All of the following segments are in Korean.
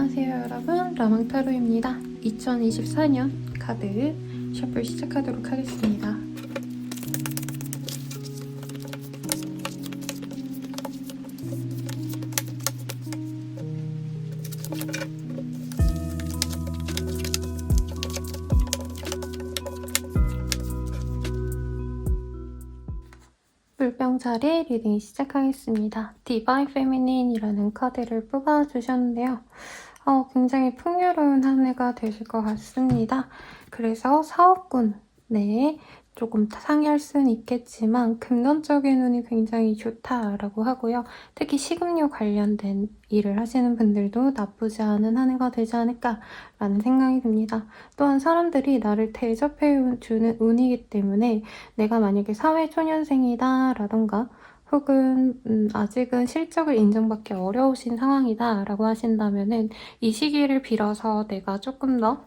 안녕하세요 여러분, 라망타로입니다. 2024년 카드 셔플 시작하도록 하겠습니다. 물병자리 리딩 시작하겠습니다. 디바인 페미닌이라는 카드를 뽑아주셨는데요. 굉장히 풍요로운 한 해가 되실 것 같습니다. 그래서 사업군 내에 조금 상이할 수는 있겠지만 금전적인 운이 굉장히 좋다라고 하고요. 특히 식음료 관련된 일을 하시는 분들도 나쁘지 않은 한 해가 되지 않을까라는 생각이 듭니다. 또한 사람들이 나를 대접해주는 운이기 때문에 내가 만약에 사회초년생이다 라던가 혹은 아직은 실적을 인정받기 어려우신 상황이다 라고 하신다면은 이 시기를 빌어서 내가 조금 더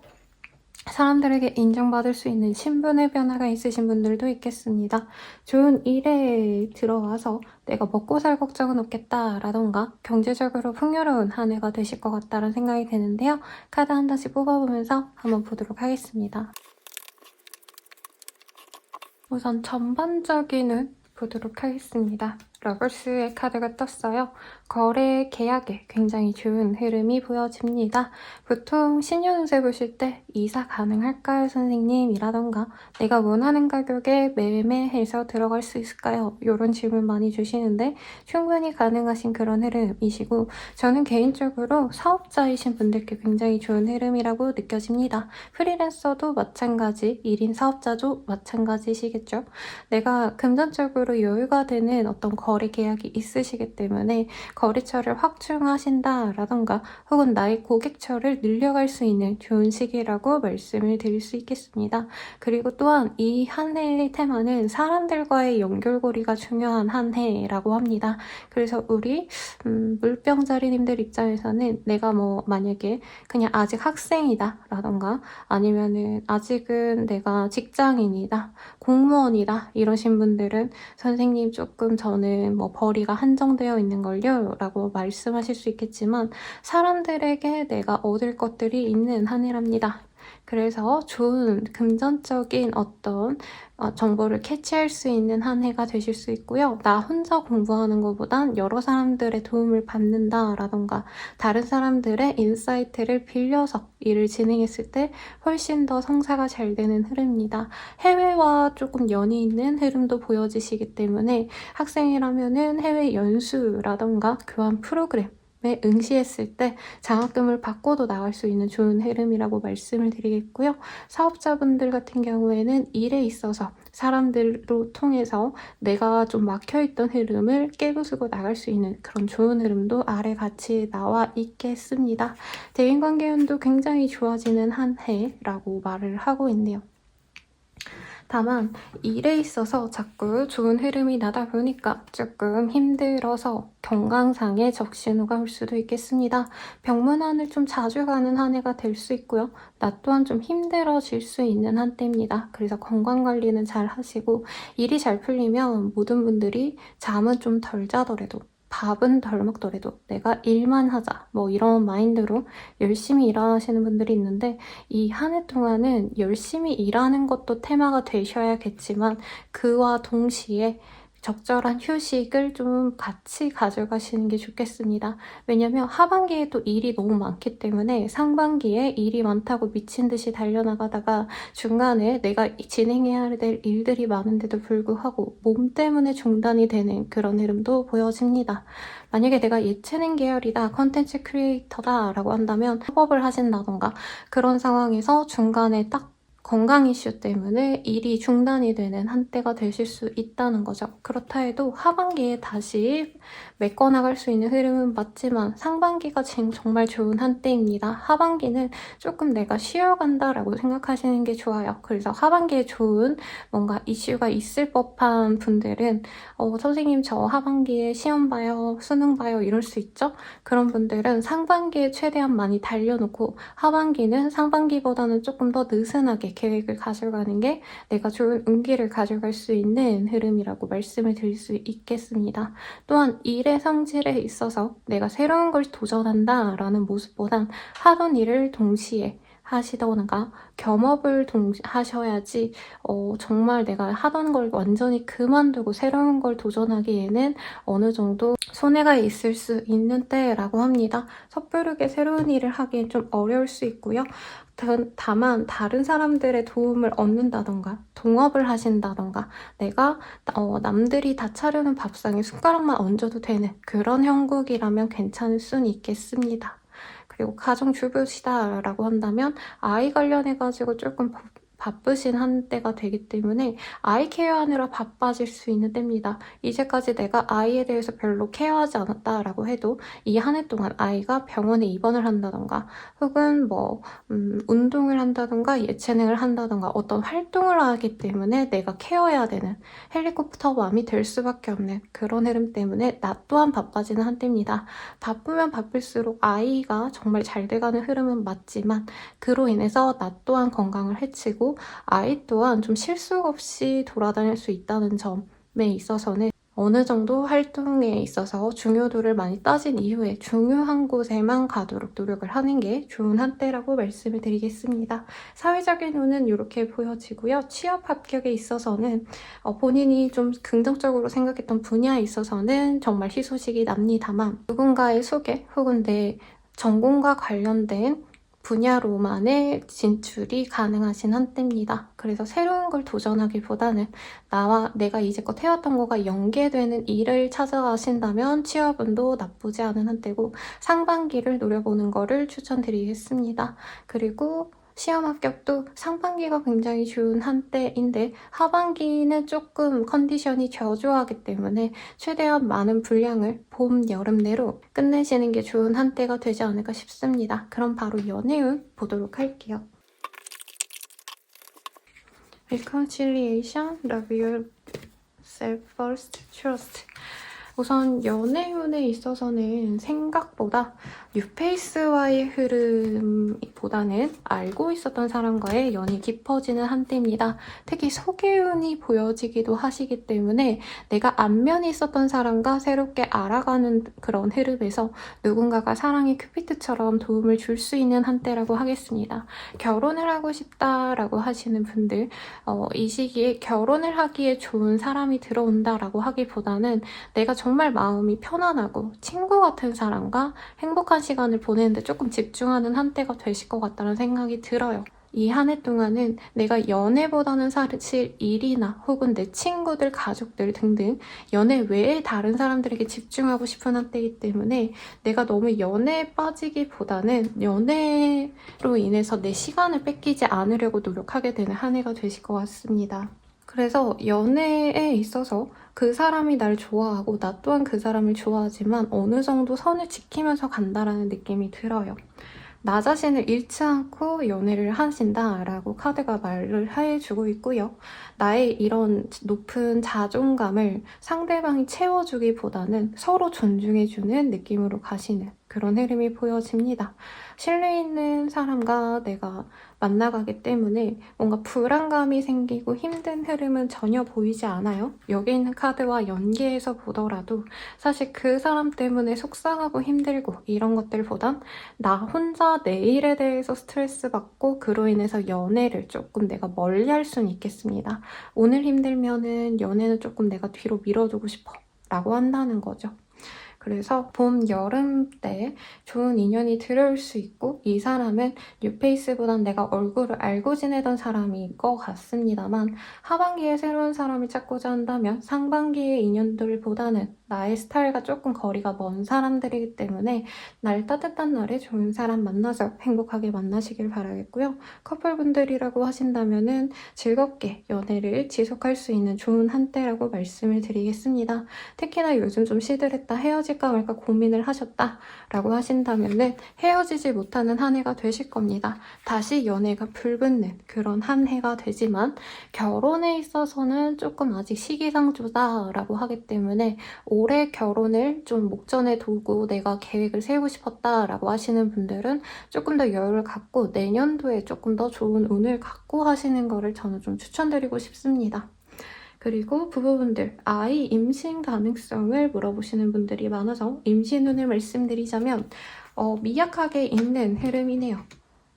사람들에게 인정받을 수 있는 신분의 변화가 있으신 분들도 있겠습니다. 좋은 일에 들어와서 내가 먹고 살 걱정은 없겠다라던가 경제적으로 풍요로운 한 해가 되실 것 같다는 생각이 드는데요. 카드 한 장씩 뽑아보면서 한번 보도록 하겠습니다. 우선 전반적인 보도록 하겠습니다. 러버스의 카드가 떴어요. 거래 계약에 굉장히 좋은 흐름이 보여집니다. 보통 신년운세 보실 때 이사 가능할까요 선생님? 이라던가 내가 원하는 가격에 매매해서 들어갈 수 있을까요? 이런 질문 많이 주시는데 충분히 가능하신 그런 흐름이시고 저는 개인적으로 사업자이신 분들께 굉장히 좋은 흐름이라고 느껴집니다. 프리랜서도 마찬가지, 1인 사업자도 마찬가지시겠죠. 내가 금전적으로 여유가 되는 어떤 거래 계약이 있으시기 때문에 거래처를 확충하신다라던가 혹은 나의 고객처를 늘려갈 수 있는 좋은 시기라고 말씀을 드릴 수 있겠습니다. 그리고 또한 이 한 해의 테마는 사람들과의 연결고리가 중요한 한 해라고 합니다. 그래서 우리 물병자리님들 입장에서는 내가 만약에 그냥 아직 학생이다 라던가 아니면은 아직은 내가 직장인이다 공무원이다 이러신 분들은 선생님 조금 저는 벌이가 한정되어 있는 걸요 라고 말씀하실 수 있겠지만 사람들에게 내가 얻을 것들이 있는 한 해랍니다. 그래서 좋은 금전적인 어떤 정보를 캐치할 수 있는 한 해가 되실 수 있고요. 나 혼자 공부하는 것보단 여러 사람들의 도움을 받는다라던가 다른 사람들의 인사이트를 빌려서 일을 진행했을 때 훨씬 더 성사가 잘 되는 흐름입니다. 해외와 조금 연이 있는 흐름도 보여지시기 때문에 학생이라면은 해외 연수라던가 교환 프로그램 응시했을 때 장학금을 받고도 나갈 수 있는 좋은 흐름이라고 말씀을 드리겠고요. 사업자분들 같은 경우에는 일에 있어서 사람들로 통해서 내가 좀 막혀있던 흐름을 깨부수고 나갈 수 있는 그런 좋은 흐름도 아래 같이 나와 있겠습니다. 대인관계운도 굉장히 좋아지는 한 해라고 말을 하고 있네요. 다만 일에 있어서 자꾸 좋은 흐름이 나다 보니까 조금 힘들어서 건강상의 적신호가 올 수도 있겠습니다. 병문안을 좀 자주 가는 한 해가 될 수 있고요. 나 또한 좀 힘들어질 수 있는 한때입니다. 그래서 건강관리는 잘 하시고 일이 잘 풀리면 모든 분들이 잠은 좀 덜 자더라도 밥은 덜 먹더라도 내가 일만 하자 이런 마인드로 열심히 일하시는 분들이 있는데 이 한 해 동안은 열심히 일하는 것도 테마가 되셔야겠지만 그와 동시에 적절한 휴식을 좀 같이 가져가시는 게 좋겠습니다. 왜냐면 하반기에 또 일이 너무 많기 때문에 상반기에 일이 많다고 미친 듯이 달려나가다가 중간에 내가 진행해야 될 일들이 많은데도 불구하고 몸 때문에 중단이 되는 그런 흐름도 보여집니다. 만약에 내가 예체능 계열이다, 컨텐츠 크리에이터다 라고 한다면 협업을 하신다던가 그런 상황에서 중간에 딱 건강 이슈 때문에 일이 중단이 되는 한때가 되실 수 있다는 거죠. 그렇다 해도 하반기에 다시 메꿔나갈 수 있는 흐름은 맞지만 상반기가 지금 정말 좋은 한때입니다. 하반기는 조금 내가 쉬어간다라고 생각하시는 게 좋아요. 그래서 하반기에 좋은 뭔가 이슈가 있을 법한 분들은 선생님 저 하반기에 시험 봐요, 수능 봐요 이럴 수 있죠? 그런 분들은 상반기에 최대한 많이 달려놓고 하반기는 상반기보다는 조금 더 느슨하게 계획을 가져가는 게 내가 좋은 운기를 가져갈 수 있는 흐름이라고 말씀을 드릴 수 있겠습니다. 또한 일의 성질에 있어서 내가 새로운 걸 도전한다 라는 모습보단 하던 일을 동시에 하시던가 겸업을 하셔야지 정말 내가 하던 걸 완전히 그만두고 새로운 걸 도전하기에는 어느 정도 손해가 있을 수 있는 때라고 합니다. 섣부르게 새로운 일을 하기엔 좀 어려울 수 있고요. 다만 다른 사람들의 도움을 얻는다던가 동업을 하신다던가 내가 남들이 다 차려는 밥상에 숟가락만 얹어도 되는 그런 형국이라면 괜찮을 수는 있겠습니다. 그리고 가정주부시다라고 한다면 아이 관련해가지고 조금 바쁘신 한때가 되기 때문에 아이 케어하느라 바빠질 수 있는 때입니다. 이제까지 내가 아이에 대해서 별로 케어하지 않았다라고 해도 이 한 해 동안 아이가 병원에 입원을 한다던가 혹은 운동을 한다던가 예체능을 한다던가 어떤 활동을 하기 때문에 내가 케어해야 되는 헬리콥터맘이 될 수밖에 없는 그런 흐름 때문에 나 또한 바빠지는 한때입니다. 바쁘면 바쁠수록 아이가 정말 잘 돼가는 흐름은 맞지만 그로 인해서 나 또한 건강을 해치고 아이 또한 좀 실속 없이 돌아다닐 수 있다는 점에 있어서는 어느 정도 활동에 있어서 중요도를 많이 따진 이후에 중요한 곳에만 가도록 노력을 하는 게 좋은 한때라고 말씀을 드리겠습니다. 사회적인 운은 이렇게 보여지고요. 취업 합격에 있어서는 본인이 좀 긍정적으로 생각했던 분야에 있어서는 정말 희소식이 납니다만 누군가의 소개 혹은 내 전공과 관련된 분야로만의 진출이 가능하신 한때입니다. 그래서 새로운 걸 도전하기보다는 내가 이제껏 해왔던 거가 연계되는 일을 찾아가신다면 취업운도 나쁘지 않은 한때고 상반기를 노려보는 거를 추천드리겠습니다. 그리고 시험 합격도 상반기가 굉장히 좋은 한때인데 하반기는 조금 컨디션이 저조하기 때문에 최대한 많은 분량을 봄, 여름 내로 끝내시는 게 좋은 한때가 되지 않을까 싶습니다. 그럼 바로 연애운 보도록 할게요. Reconciliation, love yourself first, trust. 우선 연애운에 있어서는 생각보다 뉴페이스와의 흐름보다는 알고 있었던 사람과의 연이 깊어지는 한때입니다. 특히 소개운이 보여지기도 하시기 때문에 내가 안면이 있었던 사람과 새롭게 알아가는 그런 흐름에서 누군가가 사랑의 큐피트처럼 도움을 줄 수 있는 한때라고 하겠습니다. 결혼을 하고 싶다라고 하시는 분들 이 시기에 결혼을 하기에 좋은 사람이 들어온다라고 하기보다는 내가 정말 마음이 편안하고 친구 같은 사람과 행복한 시간을 보내는데 조금 집중하는 한때가 되실 것 같다는 생각이 들어요. 이 한 해 동안은 내가 연애보다는 사실 일이나 혹은 내 친구들, 가족들 등등 연애 외에 다른 사람들에게 집중하고 싶은 한때이기 때문에 내가 너무 연애에 빠지기보다는 연애로 인해서 내 시간을 뺏기지 않으려고 노력하게 되는 한 해가 되실 것 같습니다. 그래서 연애에 있어서 그 사람이 날 좋아하고 나 또한 그 사람을 좋아하지만 어느 정도 선을 지키면서 간다라는 느낌이 들어요. 나 자신을 잃지 않고 연애를 하신다라고 카드가 말을 해주고 있고요. 나의 이런 높은 자존감을 상대방이 채워주기보다는 서로 존중해주는 느낌으로 가시는 그런 흐름이 보여집니다. 신뢰 있는 사람과 내가 만나가기 때문에 뭔가 불안감이 생기고 힘든 흐름은 전혀 보이지 않아요. 여기 있는 카드와 연계해서 보더라도 사실 그 사람 때문에 속상하고 힘들고 이런 것들보단 나 혼자 내 일에 대해서 스트레스 받고 그로 인해서 연애를 조금 내가 멀리할 수는 있겠습니다. 오늘 힘들면은 연애는 조금 내가 뒤로 밀어두고 싶어 라고 한다는 거죠. 그래서 봄, 여름 때 좋은 인연이 들어올 수 있고 이 사람은 뉴페이스보단 내가 얼굴을 알고 지내던 사람일 것 같습니다만 하반기에 새로운 사람을 찾고자 한다면 상반기의 인연들보다는 나의 스타일과 조금 거리가 먼 사람들이기 때문에 날 따뜻한 날에 좋은 사람 만나서 행복하게 만나시길 바라겠고요. 커플분들이라고 하신다면 즐겁게 연애를 지속할 수 있는 좋은 한때라고 말씀을 드리겠습니다. 특히나 요즘 좀 시들했다 헤어지 헤어질까 말까 고민을 하셨다라고 하신다면은 헤어지지 못하는 한 해가 되실 겁니다. 다시 연애가 불붙는 그런 한 해가 되지만 결혼에 있어서는 조금 아직 시기상조다라고 하기 때문에 올해 결혼을 좀 목전에 두고 내가 계획을 세우고 싶었다라고 하시는 분들은 조금 더 여유를 갖고 내년도에 조금 더 좋은 운을 갖고 하시는 거를 저는 좀 추천드리고 싶습니다. 그리고 부부분들, 아이 임신 가능성을 물어보시는 분들이 많아서 임신운을 말씀드리자면 미약하게 있는 흐름이네요.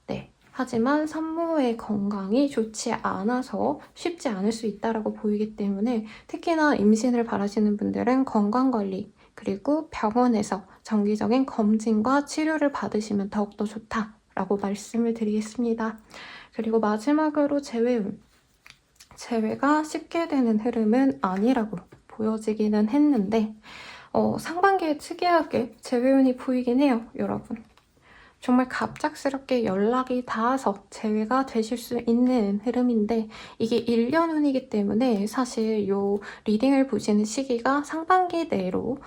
네. 하지만 산모의 건강이 좋지 않아서 쉽지 않을 수 있다고 보이기 때문에 특히나 임신을 바라시는 분들은 건강관리 그리고 병원에서 정기적인 검진과 치료를 받으시면 더욱더 좋다라고 말씀을 드리겠습니다. 그리고 마지막으로 재회운. 재회가 쉽게 되는 흐름은 아니라고 보여지기는 했는데 상반기에 특이하게 재회운이 보이긴 해요, 여러분. 정말 갑작스럽게 연락이 닿아서 재회가 되실 수 있는 흐름인데 이게 1년 운이기 때문에 사실 요 리딩을 보시는 시기가 상반기 내로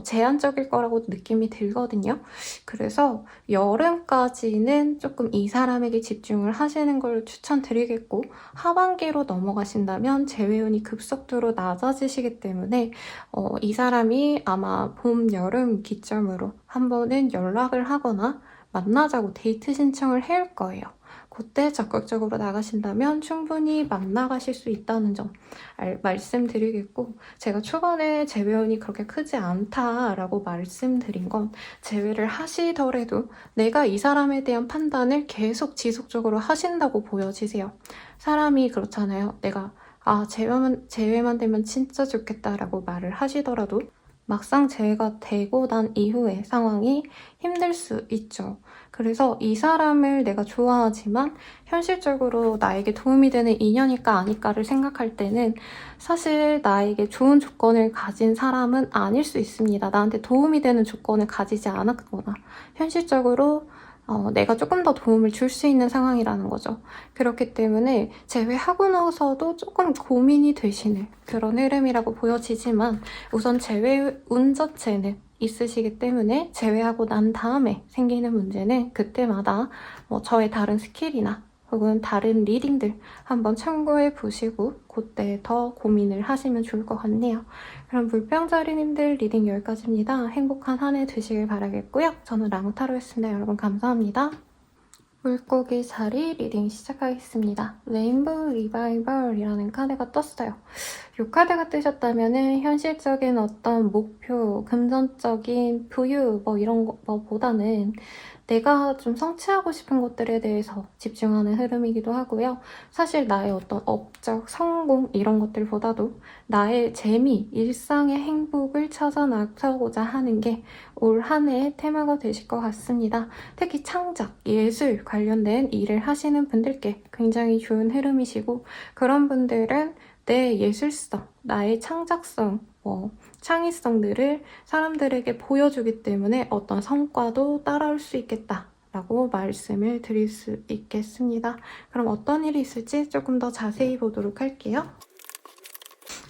제한적일 거라고 느낌이 들거든요. 그래서 여름까지는 조금 이 사람에게 집중을 하시는 걸 추천드리겠고 하반기로 넘어가신다면 재회운이 급속도로 낮아지시기 때문에 이 사람이 아마 봄, 여름 기점으로 한 번은 연락을 하거나 만나자고 데이트 신청을 해올 거예요. 그때 적극적으로 나가신다면 충분히 만나가실 수 있다는 점 말씀드리겠고 제가 초반에 재회운이 그렇게 크지 않다라고 말씀드린 건 재회를 하시더라도 내가 이 사람에 대한 판단을 계속 지속적으로 하신다고 보여지세요. 사람이 그렇잖아요. 내가 재회만 되면 진짜 좋겠다라고 말을 하시더라도 막상 재회가 되고 난 이후의 상황이 힘들 수 있죠. 그래서 이 사람을 내가 좋아하지만 현실적으로 나에게 도움이 되는 인연일까 아닐까를 생각할 때는 사실 나에게 좋은 조건을 가진 사람은 아닐 수 있습니다. 나한테 도움이 되는 조건을 가지지 않았거나 현실적으로 내가 조금 더 도움을 줄 수 있는 상황이라는 거죠. 그렇기 때문에 재회하고 나서도 조금 고민이 되시는 그런 흐름이라고 보여지지만 우선 재회 운 자체는 있으시기 때문에 재회하고 난 다음에 생기는 문제는 그때마다 저의 다른 스킬이나 혹은 다른 리딩들 한번 참고해 보시고 그때 더 고민을 하시면 좋을 것 같네요. 그럼 물병자리님들 리딩 여기까지입니다. 행복한 한 해 되시길 바라겠고요. 저는 랑타로였습니다. 여러분 감사합니다. 물고기 자리 리딩 시작하겠습니다. 레인보우 리바이벌이라는 카드가 떴어요. 이 카드가 뜨셨다면 현실적인 어떤 목표, 금전적인 부유 이런 거보다는 내가 좀 성취하고 싶은 것들에 대해서 집중하는 흐름이기도 하고요. 사실 나의 어떤 업적, 성공 이런 것들보다도 나의 재미, 일상의 행복을 찾아 나서고자 하는 게 올 한 해의 테마가 되실 것 같습니다. 특히 창작, 예술 관련된 일을 하시는 분들께 굉장히 좋은 흐름이시고 그런 분들은 내 예술성, 나의 창작성, 창의성들을 사람들에게 보여주기 때문에 어떤 성과도 따라올 수 있겠다라고 말씀을 드릴 수 있겠습니다. 그럼 어떤 일이 있을지 조금 더 자세히 보도록 할게요.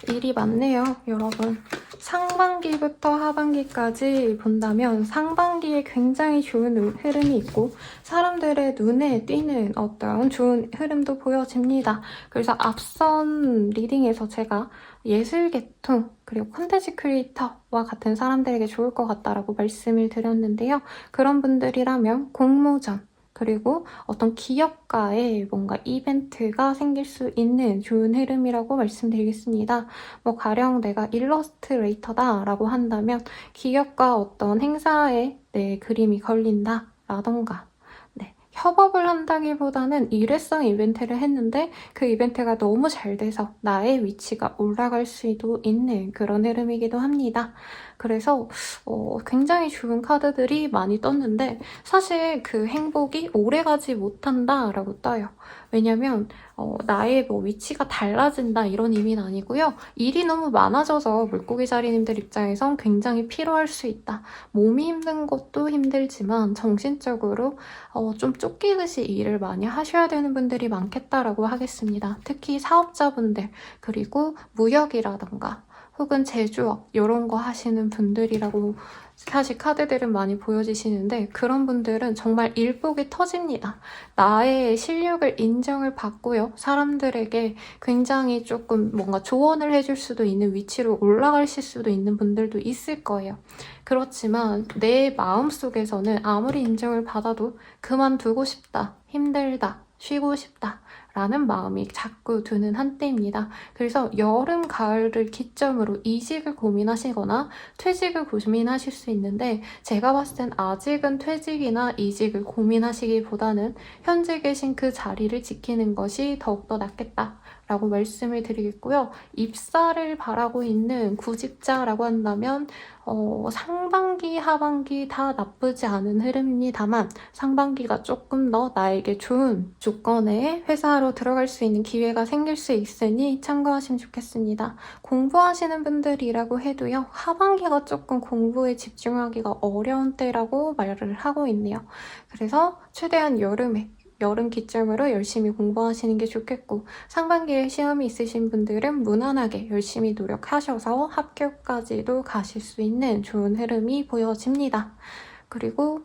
일이 많네요, 여러분. 상반기부터 하반기까지 본다면 상반기에 굉장히 좋은 흐름이 있고 사람들의 눈에 띄는 어떤 좋은 흐름도 보여집니다. 그래서 앞선 리딩에서 제가 예술 계통 그리고 콘텐츠 크리에이터와 같은 사람들에게 좋을 것 같다라고 말씀을 드렸는데요. 그런 분들이라면 공모전 그리고 어떤 기업가의 뭔가 이벤트가 생길 수 있는 좋은 흐름이라고 말씀드리겠습니다. 가령 내가 일러스트레이터다라고 한다면 기업과 어떤 행사에 내 그림이 걸린다라던가 협업을 한다기보다는 일회성 이벤트를 했는데 그 이벤트가 너무 잘 돼서 나의 위치가 올라갈 수도 있는 그런 흐름이기도 합니다. 그래서 굉장히 좋은 카드들이 많이 떴는데 사실 그 행복이 오래가지 못한다라고 떠요. 왜냐면 나의 위치가 달라진다 이런 의미는 아니고요. 일이 너무 많아져서 물고기 자리님들 입장에선 굉장히 피로할 수 있다. 몸이 힘든 것도 힘들지만 정신적으로 좀 쫓기듯이 일을 많이 하셔야 되는 분들이 많겠다라고 하겠습니다. 특히 사업자분들 그리고 무역이라던가 혹은 제조업 이런 거 하시는 분들이라고 사실 카드들은 많이 보여지시는데 그런 분들은 정말 일복이 터집니다. 나의 실력을 인정을 받고요. 사람들에게 굉장히 조금 뭔가 조언을 해줄 수도 있는 위치로 올라가실 수도 있는 분들도 있을 거예요. 그렇지만 내 마음속에서는 아무리 인정을 받아도 그만두고 싶다, 힘들다, 쉬고 싶다 라는 마음이 자꾸 드는 한때입니다. 그래서 여름, 가을을 기점으로 이직을 고민하시거나 퇴직을 고민하실 수 있는데 제가 봤을 땐 아직은 퇴직이나 이직을 고민하시기보다는 현재 계신 그 자리를 지키는 것이 더욱더 낫겠다 라고 말씀을 드리겠고요. 입사를 바라고 있는 구직자라고 한다면 상반기, 하반기 다 나쁘지 않은 흐름입니다만 상반기가 조금 더 나에게 좋은 조건의 회사로 들어갈 수 있는 기회가 생길 수 있으니 참고하시면 좋겠습니다. 공부하시는 분들이라고 해도요. 하반기가 조금 공부에 집중하기가 어려운 때라고 말을 하고 있네요. 그래서 최대한 여름 기점으로 열심히 공부하시는 게 좋겠고 상반기에 시험이 있으신 분들은 무난하게 열심히 노력하셔서 합격까지도 가실 수 있는 좋은 흐름이 보여집니다. 그리고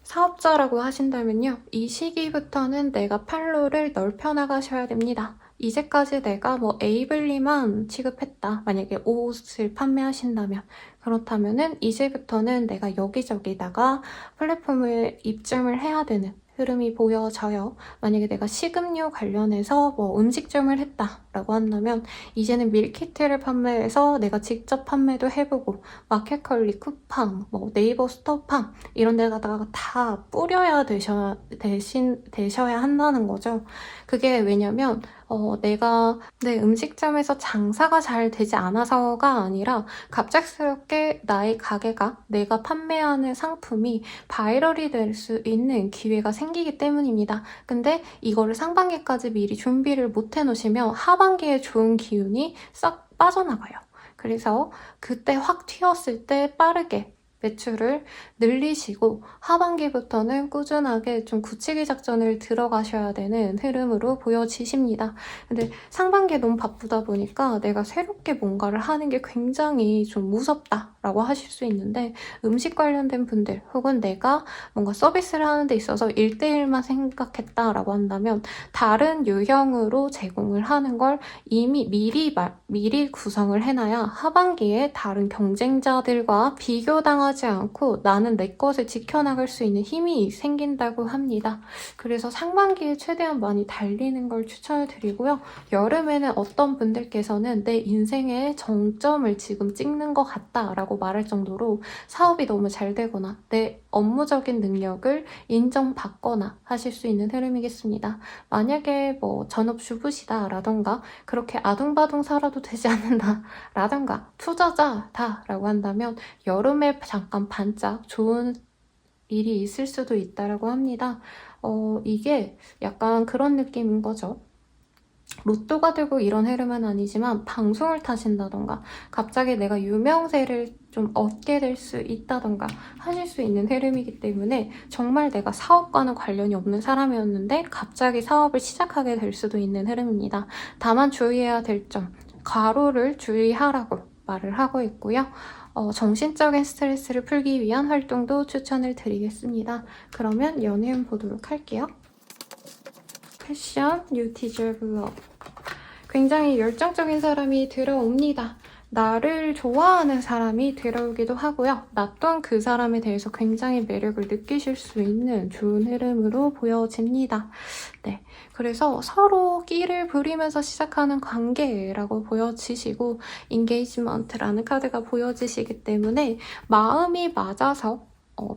사업자라고 하신다면요. 이 시기부터는 내가 판로를 넓혀 나가셔야 됩니다. 이제까지 내가 뭐 에이블리만 취급했다. 만약에 옷을 판매하신다면 그렇다면은 이제부터는 내가 여기저기다가 플랫폼을 입점을 해야 되는 흐름이 보여져요. 만약에 내가 식음료 관련해서 뭐 음식점을 했다라고 한다면 이제는 밀키트를 판매해서 내가 직접 판매도 해보고 마켓컬리, 쿠팡, 뭐 네이버 스토팡 이런 데다가 다 뿌려야 되셔야 한다는 거죠. 그게 왜냐면 내가 내 음식점에서 장사가 잘 되지 않아서가 아니라 갑작스럽게 나의 가게가 내가 판매하는 상품이 바이럴이 될 수 있는 기회가 생기기 때문입니다. 근데 이거를 상반기까지 미리 준비를 못 해놓으시면 하반기에 좋은 기운이 싹 빠져나가요. 그래서 그때 확 튀었을 때 빠르게 매출을 늘리시고 하반기부터는 꾸준하게 좀 굳히기 작전을 들어가셔야 되는 흐름으로 보여지십니다. 근데 상반기에 너무 바쁘다 보니까 내가 새롭게 뭔가를 하는 게 굉장히 좀 무섭다라고 하실 수 있는데 음식 관련된 분들 혹은 내가 뭔가 서비스를 하는 데 있어서 1대1만 생각했다라고 한다면 다른 유형으로 제공을 하는 걸 이미 미리 구성을 해놔야 하반기에 다른 경쟁자들과 비교당하지 않고 나는 내 것을 지켜나갈 수 있는 힘이 생긴다고 합니다. 그래서 상반기에 최대한 많이 달리는 걸 추천을 드리고요. 여름에는 어떤 분들께서는 내 인생의 정점을 지금 찍는 것 같다라고 말할 정도로 사업이 너무 잘 되거나 내 업무적인 능력을 인정받거나 하실 수 있는 흐름이겠습니다. 만약에 뭐 전업주부시다라던가 그렇게 아둥바둥 살아도 되지 않는다라던가 투자자다라고 한다면 여름에 잠깐 반짝 좋은 일이 있을 수도 있다라고 합니다. 이게 약간 그런 느낌인 거죠. 로또가 되고 이런 흐름은 아니지만 방송을 타신다던가 갑자기 내가 유명세를 좀 얻게 될 수 있다던가 하실 수 있는 흐름이기 때문에 정말 내가 사업과는 관련이 없는 사람이었는데 갑자기 사업을 시작하게 될 수도 있는 흐름입니다. 다만 주의해야 될 점, 과로를 주의하라고 말을 하고 있고요. 정신적인 스트레스를 풀기 위한 활동도 추천을 드리겠습니다. 그러면 연애운 보도록 할게요. 패션, you deserve love. 굉장히 열정적인 사람이 들어옵니다. 나를 좋아하는 사람이 들어오기도 하고요. 나 또한 그 사람에 대해서 굉장히 매력을 느끼실 수 있는 좋은 흐름으로 보여집니다. 네, 그래서 서로 끼를 부리면서 시작하는 관계라고 보여지시고 인게이지먼트라는 카드가 보여지시기 때문에 마음이 맞아서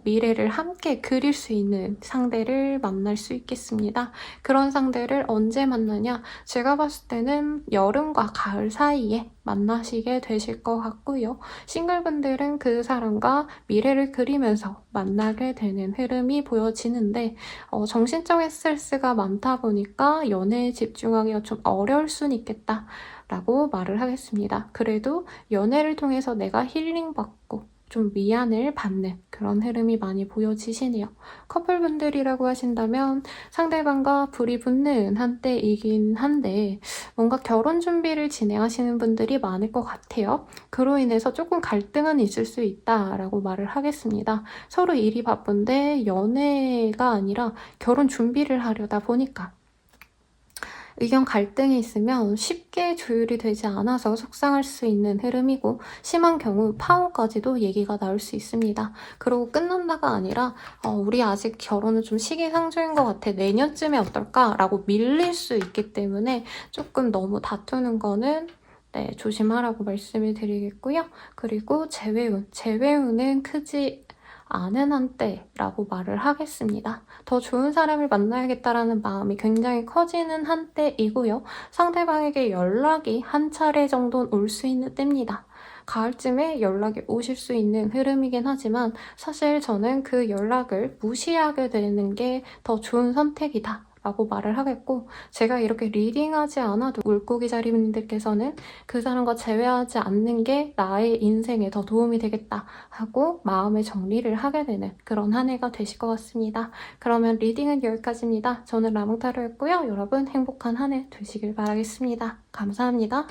미래를 함께 그릴 수 있는 상대를 만날 수 있겠습니다. 그런 상대를 언제 만나냐? 제가 봤을 때는 여름과 가을 사이에 만나시게 되실 것 같고요. 싱글분들은 그 사람과 미래를 그리면서 만나게 되는 흐름이 보여지는데 정신적인 스트레스가 많다 보니까 연애에 집중하기가 좀 어려울 수는 있겠다 라고 말을 하겠습니다. 그래도 연애를 통해서 내가 힐링받고 좀 위안을 받는 그런 흐름이 많이 보여지시네요. 커플분들이라고 하신다면 상대방과 불이 붙는 한때이긴 한데 뭔가 결혼 준비를 진행하시는 분들이 많을 것 같아요. 그로 인해서 조금 갈등은 있을 수 있다라고 말을 하겠습니다. 서로 일이 바쁜데 연애가 아니라 결혼 준비를 하려다 보니까 의견 갈등이 있으면 쉽게 조율이 되지 않아서 속상할 수 있는 흐름이고 심한 경우 파혼까지도 얘기가 나올 수 있습니다. 그리고 끝난다가 아니라 우리 아직 결혼은 좀 시기상조인 것 같아. 내년쯤에 어떨까? 라고 밀릴 수 있기 때문에 조금 너무 다투는 거는 조심하라고 말씀을 드리겠고요. 그리고 재회운은 크지 않은 한때라고 말을 하겠습니다. 더 좋은 사람을 만나야겠다라는 마음이 굉장히 커지는 한때이고요. 상대방에게 연락이 한 차례 정도는 올 수 있는 때입니다. 가을쯤에 연락이 오실 수 있는 흐름이긴 하지만 사실 저는 그 연락을 무시하게 되는 게 더 좋은 선택이다 라고 말을 하겠고, 제가 이렇게 리딩하지 않아도 물고기 자리분들께서는 그 사람과 재회하지 않는 게 나의 인생에 더 도움이 되겠다 하고 마음의 정리를 하게 되는 그런 한 해가 되실 것 같습니다. 그러면 리딩은 여기까지입니다. 저는 라몽타로였고요. 여러분 행복한 한 해 되시길 바라겠습니다. 감사합니다.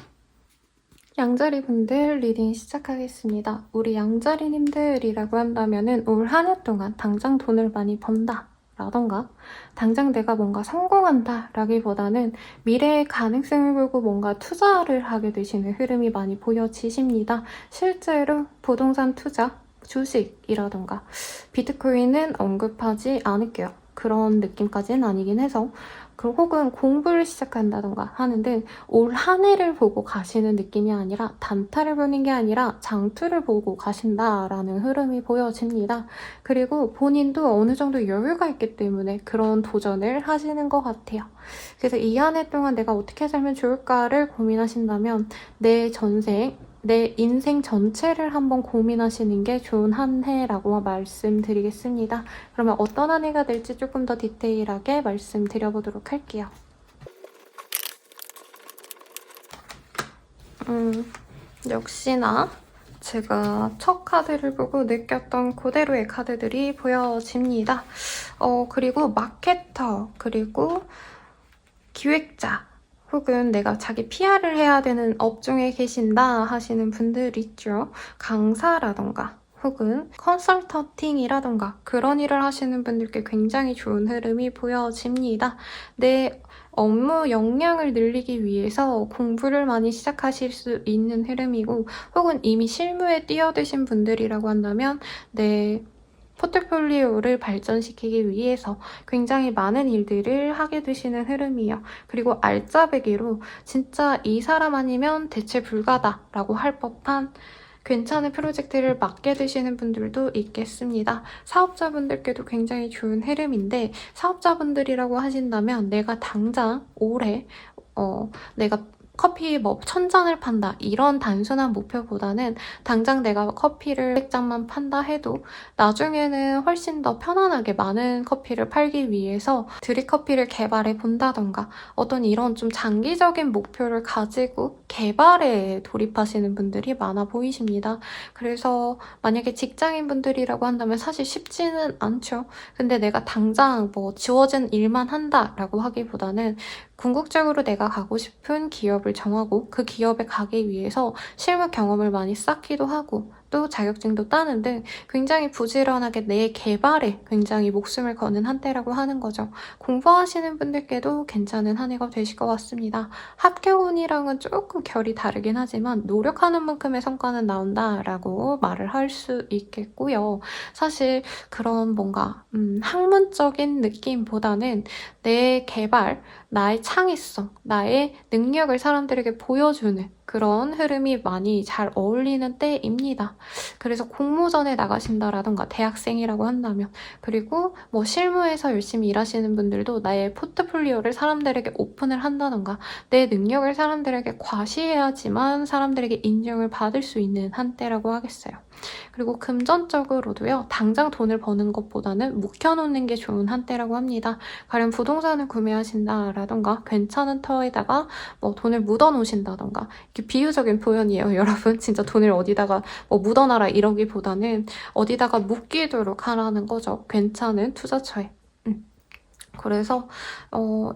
양자리분들 리딩 시작하겠습니다. 우리 양자리님들이라고 한다면은 올 한 해 동안 당장 돈을 많이 번다 라던가 당장 내가 뭔가 성공한다 라기보다는 미래의 가능성을 보고 뭔가 투자를 하게 되시는 흐름이 많이 보여지십니다. 실제로 부동산 투자, 주식이라던가 비트코인은 언급하지 않을게요. 그런 느낌까지는 아니긴 해서 혹은 공부를 시작한다던가 하는 등 올 한 해를 보고 가시는 느낌이 아니라 단타를 보는 게 아니라 장투를 보고 가신다라는 흐름이 보여집니다. 그리고 본인도 어느 정도 여유가 있기 때문에 그런 도전을 하시는 것 같아요. 그래서 이 한 해 동안 내가 어떻게 살면 좋을까를 고민하신다면 내 인생 전체를 한번 고민하시는 게 좋은 한 해라고 말씀드리겠습니다. 그러면 어떤 한 해가 될지 조금 더 디테일하게 말씀드려보도록 할게요. 역시나 제가 첫 카드를 보고 느꼈던 그대로의 카드들이 보여집니다. 그리고 마케터, 그리고 기획자, 혹은 내가 자기 PR을 해야 되는 업종에 계신다 하시는 분들 있죠. 강사라던가 혹은 컨설턴팅이라던가 그런 일을 하시는 분들께 굉장히 좋은 흐름이 보여집니다. 내 업무 역량을 늘리기 위해서 공부를 많이 시작하실 수 있는 흐름이고, 혹은 이미 실무에 뛰어드신 분들이라고 한다면 내 포트폴리오를 발전시키기 위해서 굉장히 많은 일들을 하게 되시는 흐름이에요. 그리고 알짜배기로 진짜 이 사람 아니면 대체 불가다라고 할 법한 괜찮은 프로젝트를 맡게 되시는 분들도 있겠습니다. 사업자분들께도 굉장히 좋은 흐름인데, 사업자분들이라고 하신다면 내가 당장 올해 내가 커피 1000잔을 판다 이런 단순한 목표보다는 당장 내가 커피를 100잔만 판다 해도 나중에는 훨씬 더 편안하게 많은 커피를 팔기 위해서 드립커피를 개발해 본다던가 어떤 이런 좀 장기적인 목표를 가지고 개발에 돌입하시는 분들이 많아 보이십니다. 그래서 만약에 직장인분들이라고 한다면 사실 쉽지는 않죠. 근데 내가 당장 지워진 일만 한다라고 하기보다는 궁극적으로 내가 가고 싶은 기업을 정하고 그 기업에 가기 위해서 실무 경험을 많이 쌓기도 하고 또 자격증도 따는 등 굉장히 부지런하게 내 개발에 굉장히 목숨을 거는 한때라고 하는 거죠. 공부하시는 분들께도 괜찮은 한 해가 되실 것 같습니다. 합격운이랑은 조금 결이 다르긴 하지만 노력하는 만큼의 성과는 나온다라고 말을 할 수 있겠고요. 사실 그런 뭔가 학문적인 느낌보다는 내 개발, 나의 창의성, 나의 능력을 사람들에게 보여주는 그런 흐름이 많이 잘 어울리는 때입니다. 그래서 공모전에 나가신다라던가 대학생이라고 한다면, 그리고 실무에서 열심히 일하시는 분들도 나의 포트폴리오를 사람들에게 오픈을 한다던가 내 능력을 사람들에게 과시해야지만 사람들에게 인정을 받을 수 있는 한때라고 하겠어요. 그리고 금전적으로도요. 당장 돈을 버는 것보다는 묵혀놓는 게 좋은 한때라고 합니다. 가령 부동산을 구매하신다라던가 괜찮은 터에다가 뭐 돈을 묻어놓으신다던가 이렇게 비유적인 표현이에요. 여러분 진짜 돈을 어디다가 뭐 묻어놔라 이러기보다는 어디다가 묵히도록 하라는 거죠. 괜찮은 투자처에. 그래서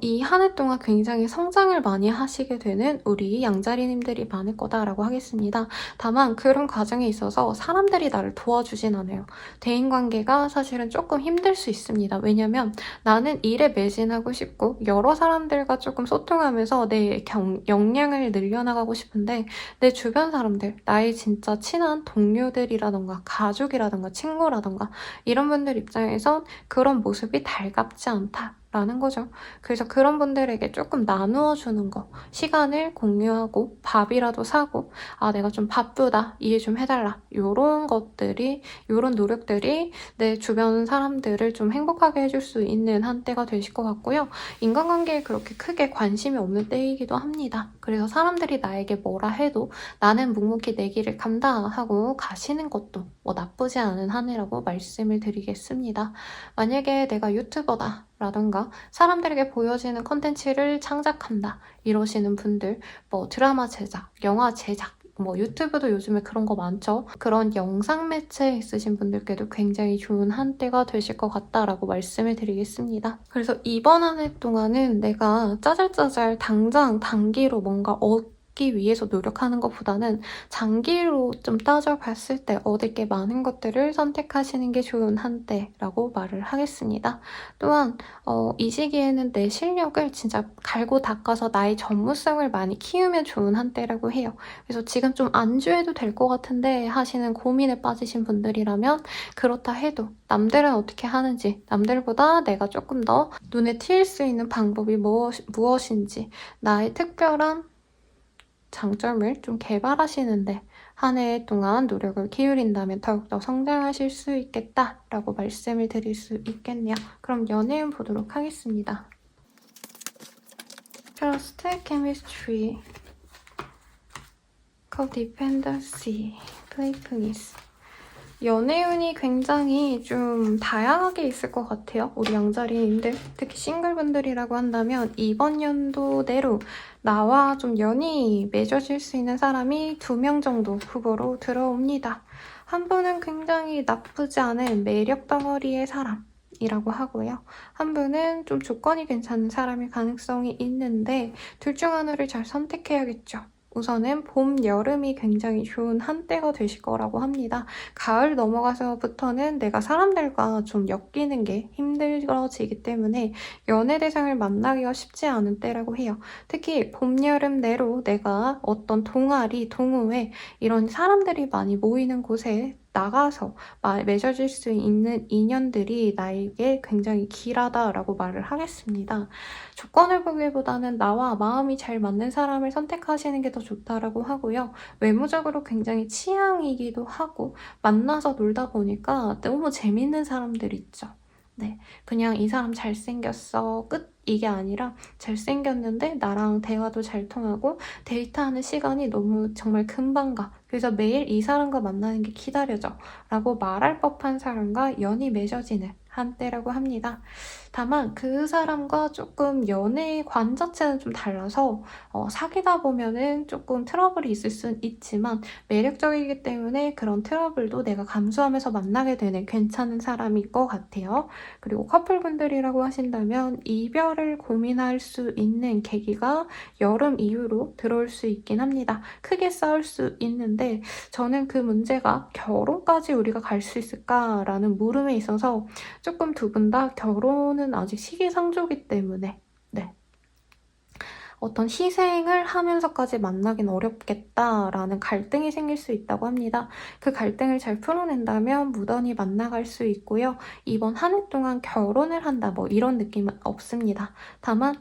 이 한 해 동안 굉장히 성장을 많이 하시게 되는 우리 양자리님들이 많을 거다라고 하겠습니다. 다만 그런 과정에 있어서 사람들이 나를 도와주진 않아요. 대인관계가 사실은 조금 힘들 수 있습니다. 왜냐면 나는 일에 매진하고 싶고 여러 사람들과 조금 소통하면서 내 역량을 늘려나가고 싶은데 내 주변 사람들, 나의 진짜 친한 동료들이라던가 가족이라던가 친구라던가 이런 분들 입장에선 그런 모습이 달갑지 않다. 라는 거죠. 그래서 그런 분들에게 조금 나누어 주는 거, 시간을 공유하고 밥이라도 사고 내가 좀 바쁘다, 이해 좀 해달라 요런 것들이, 요런 노력들이 내 주변 사람들을 좀 행복하게 해줄 수 있는 한때가 되실 것 같고요. 인간관계에 그렇게 크게 관심이 없는 때이기도 합니다. 그래서 사람들이 나에게 뭐라 해도 나는 묵묵히 내 길을 간다 하고 가시는 것도 뭐 나쁘지 않은 한 해라고 말씀을 드리겠습니다. 만약에 내가 유튜버다 라던가 사람들에게 보여지는 컨텐츠를 창작한다 이러시는 분들, 뭐 드라마 제작, 영화 제작, 뭐 유튜브도 요즘에 그런 거 많죠. 그런 영상 매체에 있으신 분들께도 굉장히 좋은 한때가 되실 것 같다라고 말씀을 드리겠습니다. 그래서 이번 한 해 동안은 내가 짜잘짜잘 당장 단기로 뭔가 얻기 위해서 노력하는 것보다는 장기로 좀 따져봤을 때 얻을 게 많은 것들을 선택하시는 게 좋은 한때라고 말을 하겠습니다. 또한 이 시기에는 내 실력을 진짜 갈고 닦아서 나의 전문성을 많이 키우면 좋은 한때라고 해요. 그래서 지금 좀 안주해도 될 것 같은데 하시는 고민에 빠지신 분들이라면 그렇다 해도 남들은 어떻게 하는지, 남들보다 내가 조금 더 눈에 띌 수 있는 방법이 무엇인지 나의 특별한 장점을 좀 개발하시는데 한 해 동안 노력을 기울인다면 더욱더 성장하실 수 있겠다라고 말씀을 드릴 수 있겠네요. 그럼 연애운 보도록 하겠습니다. Trust, Chemistry, Codependency, Playfulness. 연애운이 굉장히 좀 다양하게 있을 것 같아요. 우리 양자리님들, 특히 싱글분들이라고 한다면 이번 연도 내로 나와 좀 연이 맺어질 수 있는 사람이 2명 정도 후보로 들어옵니다. 한 분은 굉장히 나쁘지 않은 매력 덩어리의 사람이라고 하고요. 한 분은 좀 조건이 괜찮은 사람일 가능성이 있는데 둘 중 하나를 잘 선택해야겠죠. 우선은 봄, 여름이 굉장히 좋은 한때가 되실 거라고 합니다. 가을 넘어가서부터는 내가 사람들과 좀 엮이는 게 힘들어지기 때문에 연애 대상을 만나기가 쉽지 않은 때라고 해요. 특히 봄, 여름 내로 내가 어떤 동아리, 동호회 이런 사람들이 많이 모이는 곳에 나가서 맺어질 수 있는 인연들이 나에게 굉장히 길하다라고 말을 하겠습니다. 조건을 보기보다는 나와 마음이 잘 맞는 사람을 선택하시는 게 더 좋다라고 하고요. 외모적으로 굉장히 취향이기도 하고 만나서 놀다 보니까 너무 재밌는 사람들 있죠. 네, 그냥 이 사람 잘생겼어 끝 이게 아니라 잘생겼는데 나랑 대화도 잘 통하고 데이트하는 시간이 너무 정말 금방 가. 그래서 매일 이 사람과 만나는 게 기다려져 라고 말할 법한 사람과 연이 맺어지는 한때라고 합니다. 다만 그 사람과 조금 연애관 자체는 좀 달라서 사귀다 보면은 조금 트러블이 있을 순 있지만 매력적이기 때문에 그런 트러블도 내가 감수하면서 만나게 되는 괜찮은 사람일 것 같아요. 그리고 커플분들이라고 하신다면 이별을 고민할 수 있는 계기가 여름 이후로 들어올 수 있긴 합니다. 크게 싸울 수 있는데 저는 그 문제가 결혼까지 우리가 갈 수 있을까라는 물음에 있어서 조금 두 분 다 결혼은 아직 시기상조기 때문에 어떤 희생을 하면서까지 만나긴 어렵겠다라는 갈등이 생길 수 있다고 합니다. 그 갈등을 잘 풀어낸다면 무던히 만나갈 수 있고요. 이번 한 해 동안 결혼을 한다 뭐 이런 느낌은 없습니다. 다만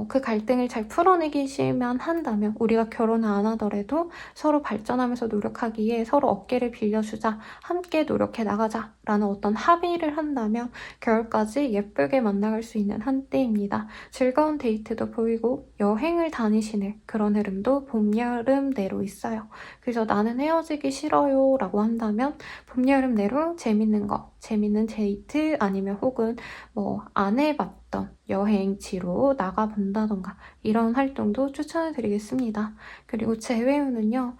그 갈등을 잘 풀어내기만 한다면 우리가 결혼 안 하더라도 서로 발전하면서 노력하기에 서로 어깨를 빌려주자, 함께 노력해 나가자 라는 어떤 합의를 한다면 겨울까지 예쁘게 만나갈 수 있는 한때입니다. 즐거운 데이트도 보이고 여행을 다니시는 그런 흐름도 봄, 여름 내로 있어요. 그래서 나는 헤어지기 싫어요 라고 한다면 봄, 여름 내로 재밌는 거, 재밌는 데이트 아니면 혹은 뭐 안 해봤던 여행지로 나가본다던가 이런 활동도 추천을 드리겠습니다. 그리고 재회운은요,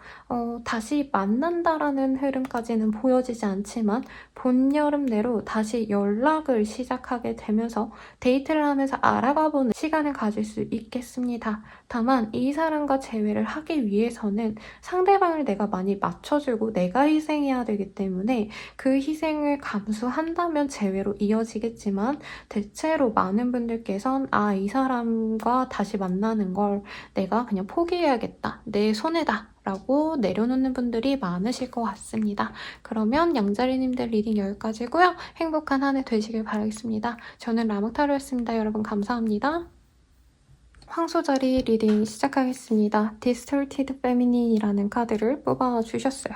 다시 만난다라는 흐름까지는 보여지지 않지만 봄, 여름 내로 다시 연락을 시작하게 되면서 데이트를 하면서 알아가보는 시간을 가질 수 있겠습니다. 다만 이 사람과 재회를 하기 위해서는 상대방을 내가 많이 맞춰주고 내가 희생해야 되기 때문에 그 희생을 감수한다면 재회로 이어지겠지만 대체로 많은 분들께선 이 사람과 다시 만나는 걸 내가 그냥 포기해야겠다. 내 손해다. 라고 내려놓는 분들이 많으실 것 같습니다. 그러면 양자리님들 리딩 여기까지고요. 행복한 한 해 되시길 바라겠습니다. 저는 라마타로였습니다. 여러분 감사합니다. 황소자리 리딩 시작하겠습니다. Distorted Feminine이라는 카드를 뽑아주셨어요.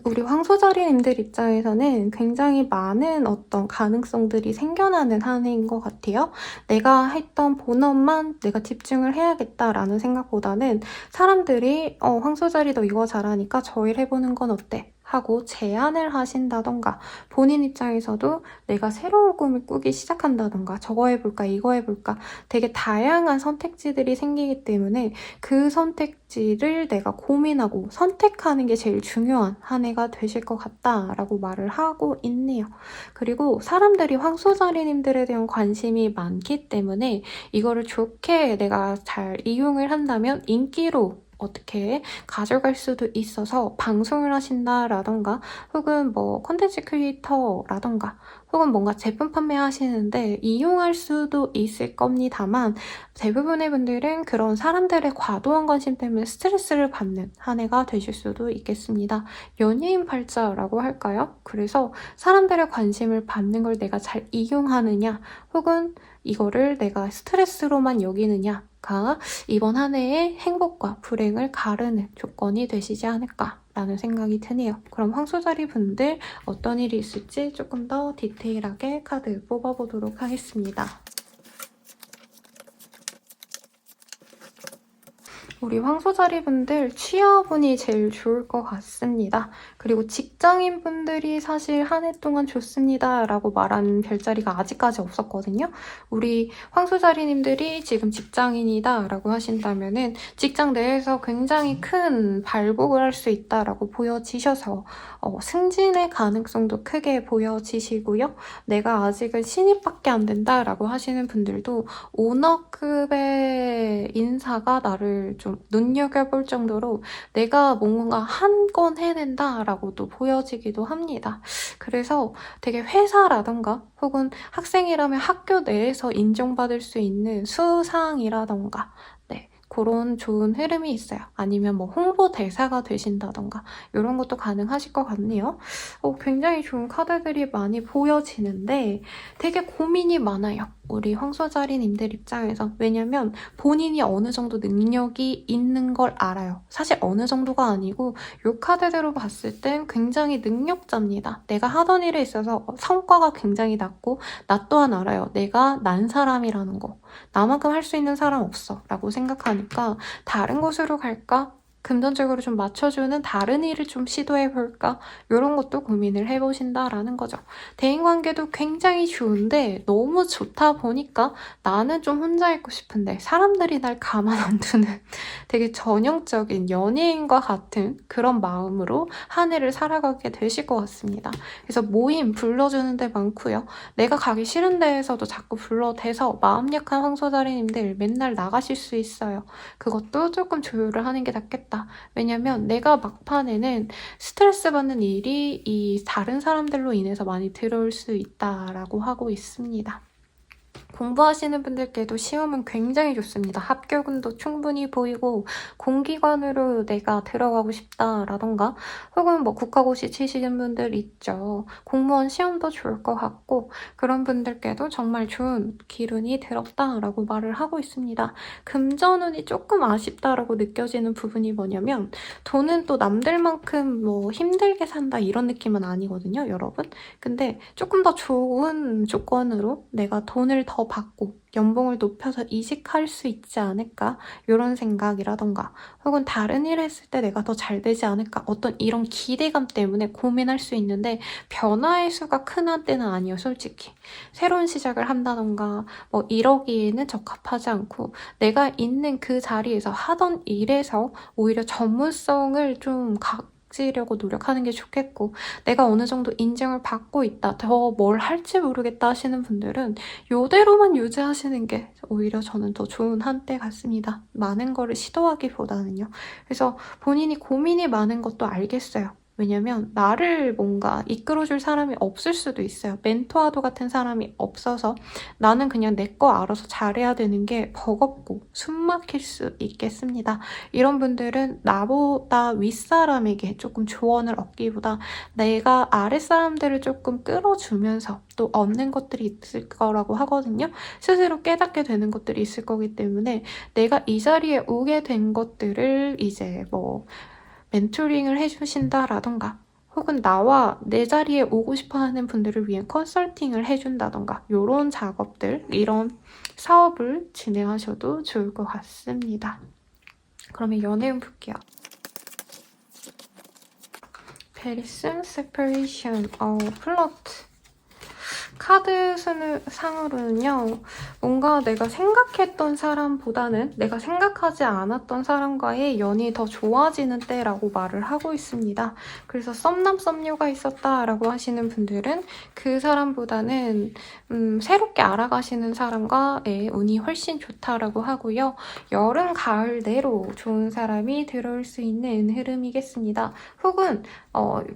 우리 황소자리님들 입장에서는 굉장히 많은 어떤 가능성들이 생겨나는 한 해인 것 같아요. 내가 했던 본업만 내가 집중을 해야겠다라는 생각보다는 사람들이 황소자리 너 이거 잘하니까 저 일 해보는 건 어때? 하고 제안을 하신다던가 본인 입장에서도 내가 새로운 꿈을 꾸기 시작한다던가 저거 해볼까 이거 해볼까 되게 다양한 선택지들이 생기기 때문에 그 선택지를 내가 고민하고 선택하는 게 제일 중요한 한 해가 되실 것 같다라고 말을 하고 있네요. 그리고 사람들이 황소자리님들에 대한 관심이 많기 때문에 이거를 좋게 내가 잘 이용을 한다면 인기로 어떻게 가져갈 수도 있어서 방송을 하신다라던가 혹은 뭐 컨텐츠 크리에이터라던가 혹은 뭔가 제품 판매하시는데 이용할 수도 있을 겁니다만 대부분의 분들은 그런 사람들의 과도한 관심 때문에 스트레스를 받는 한 해가 되실 수도 있겠습니다. 연예인 팔자라고 할까요? 그래서 사람들의 관심을 받는 걸 내가 잘 이용하느냐 혹은 이거를 내가 스트레스로만 여기느냐가 이번 한 해의 행복과 불행을 가르는 조건이 되시지 않을까라는 생각이 드네요. 그럼 황소자리 분들 어떤 일이 있을지 조금 더 디테일하게 카드 뽑아보도록 하겠습니다. 우리 황소자리 분들 취업운이 제일 좋을 것 같습니다. 그리고 직장인 분들이 사실 한 해 동안 좋습니다 라고 말하는 별자리가 아직까지 없었거든요. 우리 황소자리님들이 지금 직장인이다 라고 하신다면은 직장 내에서 굉장히 큰 발복을 할 수 있다라고 보여지셔서 승진의 가능성도 크게 보여지시고요. 내가 아직은 신입밖에 안 된다라고 하시는 분들도 오너급의 인사가 나를 좀 눈여겨볼 정도로 내가 뭔가 한 건 해낸다라고도 보여지기도 합니다. 그래서 되게 회사라던가 혹은 학생이라면 학교 내에서 인정받을 수 있는 수상이라던가 그런 좋은 흐름이 있어요. 아니면 뭐 홍보 대사가 되신다던가 이런 것도 가능하실 것 같네요. 굉장히 좋은 카드들이 많이 보여지는데 되게 고민이 많아요. 우리 황소자리님들 입장에서. 왜냐면 본인이 어느 정도 능력이 있는 걸 알아요. 사실 어느 정도가 아니고 이 카드대로 봤을 땐 굉장히 능력자입니다. 내가 하던 일에 있어서 성과가 굉장히 낮고 나 또한 알아요. 내가 난 사람이라는 거. 나만큼 할 수 있는 사람 없어 라고 생각하니까 다른 곳으로 갈까? 금전적으로 좀 맞춰주는 다른 일을 좀 시도해볼까? 이런 것도 고민을 해보신다라는 거죠. 대인관계도 굉장히 좋은데 너무 좋다 보니까 나는 좀 혼자 있고 싶은데 사람들이 날 가만 안 두는 되게 전형적인 연예인과 같은 그런 마음으로 한 해를 살아가게 되실 것 같습니다. 그래서 모임 불러주는 데 많고요. 내가 가기 싫은 데에서도 자꾸 불러대서 마음 약한 황소자리님들 맨날 나가실 수 있어요. 그것도 조금 조율을 하는 게 낫겠다. 왜냐면 내가 막판에는 스트레스 받는 일이 이 다른 사람들로 인해서 많이 들어올 수 있다라고 하고 있습니다. 공부하시는 분들께도 시험은 굉장히 좋습니다. 합격운도 충분히 보이고 공기관으로 내가 들어가고 싶다라던가 혹은 뭐 국가고시 치시는 분들 있죠. 공무원 시험도 좋을 것 같고 그런 분들께도 정말 좋은 기운이 들었다라고 말을 하고 있습니다. 금전운이 조금 아쉽다라고 느껴지는 부분이 뭐냐면 돈은 또 남들만큼 뭐 힘들게 산다 이런 느낌은 아니거든요, 여러분. 근데 조금 더 좋은 조건으로 내가 돈을 더 받고 연봉을 높여서 이직할 수 있지 않을까 이런 생각이라던가 혹은 다른 일 했을 때 내가 더 잘 되지 않을까 어떤 이런 기대감 때문에 고민할 수 있는데 변화의 수가 큰 한때는 아니에요, 솔직히. 새로운 시작을 한다던가 뭐 이러기에는 적합하지 않고 내가 있는 그 자리에서 하던 일에서 오히려 전문성을 좀 가지려고 노력하는 게 좋겠고 내가 어느 정도 인정을 받고 있다, 더 뭘 할지 모르겠다 하시는 분들은 이대로만 유지하시는 게 오히려 저는 더 좋은 한때 같습니다. 많은 거를 시도하기보다는요. 그래서 본인이 고민이 많은 것도 알겠어요. 왜냐면 나를 뭔가 이끌어줄 사람이 없을 수도 있어요. 멘토하도 같은 사람이 없어서 나는 그냥 내 거 알아서 잘해야 되는 게 버겁고 숨막힐 수 있겠습니다. 이런 분들은 나보다 윗사람에게 조금 조언을 얻기보다 내가 아랫사람들을 조금 끌어주면서 또 얻는 것들이 있을 거라고 하거든요. 스스로 깨닫게 되는 것들이 있을 거기 때문에 내가 이 자리에 오게 된 것들을 이제 뭐 멘토링을 해주신다라던가 혹은 나와 내 자리에 오고 싶어하는 분들을 위한 컨설팅을 해준다던가 이런 작업들, 이런 사업을 진행하셔도 좋을 것 같습니다. 그러면 연애운 볼게요. Very soon separation, 플러트. 카드 상으로는요, 뭔가 내가 생각했던 사람보다는 내가 생각하지 않았던 사람과의 연이 더 좋아지는 때라고 말을 하고 있습니다. 그래서 썸남 썸녀가 있었다라고 하시는 분들은 그 사람보다는 새롭게 알아가시는 사람과의 운이 훨씬 좋다라고 하고요. 여름, 가을 내로 좋은 사람이 들어올 수 있는 흐름이겠습니다. 혹은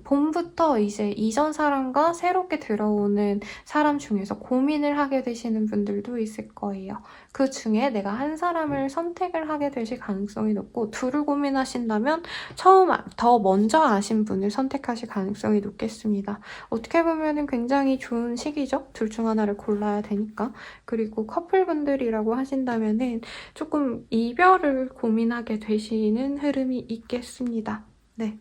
봄부터 이제 이전 사람과 새롭게 들어오는 사람 중에서 고민을 하게 되시는 분들도 있을 거예요. 그 중에 내가 한 사람을 선택을 하게 되실 가능성이 높고 둘을 고민하신다면 더 먼저 아신 분을 선택하실 가능성이 높겠습니다. 어떻게 보면 굉장히 좋은 시기죠. 둘 중 하나를 골라야 되니까. 그리고 커플분들이라고 하신다면 조금 이별을 고민하게 되시는 흐름이 있겠습니다. 네.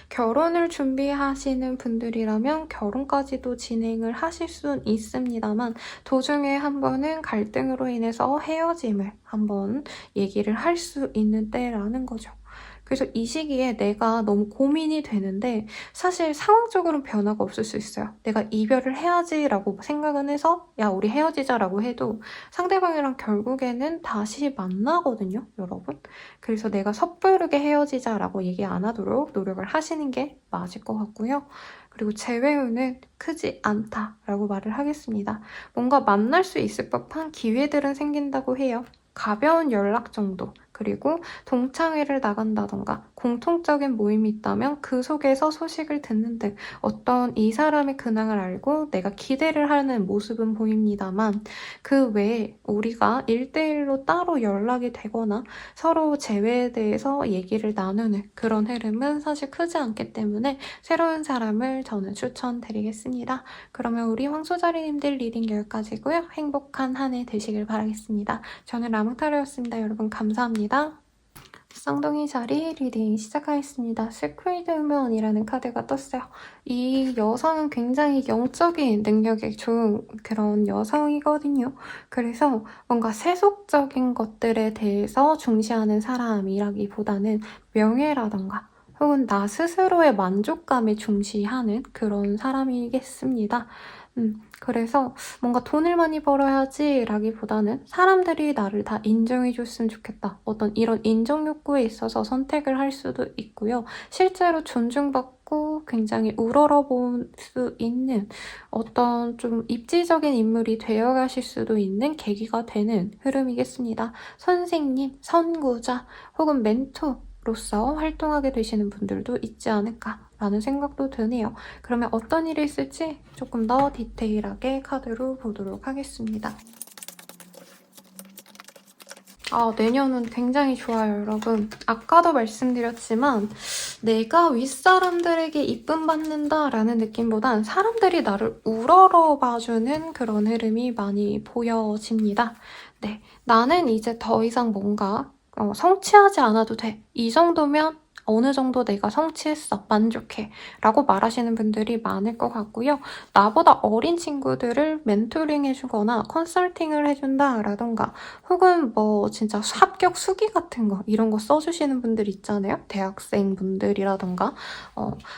결혼을 준비하시는 분들이라면 결혼까지도 진행을 하실 수는 있습니다만 도중에 한 번은 갈등으로 인해서 헤어짐을 한번 얘기를 할 수 있는 때라는 거죠. 그래서 이 시기에 내가 너무 고민이 되는데 사실 상황적으로는 변화가 없을 수 있어요. 내가 이별을 해야지라고 생각은 해서 야 우리 헤어지자라고 해도 상대방이랑 결국에는 다시 만나거든요, 여러분. 그래서 내가 섣부르게 헤어지자라고 얘기 안 하도록 노력을 하시는 게 맞을 것 같고요. 그리고 재회운은 크지 않다라고 말을 하겠습니다. 뭔가 만날 수 있을 법한 기회들은 생긴다고 해요. 가벼운 연락 정도, 그리고 동창회를 나간다던가 공통적인 모임이 있다면 그 속에서 소식을 듣는 등 어떤 이 사람의 근황을 알고 내가 기대를 하는 모습은 보입니다만 그 외에 우리가 1대1로 따로 연락이 되거나 서로 재회에 대해서 얘기를 나누는 그런 흐름은 사실 크지 않기 때문에 새로운 사람을 저는 추천드리겠습니다. 그러면 우리 황소자리님들 리딩 여기까지고요. 행복한 한 해 되시길 바라겠습니다. 저는 라몽타로였습니다. 여러분 감사합니다. 쌍둥이 자리 리딩 시작하겠습니다. 시크릿 우먼이라는 카드가 떴어요. 이 여성은 굉장히 영적인 능력이 좋은 그런 여성이거든요. 그래서 뭔가 세속적인 것들에 대해서 중시하는 사람이라기보다는 명예라던가 혹은 나 스스로의 만족감에 중시하는 그런 사람이겠습니다. 그래서 뭔가 돈을 많이 벌어야지 라기보다는 사람들이 나를 다 인정해줬으면 좋겠다. 어떤 이런 인정 욕구에 있어서 선택을 할 수도 있고요. 실제로 존중받고 굉장히 우러러볼 수 있는 어떤 좀 입지적인 인물이 되어가실 수도 있는 계기가 되는 흐름이겠습니다. 선생님, 선구자 혹은 멘토로서 활동하게 되시는 분들도 있지 않을까 라는 생각도 드네요. 그러면 어떤 일이 있을지 조금 더 디테일하게 카드로 보도록 하겠습니다. 내년은 굉장히 좋아요, 여러분. 아까도 말씀드렸지만 내가 윗사람들에게 이쁨 받는다라는 느낌보단 사람들이 나를 우러러 봐주는 그런 흐름이 많이 보여집니다. 네, 나는 이제 더 이상 뭔가 성취하지 않아도 돼. 이 정도면 어느 정도 내가 성취했어, 만족해 라고 말하시는 분들이 많을 것 같고요. 나보다 어린 친구들을 멘토링 해주거나 컨설팅을 해준다라던가 혹은 뭐 진짜 합격 수기 같은 거 이런 거 써주시는 분들 있잖아요. 대학생 분들이라던가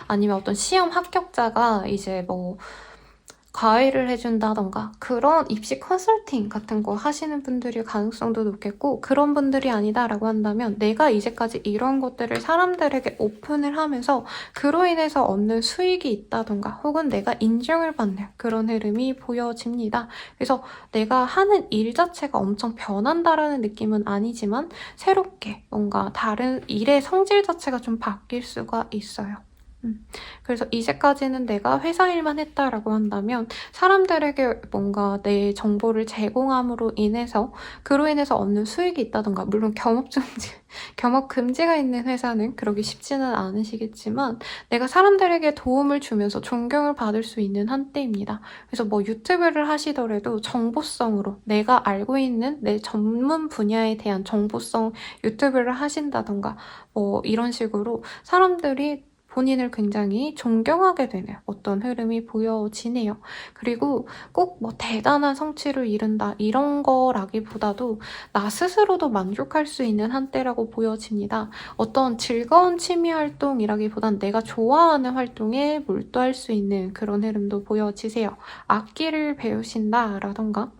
아니면 어떤 시험 합격자가 이제 뭐 과외를 해준다던가 그런 입시 컨설팅 같은 거 하시는 분들일 가능성도 높겠고, 그런 분들이 아니다라고 한다면 내가 이제까지 이런 것들을 사람들에게 오픈을 하면서 그로 인해서 얻는 수익이 있다던가 혹은 내가 인정을 받는 그런 흐름이 보여집니다. 그래서 내가 하는 일 자체가 엄청 변한다라는 느낌은 아니지만 새롭게 뭔가 다른 일의 성질 자체가 좀 바뀔 수가 있어요. 그래서 이제까지는 내가 회사 일만 했다라고 한다면 사람들에게 뭔가 내 정보를 제공함으로 인해서 그로 인해서 얻는 수익이 있다던가, 물론 겸업 금지가 있는 회사는 그러기 쉽지는 않으시겠지만 내가 사람들에게 도움을 주면서 존경을 받을 수 있는 한때입니다. 그래서 뭐 유튜브를 하시더라도 정보성으로 내가 알고 있는 내 전문 분야에 대한 정보성 유튜브를 하신다던가 뭐 이런 식으로 사람들이 본인을 굉장히 존경하게 되는 어떤 흐름이 보여지네요. 그리고 꼭 뭐 대단한 성취를 이룬다 이런 거라기보다도 나 스스로도 만족할 수 있는 한때라고 보여집니다. 어떤 즐거운 취미 활동이라기보단 내가 좋아하는 활동에 몰두할 수 있는 그런 흐름도 보여지세요. 악기를 배우신다라던가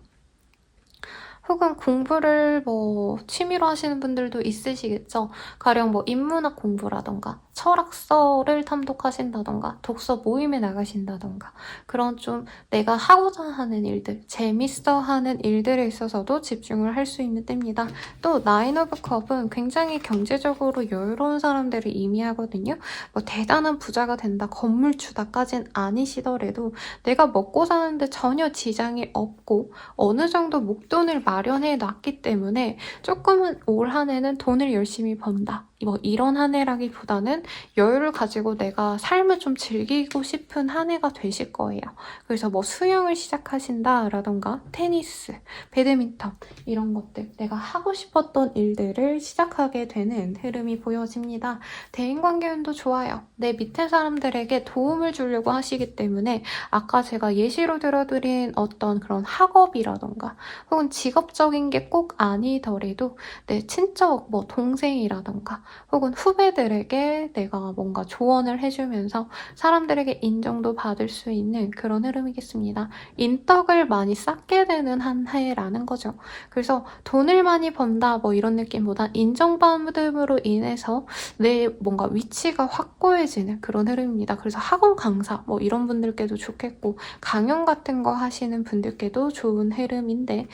혹은 공부를 뭐 취미로 하시는 분들도 있으시겠죠. 가령 뭐 인문학 공부라던가 철학서를 탐독하신다던가 독서 모임에 나가신다던가 그런 좀 내가 하고자 하는 일들, 재밌어 하는 일들에 있어서도 집중을 할 수 있는 때입니다. 또 나인 오브 컵은 굉장히 경제적으로 여유로운 사람들을 의미하거든요. 뭐 대단한 부자가 된다, 건물주다까진 아니시더라도 내가 먹고 사는데 전혀 지장이 없고 어느 정도 목돈을 마련해 놨기 때문에 조금은 올 한 해는 돈을 열심히 번다, 뭐 이런 한 해라기보다는 여유를 가지고 내가 삶을 좀 즐기고 싶은 한 해가 되실 거예요. 그래서 뭐 수영을 시작하신다라던가 테니스, 배드민턴 이런 것들 내가 하고 싶었던 일들을 시작하게 되는 흐름이 보여집니다. 대인관계운도 좋아요. 내 밑에 사람들에게 도움을 주려고 하시기 때문에 아까 제가 예시로 들어드린 어떤 그런 학업이라던가 혹은 직업적인 게 꼭 아니더라도 내 친척, 뭐 동생이라던가 혹은 후배들에게 내가 뭔가 조언을 해주면서 사람들에게 인정도 받을 수 있는 그런 흐름이겠습니다. 인덕을 많이 쌓게 되는 한 해라는 거죠. 그래서 돈을 많이 번다 뭐 이런 느낌보다 인정받음으로 인해서 내 뭔가 위치가 확고해지는 그런 흐름입니다. 그래서 학원 강사 뭐 이런 분들께도 좋겠고 강연 같은 거 하시는 분들께도 좋은 흐름인데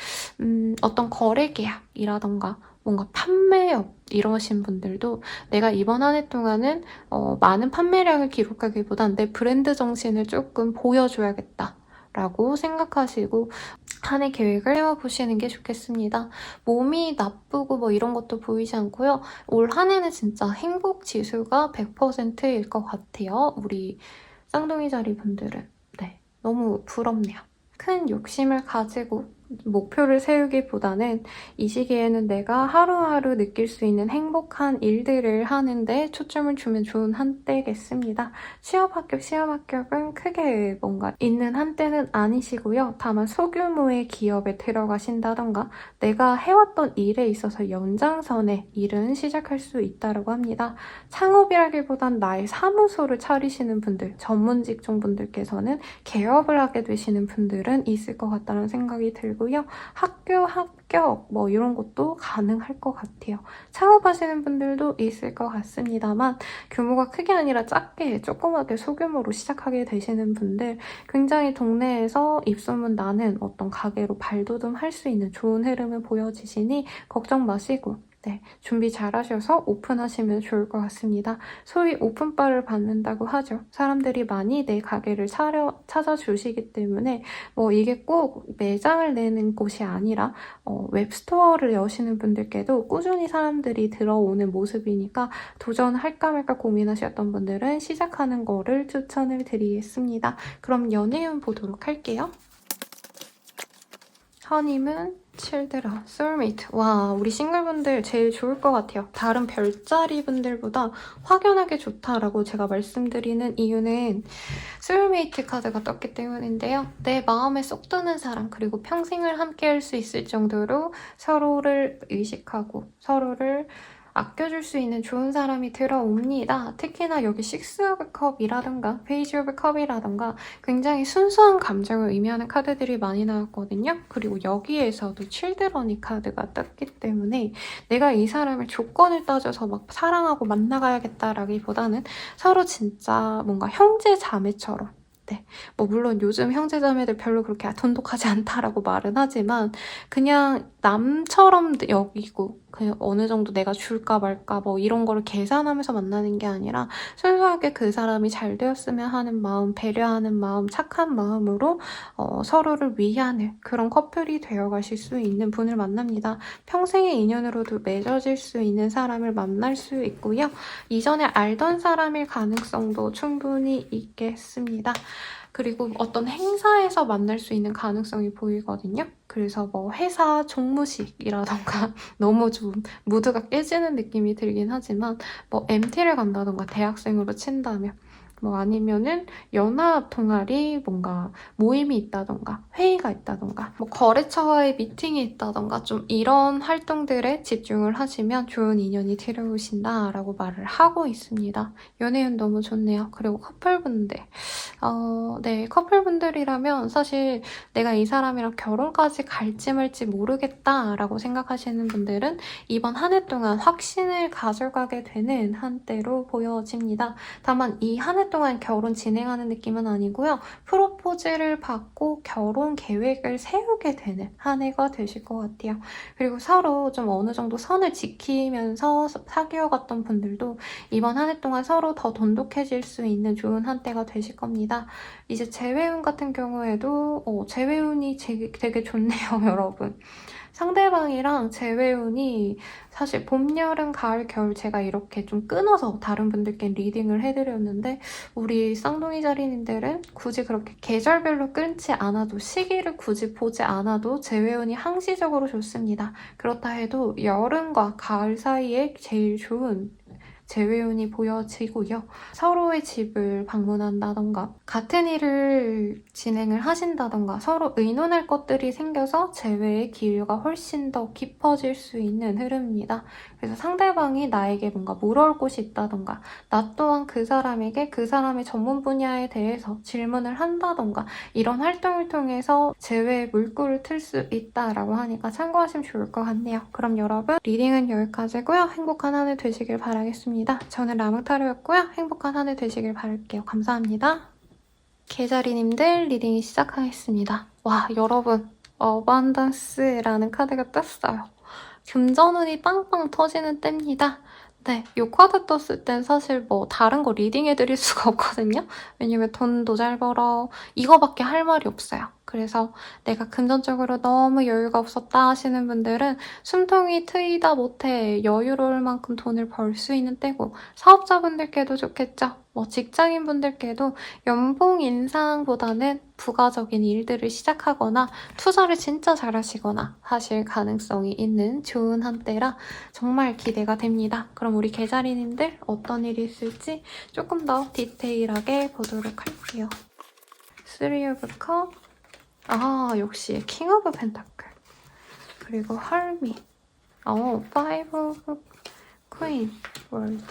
어떤 거래 계약이라던가 뭔가 판매업 이러신 분들도 내가 이번 한 해 동안은 많은 판매량을 기록하기보단 내 브랜드 정신을 조금 보여줘야겠다 라고 생각하시고 한 해 계획을 세워보시는 게 좋겠습니다. 몸이 나쁘고 뭐 이런 것도 보이지 않고요. 올 한 해는 진짜 행복 지수가 100%일 것 같아요. 우리 쌍둥이 자리 분들은. 네, 너무 부럽네요. 큰 욕심을 가지고 목표를 세우기보다는 이 시기에는 내가 하루하루 느낄 수 있는 행복한 일들을 하는데 초점을 주면 좋은 한때겠습니다. 시험 합격은 크게 뭔가 있는 한때는 아니시고요. 다만 소규모의 기업에 들어가신다던가 내가 해왔던 일에 있어서 연장선에 일은 시작할 수 있다고 합니다. 창업이라기보단 나의 사무소를 차리시는 분들, 전문 직종 분들께서는 개업을 하게 되시는 분들은 있을 것 같다는 생각이 들고 학교 합격 뭐 이런 것도 가능할 것 같아요. 창업하시는 분들도 있을 것 같습니다만 규모가 크게 아니라 작게 조그맣게 소규모로 시작하게 되시는 분들, 굉장히 동네에서 입소문 나는 어떤 가게로 발돋움할 수 있는 좋은 흐름을 보여지시니 걱정 마시고 네, 준비 잘 하셔서 오픈하시면 좋을 것 같습니다. 소위 오픈바를 받는다고 하죠. 사람들이 많이 내 가게를 찾아주시기 때문에 뭐 이게 꼭 매장을 내는 곳이 아니라 웹스토어를 여시는 분들께도 꾸준히 사람들이 들어오는 모습이니까 도전할까 말까 고민하셨던 분들은 시작하는 거를 추천을 드리겠습니다. 그럼 연애운 보도록 할게요. 허니문, 칠드런, 소울메이트. 와, 우리 싱글분들 제일 좋을 것 같아요. 다른 별자리 분들보다 확연하게 좋다라고 제가 말씀드리는 이유는 소울메이트 카드가 떴기 때문인데요. 내 마음에 쏙 드는 사람, 그리고 평생을 함께 할 수 있을 정도로 서로를 의식하고 서로를 아껴줄 수 있는 좋은 사람이 들어옵니다. 특히나 여기 식스 오브 컵이라던가 페이지 오브 컵이라던가 굉장히 순수한 감정을 의미하는 카드들이 많이 나왔거든요. 그리고 여기에서도 칠드러니 카드가 떴기 때문에 내가 이 사람을 조건을 따져서 막 사랑하고 만나가야겠다라기보다는 서로 진짜 뭔가 형제 자매처럼, 네, 뭐 물론 요즘 형제자매들 별로 그렇게 돈독하지 않다라고 말은 하지만 그냥 남처럼 여기고 그냥 어느 정도 내가 줄까 말까 뭐 이런 거를 계산하면서 만나는 게 아니라 순수하게 그 사람이 잘 되었으면 하는 마음, 배려하는 마음, 착한 마음으로 서로를 위하는 그런 커플이 되어가실 수 있는 분을 만납니다. 평생의 인연으로도 맺어질 수 있는 사람을 만날 수 있고요. 이전에 알던 사람일 가능성도 충분히 있겠습니다. 그리고 어떤 행사에서 만날 수 있는 가능성이 보이거든요. 그래서 뭐 회사 종무식이라던가 너무 좀 무드가 깨지는 느낌이 들긴 하지만 뭐 MT를 간다던가 대학생으로 친다면 뭐 아니면은 연합 동아리 뭔가 모임이 있다던가 회의가 있다던가 뭐 거래처와의 미팅이 있다던가 좀 이런 활동들에 집중을 하시면 좋은 인연이 들어오신다라고 말을 하고 있습니다. 연애운 너무 좋네요. 그리고 커플분들 네, 커플분들이라면 사실 내가 이 사람이랑 결혼까지 갈지 말지 모르겠다라고 생각하시는 분들은 이번 한 해 동안 확신을 가져가게 되는 한때로 보여집니다. 다만 이 한 해 동안 결혼 진행하는 느낌은 아니고요. 프로포즈를 받고 결혼 계획을 세우게 되는 한 해가 되실 것 같아요. 그리고 서로 좀 어느 정도 선을 지키면서 사귀어갔던 분들도 이번 한 해 동안 서로 더 돈독해질 수 있는 좋은 한때가 되실 겁니다. 이제 재회운 같은 경우에도 재회운이 되게 좋네요, 여러분. 상대방이랑 재회운이 사실 봄, 여름, 가을, 겨울 제가 이렇게 좀 끊어서 다른 분들께 리딩을 해드렸는데 우리 쌍둥이 자리님들은 굳이 그렇게 계절별로 끊지 않아도 시기를 굳이 보지 않아도 재회운이 항시적으로 좋습니다. 그렇다 해도 여름과 가을 사이에 제일 좋은 재회운이 보여지고요. 서로의 집을 방문한다던가 같은 일을 진행을 하신다던가 서로 의논할 것들이 생겨서 재회의 기회가 훨씬 더 깊어질 수 있는 흐름입니다. 그래서 상대방이 나에게 뭔가 물어올 곳이 있다던가 나 또한 그 사람에게 그 사람의 전문 분야에 대해서 질문을 한다던가 이런 활동을 통해서 재회의 물꼬를 틀 수 있다라고 하니까 참고하시면 좋을 것 같네요. 그럼 여러분 리딩은 여기까지고요. 행복한 한 해 되시길 바라겠습니다. 저는 라무타로였고요. 행복한 한 해 되시길 바랄게요. 감사합니다. 계자리님들 리딩이 시작하겠습니다. 와, 여러분 어반던스라는 카드가 떴어요. 금전운이 빵빵 터지는 때입니다. 네, 이 카드 떴을 땐 사실 뭐 다른 거 리딩해드릴 수가 없거든요. 왜냐면 돈도 잘 벌어 이거밖에 할 말이 없어요. 그래서 내가 금전적으로 너무 여유가 없었다 하시는 분들은 숨통이 트이다 못해 여유로울 만큼 돈을 벌 수 있는 때고 사업자분들께도 좋겠죠. 뭐 직장인분들께도 연봉 인상보다는 부가적인 일들을 시작하거나 투자를 진짜 잘하시거나 하실 가능성이 있는 좋은 한때라 정말 기대가 됩니다. 그럼 우리 계자리님들 어떤 일이 있을지 조금 더 디테일하게 보도록 할게요. 3 of Cup 역시 킹 오브 펜타클 그리고 헐밋 5 of Queen 월드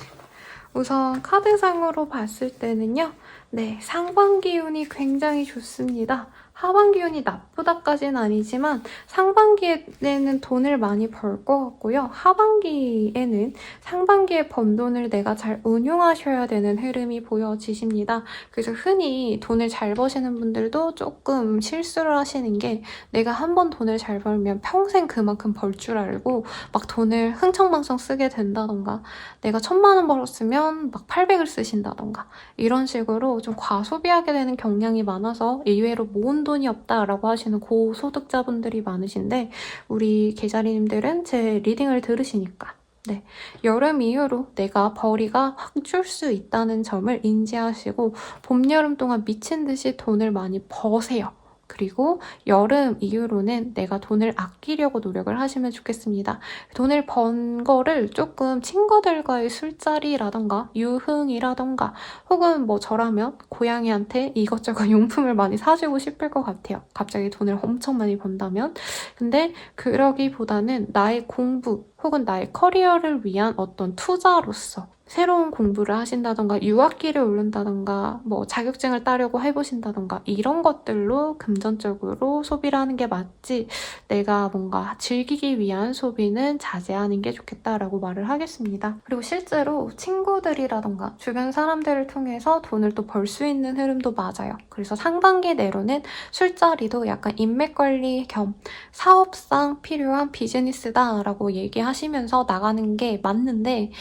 우선 카드상으로 봤을 때는요. 네, 상반기운이 굉장히 좋습니다. 하반기 운이 나쁘다까지는 아니지만 상반기에는 돈을 많이 벌 것 같고요. 하반기에는 상반기에 번 돈을 내가 잘 운용하셔야 되는 흐름이 보여지십니다. 그래서 흔히 돈을 잘 버시는 분들도 조금 실수를 하시는 게 내가 한 번 돈을 잘 벌면 평생 그만큼 벌 줄 알고 막 돈을 흥청망청 쓰게 된다던가 내가 1,000만 원 벌었으면 막 800을 쓰신다던가 이런 식으로 좀 과소비하게 되는 경향이 많아서 의외로 모은 돈이 없다라고 하시는 고소득자분들이 많으신데 우리 계자리님들은 제 리딩을 들으시니까 네, 여름 이후로 내가 벌이가 확 줄 수 있다는 점을 인지하시고 봄, 여름 동안 미친 듯이 돈을 많이 버세요. 그리고 여름 이후로는 내가 돈을 아끼려고 노력을 하시면 좋겠습니다. 돈을 번 거를 조금 친구들과의 술자리라던가 유흥이라던가 혹은 뭐 저라면 고양이한테 이것저것 용품을 많이 사주고 싶을 것 같아요. 갑자기 돈을 엄청 많이 번다면. 근데 그러기보다는 나의 공부 혹은 나의 커리어를 위한 어떤 투자로서 새로운 공부를 하신다던가 유학기를 오른다던가 뭐 자격증을 따려고 해보신다던가 이런 것들로 금전적으로 소비를 하는 게 맞지 내가 뭔가 즐기기 위한 소비는 자제하는 게 좋겠다라고 말을 하겠습니다. 그리고 실제로 친구들이라던가 주변 사람들을 통해서 돈을 또 벌 수 있는 흐름도 맞아요. 그래서 상반기 내로는 술자리도 약간 인맥 관리 겸 사업상 필요한 비즈니스다라고 얘기하시면서 나가는 게 맞는데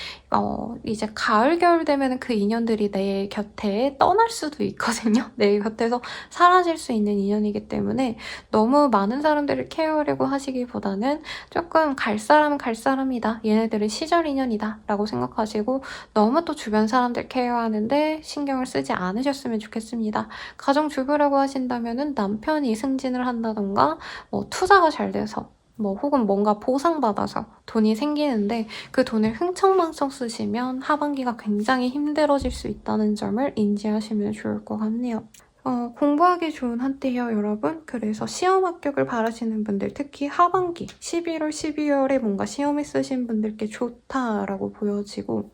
이제 가을, 겨울 되면 그 인연들이 내 곁에 떠날 수도 있거든요. 내 곁에서 사라질 수 있는 인연이기 때문에 너무 많은 사람들을 케어하려고 하시기보다는 조금 갈 사람은 갈 사람이다. 얘네들은 시절 인연이다. 라고 생각하시고 너무 또 주변 사람들 케어하는데 신경을 쓰지 않으셨으면 좋겠습니다. 가정주부라고 하신다면 남편이 승진을 한다던가 뭐 투자가 잘 돼서 뭐 혹은 뭔가 보상받아서 돈이 생기는데 그 돈을 흥청망청 쓰시면 하반기가 굉장히 힘들어질 수 있다는 점을 인지하시면 좋을 것 같네요. 공부하기 좋은 한때예요, 여러분. 그래서 시험 합격을 바라시는 분들, 특히 하반기 11월, 12월에 뭔가 시험에 쓰신 분들께 좋다라고 보여지고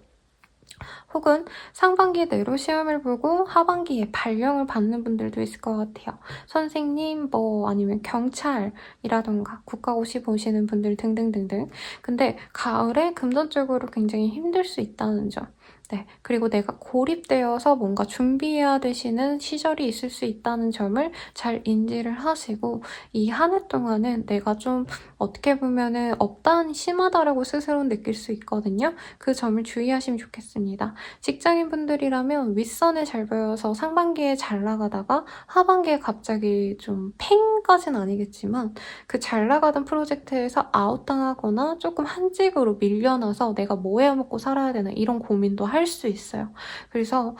혹은 상반기 내로 시험을 보고 하반기에 발령을 받는 분들도 있을 것 같아요. 선생님, 뭐 아니면 경찰이라던가 국가고시 보시는 분들 등등등등. 근데 가을에 금전적으로 굉장해 힘들 수 있다는 점. 네, 그리고 내가 고립되어서 뭔가 준비해야 되시는 시절이 있을 수 있다는 점을 잘 인지를 하시고 이 한 해 동안은 내가 좀 어떻게 보면은 업다운이 심하다라고 스스로 느낄 수 있거든요. 그 점을 주의하시면 좋겠습니다. 직장인분들이라면 윗선에 잘 보여서 상반기에 잘 나가다가 하반기에 갑자기 좀 팽까지는 아니겠지만 그 잘 나가던 프로젝트에서 아웃당하거나 조금 한직으로 밀려나서 내가 뭐 해먹고 살아야 되나 이런 고민도 할 수 있어요. 그래서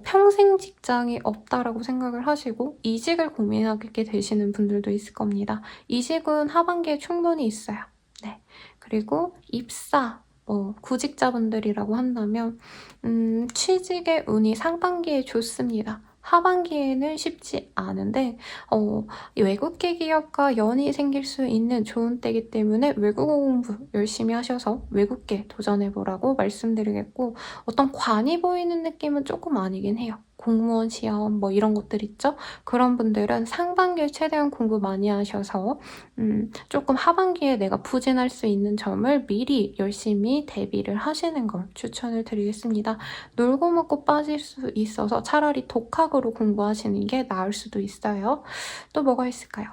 평생 직장이 없다라고 생각을 하시고 이직을 고민하게 되시는 분들도 있을 겁니다. 이직은 하반기에 충분히 있어요. 네. 그리고 입사, 구직자분들이라고 한다면 취직의 운이 상반기에 좋습니다. 하반기에는 쉽지 않은데 외국계 기업과 연이 생길 수 있는 좋은 때이기 때문에 외국어 공부 열심히 하셔서 외국계 도전해보라고 말씀드리겠고 어떤 관이 보이는 느낌은 조금 아니긴 해요. 공무원 시험 뭐 이런 것들 있죠? 그런 분들은 상반기에 최대한 공부 많이 하셔서 조금 하반기에 내가 부진할 수 있는 점을 미리 열심히 대비를 하시는 걸 추천을 드리겠습니다. 놀고 먹고 빠질 수 있어서 차라리 독학으로 공부하시는 게 나을 수도 있어요. 또 뭐가 있을까요?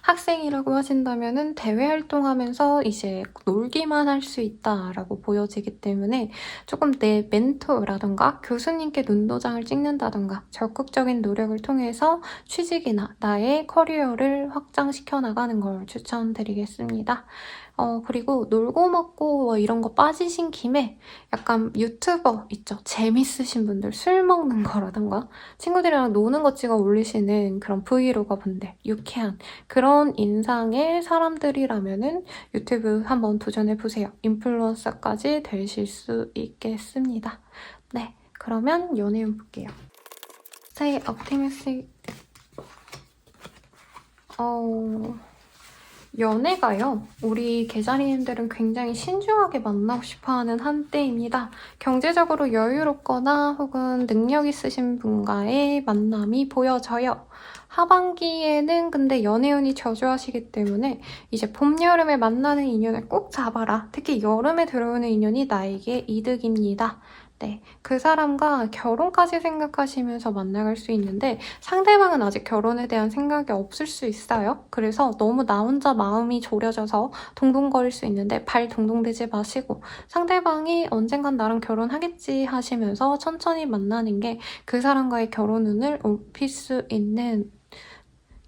학생이라고 하신다면은 대외 활동하면서 이제 놀기만 할 수 있다라고 보여지기 때문에 조금 내 멘토라던가 교수님께 눈도장을 찍는다던가 적극적인 노력을 통해서 취직이나 나의 커리어를 확장시켜 나가는 걸 추천드리겠습니다. 그리고 놀고 먹고 뭐 이런 거 빠지신 김에 약간 유튜버 있죠? 재밌으신 분들 술 먹는 거라던가 친구들이랑 노는 거 찍어 올리시는 그런 브이로거 분들 유쾌한 그런 인상의 사람들이라면은 유튜브 한번 도전해보세요. 인플루언서까지 되실 수 있겠습니다. 네, 그러면 연애운 볼게요. Stay optimistic. 연애가요, 우리 계자리님들은 굉장히 신중하게 만나고 싶어하는 한때입니다. 경제적으로 여유롭거나 혹은 능력 있으신 분과의 만남이 보여져요. 하반기에는 근데 연애운이 저조하시기 때문에 이제 봄, 여름에 만나는 인연을 꼭 잡아라. 특히 여름에 들어오는 인연이 나에게 이득입니다. 네, 그 사람과 결혼까지 생각하시면서 만나갈 수 있는데 상대방은 아직 결혼에 대한 생각이 없을 수 있어요. 그래서 너무 나 혼자 마음이 졸여져서 동동거릴 수 있는데 발 동동대지 마시고 상대방이 언젠간 나랑 결혼하겠지 하시면서 천천히 만나는 게 그 사람과의 결혼운을 높일 수 있는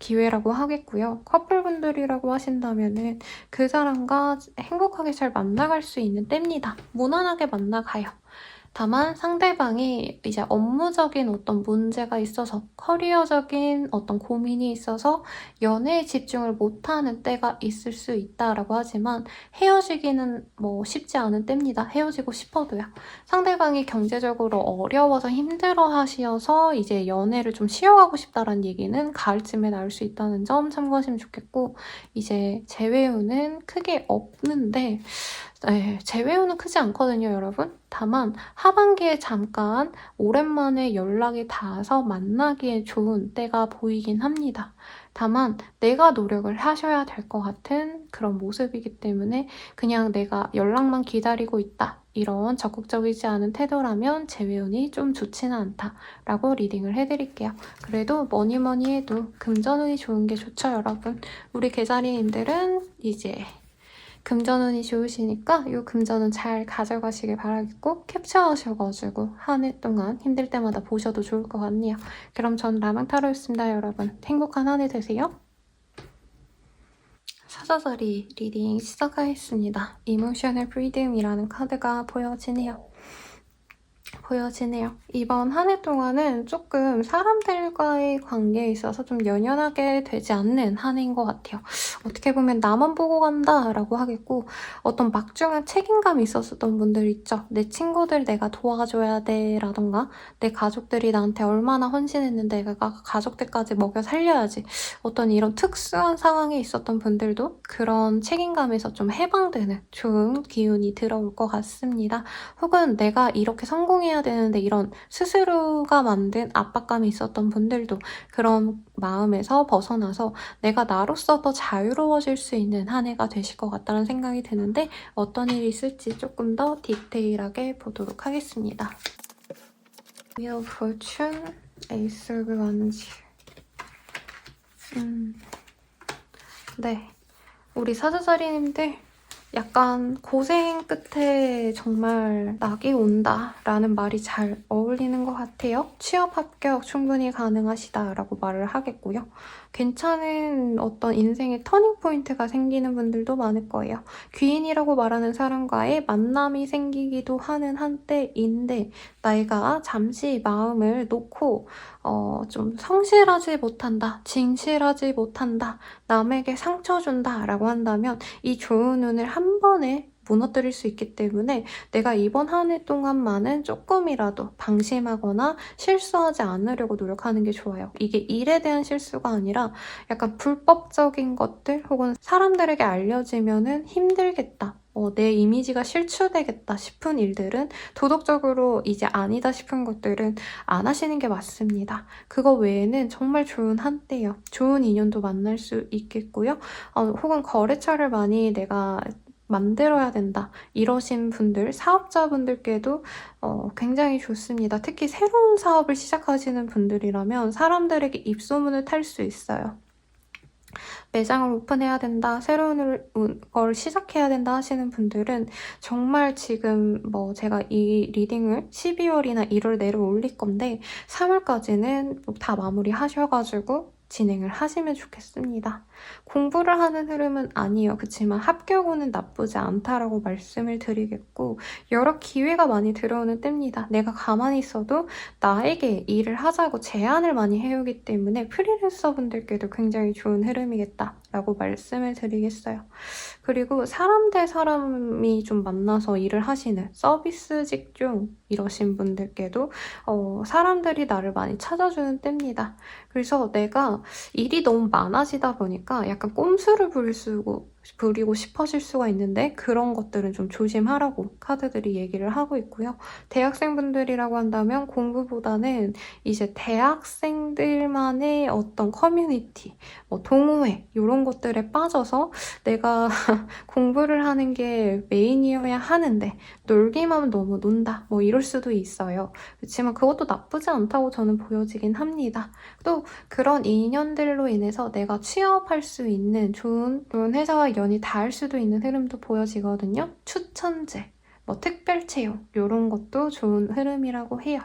기회라고 하겠고요. 커플분들이라고 하신다면은 그 사람과 행복하게 잘 만나갈 수 있는 때입니다. 무난하게 만나가요. 다만 상대방이 이제 업무적인 어떤 문제가 있어서 커리어적인 어떤 고민이 있어서 연애에 집중을 못하는 때가 있을 수 있다라고 하지만 헤어지기는 뭐 쉽지 않은 때입니다. 헤어지고 싶어도요. 상대방이 경제적으로 어려워서 힘들어 하셔서 이제 연애를 좀 쉬어가고 싶다라는 얘기는 가을쯤에 나올 수 있다는 점 참고하시면 좋겠고 이제 재회운은 크게 없는데 네, 재회운은 크지 않거든요, 여러분. 다만 하반기에 잠깐 오랜만에 연락이 닿아서 만나기에 좋은 때가 보이긴 합니다. 다만 내가 노력을 하셔야 될 것 같은 그런 모습이기 때문에 그냥 내가 연락만 기다리고 있다. 이런 적극적이지 않은 태도라면 재회운이 좀 좋지는 않다라고 리딩을 해드릴게요. 그래도 뭐니 해도 금전운이 좋은 게 좋죠, 여러분. 우리 계자리님들은 이제 금전운이 좋으시니까 이 금전운 잘 가져가시길 바라겠고 캡처하셔가지고 한 해 동안 힘들 때마다 보셔도 좋을 것 같네요. 그럼 전 라망타로였습니다, 여러분. 행복한 한 해 되세요. 사자자리 리딩 시작하겠습니다. 이모셔널 프리덤이라는 카드가 보여지네요. 이번 한 해 동안은 조금 사람들과의 관계에 있어서 좀 연연하게 되지 않는 한 해인 것 같아요. 어떻게 보면 나만 보고 간다라고 하겠고 어떤 막중한 책임감이 있었던 분들 있죠. 내 친구들 내가 도와줘야 돼 라던가 내 가족들이 나한테 얼마나 헌신했는데 내가 가족들까지 먹여 살려야지. 어떤 이런 특수한 상황에 있었던 분들도 그런 책임감에서 좀 해방되는 좋은 기운이 들어올 것 같습니다. 혹은 내가 이렇게 성공해야 되는데 이런 스스로가 만든 압박감이 있었던 분들도 그런 마음에서 벗어나서 내가 나로서 더 자유로워질 수 있는 한 해가 되실 것 같다는 생각이 드는데 어떤 일이 있을지 조금 더 디테일하게 보도록 하겠습니다. Wheel of Fortune, Ace of Wands. 네, 우리 사자자리님들 약간 고생 끝에 정말 낙이 온다라는 말이 잘 어울리는 것 같아요. 취업 합격 충분히 가능하시다라고 말을 하겠고요. 괜찮은 어떤 인생의 터닝 포인트가 생기는 분들도 많을 거예요. 귀인이라고 말하는 사람과의 만남이 생기기도 하는 한때인데 내가 잠시 마음을 놓고 좀 성실하지 못한다, 진실하지 못한다, 남에게 상처 준다 라고 한다면 이 좋은 운을 한 번에 무너뜨릴 수 있기 때문에 내가 이번 한 해 동안만은 조금이라도 방심하거나 실수하지 않으려고 노력하는 게 좋아요. 이게 일에 대한 실수가 아니라 약간 불법적인 것들 혹은 사람들에게 알려지면은 힘들겠다. 내 이미지가 실추되겠다 싶은 일들은 도덕적으로 이제 아니다 싶은 것들은 안 하시는 게 맞습니다. 그거 외에는 정말 좋은 한때예요. 좋은 인연도 만날 수 있겠고요. 혹은 거래처를 많이 내가 만들어야 된다 이러신 분들, 사업자분들께도 굉장히 좋습니다. 특히 새로운 사업을 시작하시는 분들이라면 사람들에게 입소문을 탈 수 있어요. 매장을 오픈해야 된다, 새로운 걸 시작해야 된다 하시는 분들은 정말 지금 제가 이 리딩을 12월이나 1월 내로 올릴 건데 3월까지는 다 마무리 하셔가지고 진행을 하시면 좋겠습니다. 공부를 하는 흐름은 아니에요. 그렇지만 합격운은 나쁘지 않다라고 말씀을 드리겠고 여러 기회가 많이 들어오는 때입니다. 내가 가만히 있어도 나에게 일을 하자고 제안을 많이 해오기 때문에 프리랜서분들께도 굉장히 좋은 흐름이겠다 라고 말씀을 드리겠어요. 그리고 사람 대 사람이 좀 만나서 일을 하시는 서비스 직종 이러신 분들께도 사람들이 나를 많이 찾아주는 때입니다. 그래서 내가 일이 너무 많아지다 보니까 약간 꼼수를 부리고 싶어질 수가 있는데 그런 것들은 좀 조심하라고 카드들이 얘기를 하고 있고요. 대학생분들이라고 한다면 공부보다는 이제 대학생들만의 어떤 커뮤니티, 동호회 이런 것들에 빠져서 내가 공부를 하는 게 메인이어야 하는데 놀기만 너무 논다 뭐 이럴 수도 있어요. 그렇지만 그것도 나쁘지 않다고 저는 보여지긴 합니다. 또 그런 인연들로 인해서 내가 취업할 수 있는 좋은 회사와 연이 닿을 수도 있는 흐름도 보여지거든요. 추천제, 뭐 특별 채용 이런 것도 좋은 흐름이라고 해요.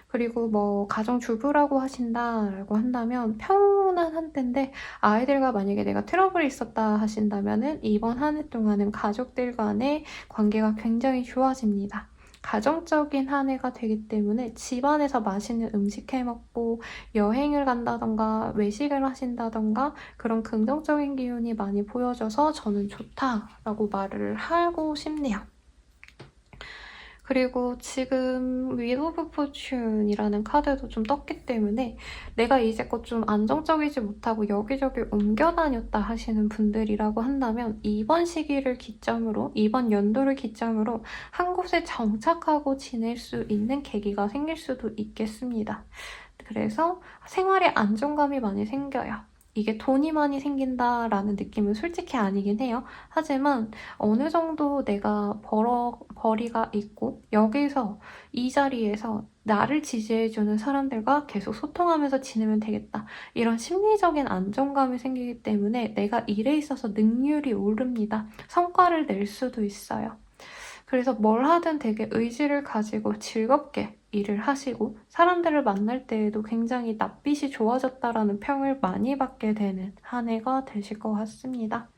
그리고 뭐 가정주부라고 하신다라고 한다면 평온한 한때인데 아이들과 만약에 내가 트러블이 있었다 하신다면은 이번 한 해 동안은 가족들 간의 관계가 굉장히 좋아집니다. 가정적인 한 해가 되기 때문에 집안에서 맛있는 음식 해먹고 여행을 간다던가 외식을 하신다던가 그런 긍정적인 기운이 많이 보여져서 저는 좋다라고 말을 하고 싶네요. 그리고 지금 윗 오브 포춘이라는 카드도 좀 떴기 때문에 내가 이제껏 좀 안정적이지 못하고 여기저기 옮겨 다녔다 하시는 분들이라고 한다면 이번 시기를 기점으로, 이번 연도를 기점으로 한 곳에 정착하고 지낼 수 있는 계기가 생길 수도 있겠습니다. 그래서 생활에 안정감이 많이 생겨요. 이게 돈이 많이 생긴다라는 느낌은 솔직히 아니긴 해요. 하지만 어느 정도 내가 벌이가 있고 여기서 이 자리에서 나를 지지해주는 사람들과 계속 소통하면서 지내면 되겠다. 이런 심리적인 안정감이 생기기 때문에 내가 일에 있어서 능률이 오릅니다. 성과를 낼 수도 있어요. 그래서 뭘 하든 되게 의지를 가지고 즐겁게 일을 하시고 사람들을 만날 때에도 굉장히 낯빛이 좋아졌다라는 평을 많이 받게 되는 한 해가 되실 것 같습니다.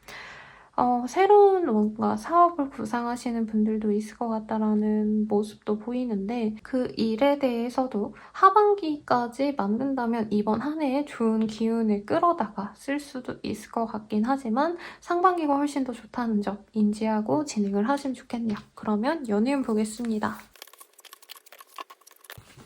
새로운 뭔가 사업을 구상하시는 분들도 있을 것 같다라는 모습도 보이는데 그 일에 대해서도 하반기까지 만든다면 이번 한 해에 좋은 기운을 끌어다가 쓸 수도 있을 것 같긴 하지만 상반기가 훨씬 더 좋다는 점 인지하고 진행을 하시면 좋겠네요. 그러면 연예운 보겠습니다.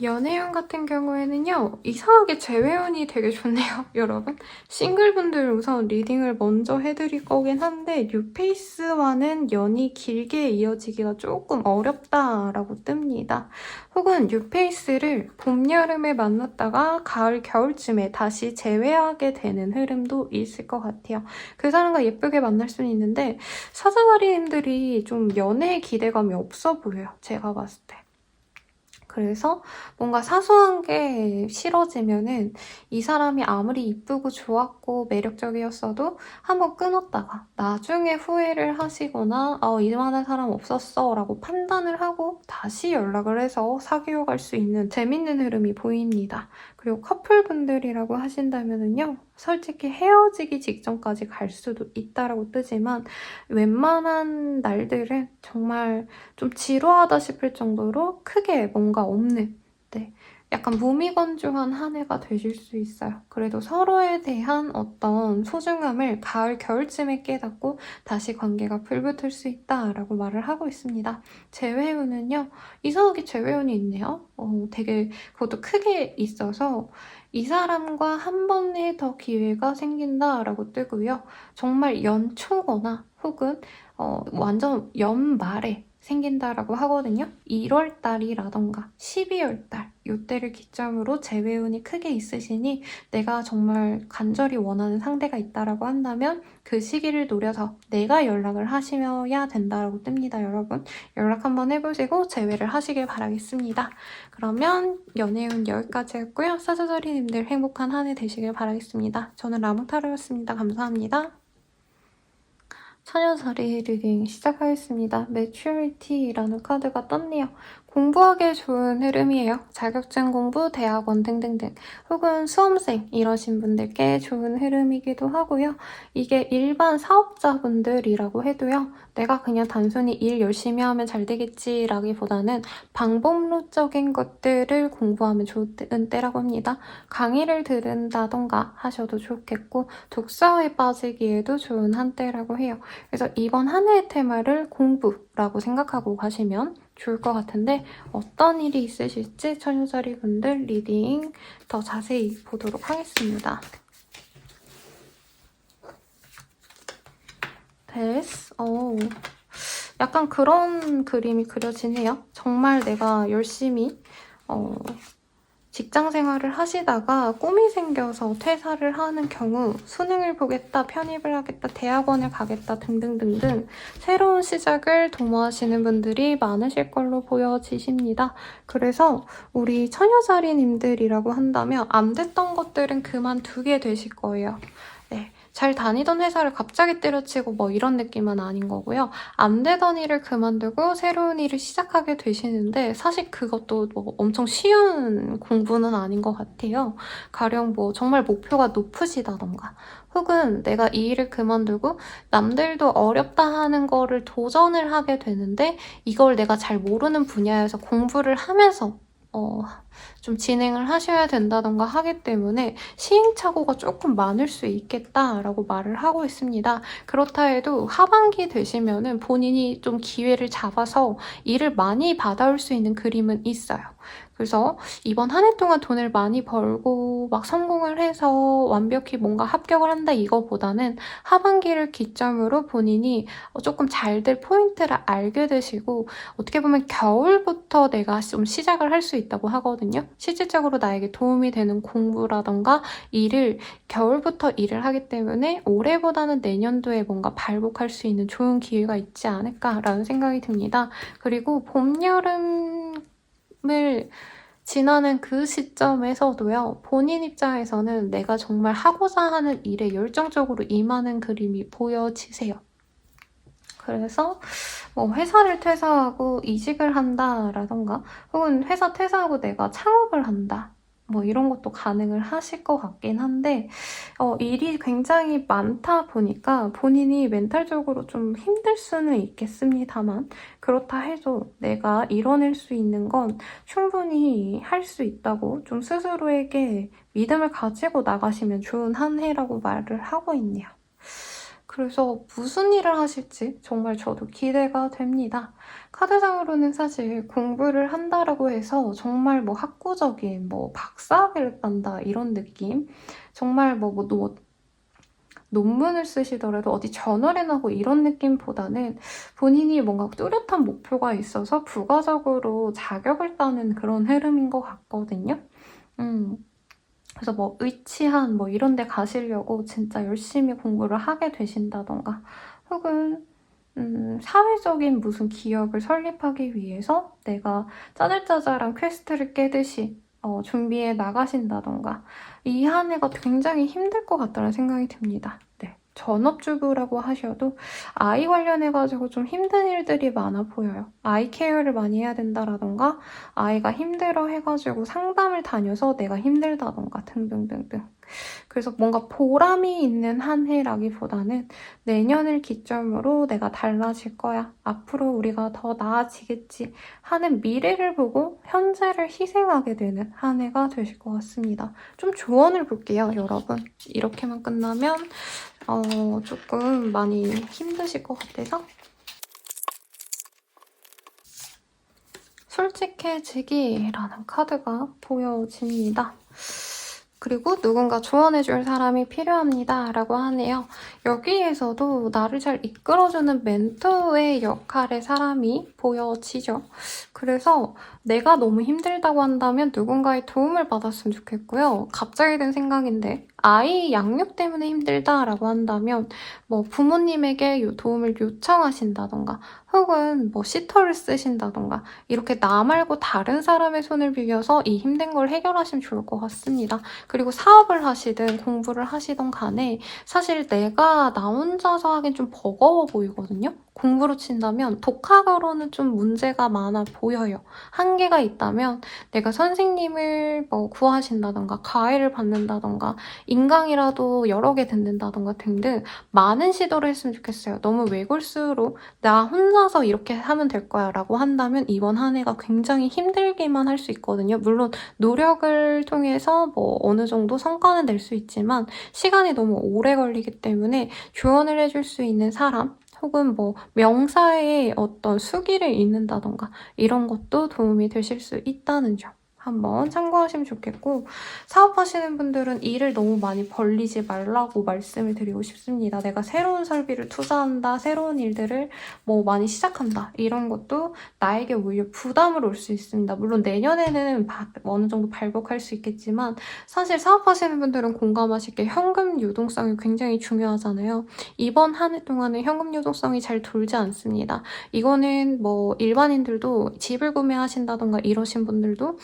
연애운 같은 경우에는요. 이상하게 재회운이 되게 좋네요. 여러분. 싱글분들 우선 리딩을 먼저 해드릴 거긴 한데 뉴페이스와는 연이 길게 이어지기가 조금 어렵다라고 뜹니다. 혹은 뉴페이스를 봄, 여름에 만났다가 가을, 겨울쯤에 다시 재회하게 되는 흐름도 있을 것 같아요. 그 사람과 예쁘게 만날 수는 있는데 사자자리님들이 좀 연애에 기대감이 없어 보여요. 제가 봤을 때. 그래서 뭔가 사소한 게 싫어지면은 이 사람이 아무리 이쁘고 좋았고 매력적이었어도 한번 끊었다가 나중에 후회를 하시거나 이만한 사람 없었어 라고 판단을 하고 다시 연락을 해서 사귀어 갈 수 있는 재밌는 흐름이 보입니다. 그리고 커플분들이라고 하신다면은요. 솔직히 헤어지기 직전까지 갈 수도 있다라고 뜨지만 웬만한 날들은 정말 좀 지루하다 싶을 정도로 크게 뭔가 없는 약간 무미건조한 한 해가 되실 수 있어요. 그래도 서로에 대한 어떤 소중함을 가을, 겨울쯤에 깨닫고 다시 관계가 불붙을 수 있다라고 말을 하고 있습니다. 재회운은요. 이상하게 재회운이 있네요. 되게 그것도 크게 있어서 이 사람과 한 번에 더 기회가 생긴다라고 뜨고요. 정말 연초거나 혹은 완전 연말에 생긴다라고 하거든요. 1월 달이라던가 12월 달 이때를 기점으로 재회운이 크게 있으시니 내가 정말 간절히 원하는 상대가 있다라고 한다면 그 시기를 노려서 내가 연락을 하셔야 된다라고 뜹니다, 여러분. 연락 한번 해보시고 재회를 하시길 바라겠습니다. 그러면 연애운 여기까지 했고요. 사자자리님들 행복한 한 해 되시길 바라겠습니다. 저는 라몽타로였습니다. 감사합니다. 처녀자리 리딩 시작하겠습니다. Maturity라는 카드가 떴네요. 공부하기에 좋은 흐름이에요. 자격증 공부, 대학원 등등등 혹은 수험생 이러신 분들께 좋은 흐름이기도 하고요. 이게 일반 사업자분들이라고 해도요. 내가 그냥 단순히 일 열심히 하면 잘 되겠지라기보다는 방법론적인 것들을 공부하면 좋은 때라고 합니다. 강의를 들은다던가 하셔도 좋겠고 독서에 빠지기에도 좋은 한때라고 해요. 그래서 이번 한 해의 테마를 공부라고 생각하고 가시면 좋을 것 같은데 어떤 일이 있으실지 처녀자리 분들 리딩 더 자세히 보도록 하겠습니다. 됐어. 약간 그런 그림이 그려지네요. 정말 내가 열심히 직장 생활을 하시다가 꿈이 생겨서 퇴사를 하는 경우 수능을 보겠다, 편입을 하겠다, 대학원을 가겠다 등등등등 새로운 시작을 도모하시는 분들이 많으실 걸로 보여지십니다. 그래서 우리 처녀자리님들이라고 한다면 안 됐던 것들은 그만두게 되실 거예요. 네. 잘 다니던 회사를 갑자기 때려치고 뭐 이런 느낌은 아닌 거고요. 안 되던 일을 그만두고 새로운 일을 시작하게 되시는데 사실 그것도 뭐 엄청 쉬운 공부는 아닌 것 같아요. 가령 뭐 정말 목표가 높으시다던가 혹은 내가 이 일을 그만두고 남들도 어렵다 하는 거를 도전을 하게 되는데 이걸 내가 잘 모르는 분야에서 공부를 하면서 좀 진행을 하셔야 된다던가 하기 때문에 시행착오가 조금 많을 수 있겠다라고 말을 하고 있습니다. 그렇다 해도 하반기 되시면은 본인이 좀 기회를 잡아서 일을 많이 받아올 수 있는 그림은 있어요. 그래서 이번 한 해 동안 돈을 많이 벌고 막 성공을 해서 완벽히 뭔가 합격을 한다 이거보다는 하반기를 기점으로 본인이 조금 잘 될 포인트를 알게 되시고 어떻게 보면 겨울부터 내가 좀 시작을 할 수 있다고 하거든요. 실질적으로 나에게 도움이 되는 공부라던가 일을 겨울부터 일을 하기 때문에 올해보다는 내년도에 뭔가 발복할 수 있는 좋은 기회가 있지 않을까라는 생각이 듭니다. 그리고 봄, 여름을 지나는 그 시점에서도요, 본인 입장에서는 내가 정말 하고자 하는 일에 열정적으로 임하는 그림이 보여지세요. 그래서 뭐 회사를 퇴사하고 이직을 한다라던가 혹은 회사 퇴사하고 내가 창업을 한다. 뭐 이런 것도 가능을 하실 것 같긴 한데 일이 굉장히 많다 보니까 본인이 멘탈적으로 좀 힘들 수는 있겠습니다만 그렇다 해도 내가 이뤄낼 수 있는 건 충분히 할 수 있다고 좀 스스로에게 믿음을 가지고 나가시면 좋은 한 해라고 말을 하고 있네요. 그래서 무슨 일을 하실지 정말 저도 기대가 됩니다. 카드상으로는 사실 공부를 한다라고 해서 정말 뭐 학구적인 뭐 박사학위를 딴다 이런 느낌 정말 뭐 논문을 쓰시더라도 어디 저널에 나고 이런 느낌보다는 본인이 뭔가 뚜렷한 목표가 있어서 부가적으로 자격을 따는 그런 흐름인 것 같거든요. 그래서 뭐 의치한 뭐 이런 데 가시려고 진짜 열심히 공부를 하게 되신다던가 혹은 사회적인 무슨 기업을 설립하기 위해서 내가 짜잘짜잘한 퀘스트를 깨듯이 준비해 나가신다던가 이 한 해가 굉장히 힘들 것 같다는 생각이 듭니다. 네. 전업주부라고 하셔도 아이 관련해가지고 좀 힘든 일들이 많아 보여요. 아이 케어를 많이 해야 된다라던가 아이가 힘들어 해가지고 상담을 다녀서 내가 힘들다던가 등등등등. 그래서 뭔가 보람이 있는 한 해라기보다는 내년을 기점으로 내가 달라질 거야. 앞으로 우리가 더 나아지겠지 하는 미래를 보고 현재를 희생하게 되는 한 해가 되실 것 같습니다. 좀 조언을 볼게요, 여러분. 이렇게만 끝나면 조금 많이 힘드실 것 같아서. 솔직해지기라는 카드가 보여집니다. 그리고 누군가 조언해줄 사람이 필요합니다. 라고 하네요. 여기에서도 나를 잘 이끌어주는 멘토의 역할의 사람이 보여지죠. 그래서 내가 너무 힘들다고 한다면 누군가의 도움을 받았으면 좋겠고요. 갑자기 든 생각인데 아이 양육 때문에 힘들다라고 한다면 뭐 부모님에게 도움을 요청하신다던가 혹은 뭐 시터를 쓰신다던가 이렇게 나 말고 다른 사람의 손을 빌려서 이 힘든 걸 해결하시면 좋을 것 같습니다. 그리고 사업을 하시든 공부를 하시던 간에 사실 내가 나 혼자서 하긴 좀 버거워 보이거든요. 공부로 친다면 독학으로는 좀 문제가 많아 보여요. 한계가 있다면 내가 선생님을 뭐 구하신다던가 과외를 받는다던가 인강이라도 여러 개 듣는다던가 등등 많은 시도를 했으면 좋겠어요. 너무 외골수로 나 혼자서 이렇게 하면 될 거야 라고 한다면 이번 한 해가 굉장히 힘들기만 할 수 있거든요. 물론 노력을 통해서 뭐 어느 정도 성과는 낼 수 있지만 시간이 너무 오래 걸리기 때문에 조언을 해줄 수 있는 사람 혹은 뭐 명사에 어떤 수기를 읽는다던가 이런 것도 도움이 되실 수 있다는 점 한번 참고하시면 좋겠고, 사업하시는 분들은 일을 너무 많이 벌리지 말라고 말씀을 드리고 싶습니다. 내가 새로운 설비를 투자한다, 새로운 일들을 뭐 많이 시작한다 이런 것도 나에게 오히려 부담으로 올 수 있습니다. 물론 내년에는 어느 정도 발복할 수 있겠지만 사실 사업하시는 분들은 공감하실 게 현금 유동성이 굉장히 중요하잖아요. 이번 한 해 동안은 현금 유동성이 잘 돌지 않습니다. 이거는 뭐 일반인들도 집을 구매하신다던가 이러신 분들도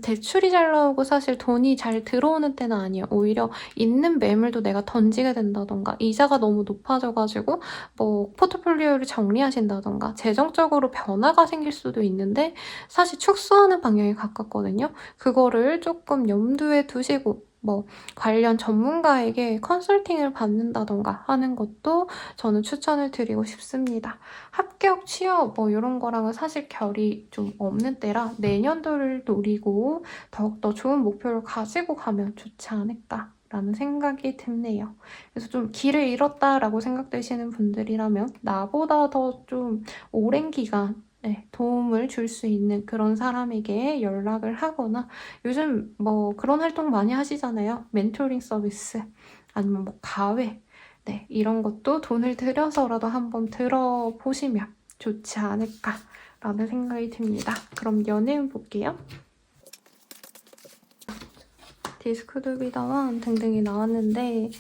대출이 잘 나오고 사실 돈이 잘 들어오는 때는 아니에요. 오히려 있는 매물도 내가 던지게 된다던가 이자가 너무 높아져가지고 뭐 포트폴리오를 정리하신다던가 재정적으로 변화가 생길 수도 있는데 사실 축소하는 방향에 가깝거든요. 그거를 조금 염두에 두시고 뭐 관련 전문가에게 컨설팅을 받는다던가 하는 것도 저는 추천을 드리고 싶습니다. 합격, 취업 뭐 이런 거랑은 사실 결이 좀 없는 때라 내년도를 노리고 더욱더 좋은 목표를 가지고 가면 좋지 않을까라는 생각이 드네요. 그래서 좀 길을 잃었다라고 생각되시는 분들이라면 나보다 더 좀 오랜 기간 도움을 줄 수 있는 그런 사람에게 연락을 하거나 요즘 뭐 그런 활동 많이 하시잖아요. 멘토링 서비스 아니면 뭐 과외 이런 것도 돈을 들여서라도 한번 들어보시면 좋지 않을까라는 생각이 듭니다. 그럼 연애운 볼게요. 디스크루비다원 등등이 나왔는데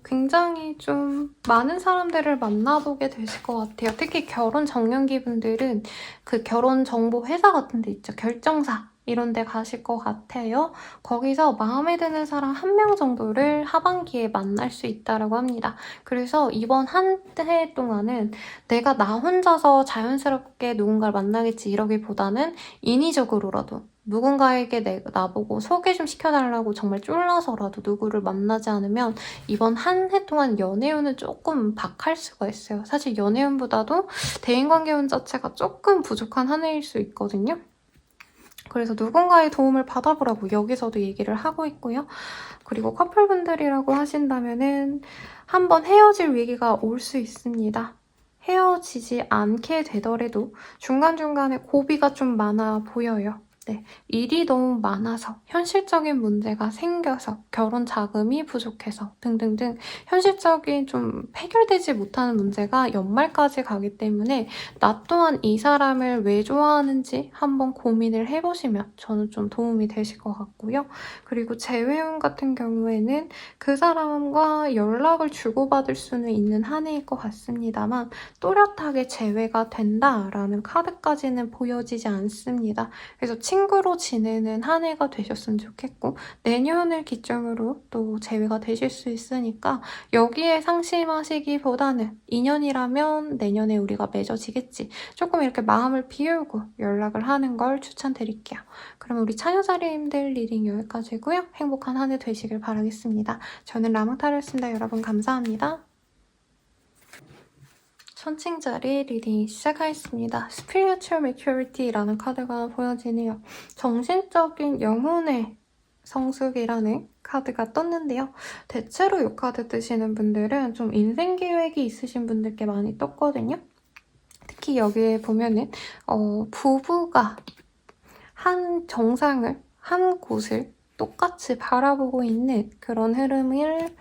굉장히 좀 많은 사람들을 만나보게 되실 것 같아요. 특히 결혼 정년기 분들은 그 결혼 정보 회사 같은 데 있죠. 결정사 이런 데 가실 것 같아요. 거기서 마음에 드는 사람 1명 정도를 하반기에 만날 수 있다고 합니다. 그래서 이번 한 해 동안은 내가 나 혼자서 자연스럽게 누군가를 만나겠지 이러기보다는 인위적으로라도 누군가에게 나보고 소개 좀 시켜달라고 정말 쫄라서라도 누구를 만나지 않으면 이번 한 해 동안 연애운은 조금 박할 수가 있어요. 사실 연애운보다도 대인관계운 자체가 조금 부족한 한 해일 수 있거든요. 그래서 누군가의 도움을 받아보라고 여기서도 얘기를 하고 있고요. 그리고 커플분들이라고 하신다면은 한번 헤어질 위기가 올 수 있습니다. 헤어지지 않게 되더라도 중간중간에 고비가 좀 많아 보여요. 일이 너무 많아서 현실적인 문제가 생겨서 결혼 자금이 부족해서 등등등 현실적인 좀 해결되지 못하는 문제가 연말까지 가기 때문에 나 또한 이 사람을 왜 좋아하는지 한번 고민을 해보시면 저는 좀 도움이 되실 것 같고요. 그리고 재회운 같은 경우에는 그 사람과 연락을 주고받을 수는 있는 한 해일 것 같습니다만 또렷하게 재회가 된다라는 카드까지는 보여지지 않습니다. 그래서 친구로 지내는 한 해가 되셨으면 좋겠고 내년을 기점으로 또 재회가 되실 수 있으니까 여기에 상심하시기보다는 인연이라면 내년에 우리가 맺어지겠지. 조금 이렇게 마음을 비우고 연락을 하는 걸 추천드릴게요. 그러면 우리 차여자리님들 리딩 여기까지고요. 행복한 한 해 되시길 바라겠습니다. 저는 라몽타로였습니다. 여러분 감사합니다. 천칭자리 리딩 시작하겠습니다. Spiritual Maturity라는 카드가 보여지네요. 정신적인 영혼의 성숙이라는 카드가 떴는데요. 대체로 이 카드 뜨시는 분들은 좀 인생 계획이 있으신 분들께 많이 떴거든요. 특히 여기에 보면은 부부가 한 정상을, 한 곳을 똑같이 바라보고 있는 그런 흐름을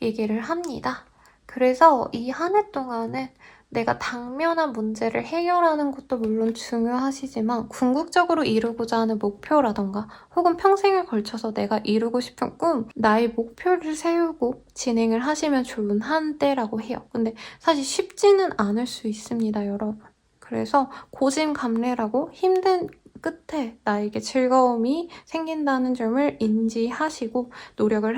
얘기를 합니다. 그래서 이 한 해 동안은 내가 당면한 문제를 해결하는 것도 물론 중요하시지만 궁극적으로 이루고자 하는 목표라던가 혹은 평생을 걸쳐서 내가 이루고 싶은 꿈, 나의 목표를 세우고 진행을 하시면 좋은 한때라고 해요. 근데 사실 쉽지는 않을 수 있습니다, 여러분. 그래서 고진감래라고 힘든 끝에 나에게 즐거움이 생긴다는 점을 인지하시고 노력을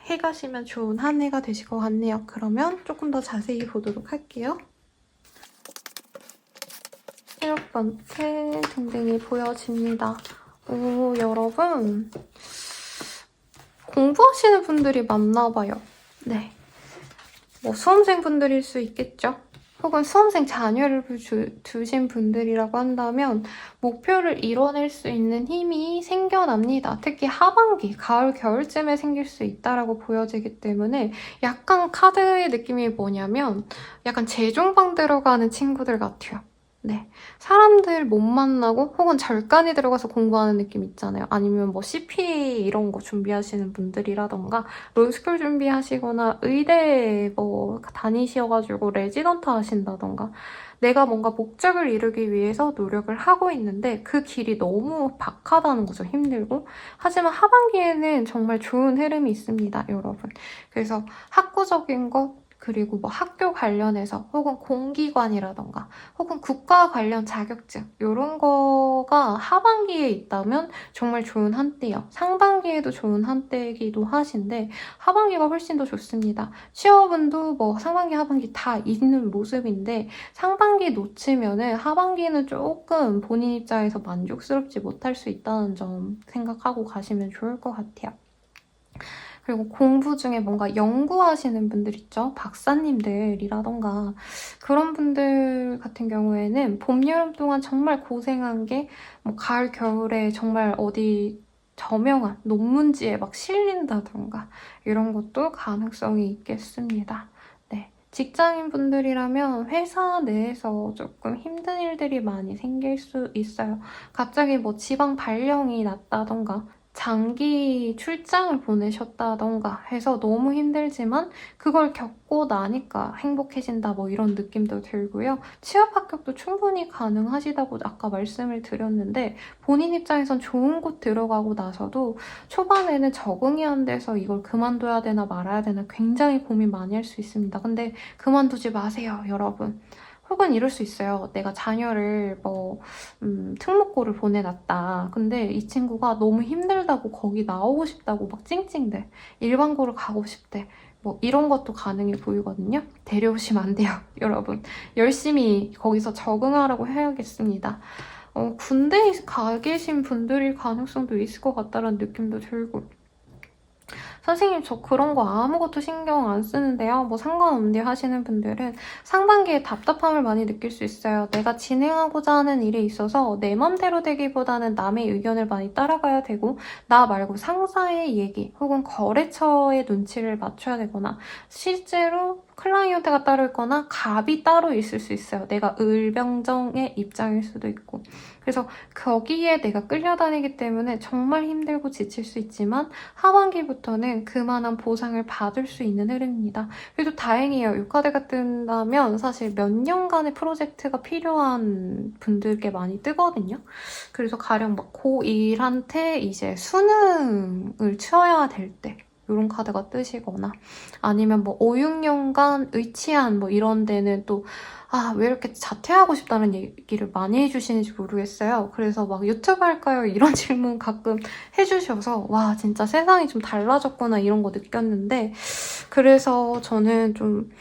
해가시면 좋은 한 해가 되실 것 같네요. 그러면 조금 더 자세히 보도록 할게요. 7번째 등등이 보여집니다. 오, 여러분 공부하시는 분들이 많나 봐요. 네, 뭐 수험생분들일 수 있겠죠. 혹은 수험생 자녀를 두신 분들이라고 한다면 목표를 이뤄낼 수 있는 힘이 생겨납니다. 특히 하반기, 가을, 겨울쯤에 생길 수 있다라고 보여지기 때문에 약간 카드의 느낌이 뭐냐면 약간 재종방 들어가는 친구들 같아요. 네, 사람들 못 만나고 혹은 절간이 들어가서 공부하는 느낌 있잖아요. 아니면 뭐 CPA 이런 거 준비하시는 분들이라던가 롤스쿨 준비하시거나 의대 뭐 다니셔가지고 레지던트 하신다던가 내가 뭔가 목적을 이루기 위해서 노력을 하고 있는데 그 길이 너무 박하다는 거죠. 힘들고. 하지만 하반기에는 정말 좋은 흐름이 있습니다, 여러분. 그래서 학구적인 것 그리고 뭐 학교 관련해서 혹은 공기관이라던가 혹은 국가 관련 자격증 이런 거가 하반기에 있다면 정말 좋은 한때예요. 상반기에도 좋은 한때이기도 하신데 하반기가 훨씬 더 좋습니다. 취업운도 뭐 상반기, 하반기 다 있는 모습인데 상반기 놓치면은 하반기는 조금 본인 입장에서 만족스럽지 못할 수 있다는 점 생각하고 가시면 좋을 것 같아요. 그리고 공부 중에 뭔가 연구하시는 분들 있죠? 박사님들이라던가 그런 분들 같은 경우에는 봄, 여름 동안 정말 고생한 게 뭐 가을, 겨울에 정말 어디 저명한 논문지에 막 실린다던가 이런 것도 가능성이 있겠습니다. 네. 직장인 분들이라면 회사 내에서 조금 힘든 일들이 많이 생길 수 있어요. 갑자기 뭐 지방 발령이 났다던가 장기 출장을 보내셨다던가 해서 너무 힘들지만 그걸 겪고 나니까 행복해진다 뭐 이런 느낌도 들고요. 취업 합격도 충분히 가능하시다고 아까 말씀을 드렸는데 본인 입장에선 좋은 곳 들어가고 나서도 초반에는 적응이 안 돼서 이걸 그만둬야 되나 말아야 되나 굉장히 고민 많이 할 수 있습니다. 근데 그만두지 마세요, 여러분. 혹은 이럴 수 있어요. 내가 자녀를 뭐 특목고를 보내놨다. 근데 이 친구가 너무 힘들다고 거기 나오고 싶다고 막 찡찡대. 일반고를 가고 싶대. 뭐 이런 것도 가능해 보이거든요. 데려오시면 안 돼요, 여러분. 열심히 거기서 적응하라고 해야겠습니다. 군대에 가 계신 분들일 가능성도 있을 것 같다는 느낌도 들고 선생님 저 그런 거 아무것도 신경 안 쓰는데요. 뭐 상관없는데 하시는 분들은 상반기에 답답함을 많이 느낄 수 있어요. 내가 진행하고자 하는 일에 있어서 내 맘대로 되기보다는 남의 의견을 많이 따라가야 되고 나 말고 상사의 얘기 혹은 거래처의 눈치를 맞춰야 되거나 실제로 클라이언트가 따로 있거나 갑이 따로 있을 수 있어요. 내가 을병정의 입장일 수도 있고. 그래서 거기에 내가 끌려다니기 때문에 정말 힘들고 지칠 수 있지만 하반기부터는 그만한 보상을 받을 수 있는 흐름입니다. 그래도 다행이에요. 이 카드가 뜬다면 사실 몇 년간의 프로젝트가 필요한 분들께 많이 뜨거든요. 그래서 가령 막 고1한테 이제 수능을 치러야 될 때 이런 카드가 뜨시거나 아니면 뭐 5, 6년간 의치한 뭐 이런 데는 또 왜 이렇게 자퇴하고 싶다는 얘기를 많이 해주시는지 모르겠어요. 그래서 막 유튜브 할까요? 이런 질문 가끔 해주셔서 와 진짜 세상이 좀 달라졌구나 이런 거 느꼈는데 그래서 저는 좀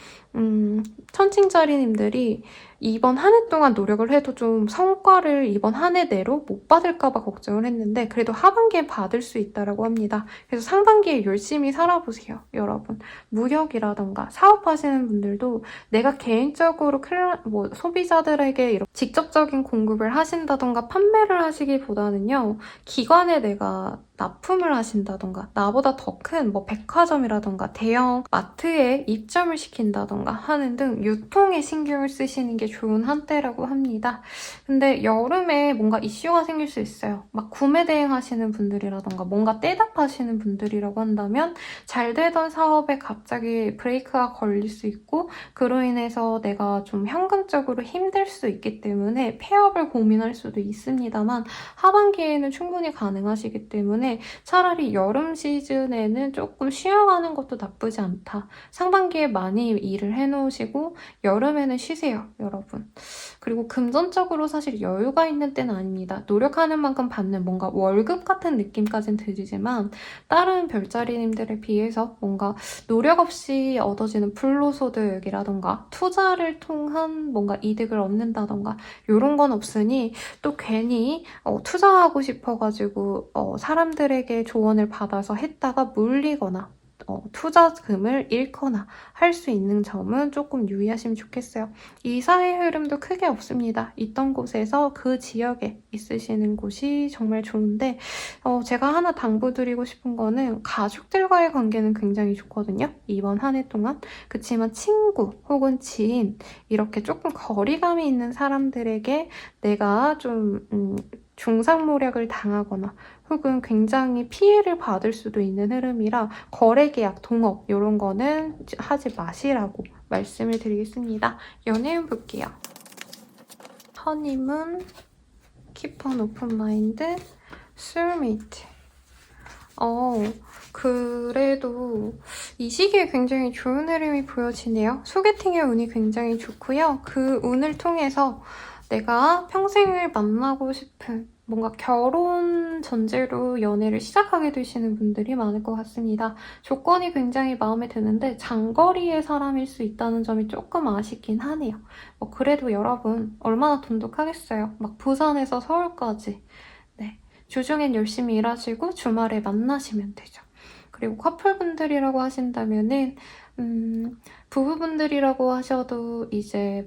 천칭자리님들이 이번 한 해 동안 노력을 해도 좀 성과를 이번 한 해 내로 못 받을까봐 걱정을 했는데 그래도 하반기에 받을 수 있다고 합니다. 그래서 상반기에 열심히 살아보세요, 여러분. 무역이라던가 사업하시는 분들도 내가 개인적으로 뭐 소비자들에게 이렇게 직접적인 공급을 하신다던가 판매를 하시기보다는요. 기관에 내가 납품을 하신다던가 나보다 더 큰 뭐 백화점이라던가 대형 마트에 입점을 시킨다던가 하는 등 유통에 신경을 쓰시는 게 좋은 한때라고 합니다. 근데 여름에 뭔가 이슈가 생길 수 있어요. 막 구매 대행 하시는 분들이라던가 뭔가 떼답하시는 분들이라고 한다면 잘 되던 사업에 갑자기 브레이크가 걸릴 수 있고 그로 인해서 내가 좀 현금적으로 힘들 수 있기 때문에 폐업을 고민할 수도 있습니다만 하반기에는 충분히 가능하시기 때문에 때문에 차라리 여름 시즌에는 조금 쉬어가는 것도 나쁘지 않다. 상반기에 많이 일을 해놓으시고 여름에는 쉬세요, 여러분. 그리고 금전적으로 사실 여유가 있는 때는 아닙니다. 노력하는 만큼 받는 뭔가 월급 같은 느낌까진 들지만 다른 별자리님들에 비해서 뭔가 노력 없이 얻어지는 불로소득이라던가 투자를 통한 뭔가 이득을 얻는다던가 이런 건 없으니 또 괜히 투자하고 싶어가지고 사람들에게 조언을 받아서 했다가 물리거나 투자금을 잃거나 할 수 있는 점은 조금 유의하시면 좋겠어요. 이사의 흐름도 크게 없습니다. 있던 곳에서 그 지역에 있으시는 곳이 정말 좋은데 제가 하나 당부드리고 싶은 거는 가족들과의 관계는 굉장히 좋거든요. 이번 한 해 동안. 그치만 친구 혹은 지인 이렇게 조금 거리감이 있는 사람들에게 내가 좀 중상모략을 당하거나 혹은 굉장히 피해를 받을 수도 있는 흐름이라 거래계약, 동업 이런 거는 하지 마시라고 말씀을 드리겠습니다. 연애운 볼게요. 허니문, Keep an open mind, soulmate. 그래도 이 시기에 굉장히 좋은 흐름이 보여지네요. 소개팅의 운이 굉장히 좋고요. 그 운을 통해서 내가 평생을 만나고 싶은 뭔가 결혼 전제로 연애를 시작하게 되시는 분들이 많을 것 같습니다. 조건이 굉장히 마음에 드는데 장거리의 사람일 수 있다는 점이 조금 아쉽긴 하네요. 그래도 여러분 얼마나 돈독하겠어요. 막 부산에서 서울까지. 네, 주중엔 열심히 일하시고 주말에 만나시면 되죠. 그리고 커플분들이라고 하신다면은 부부분들이라고 하셔도 이제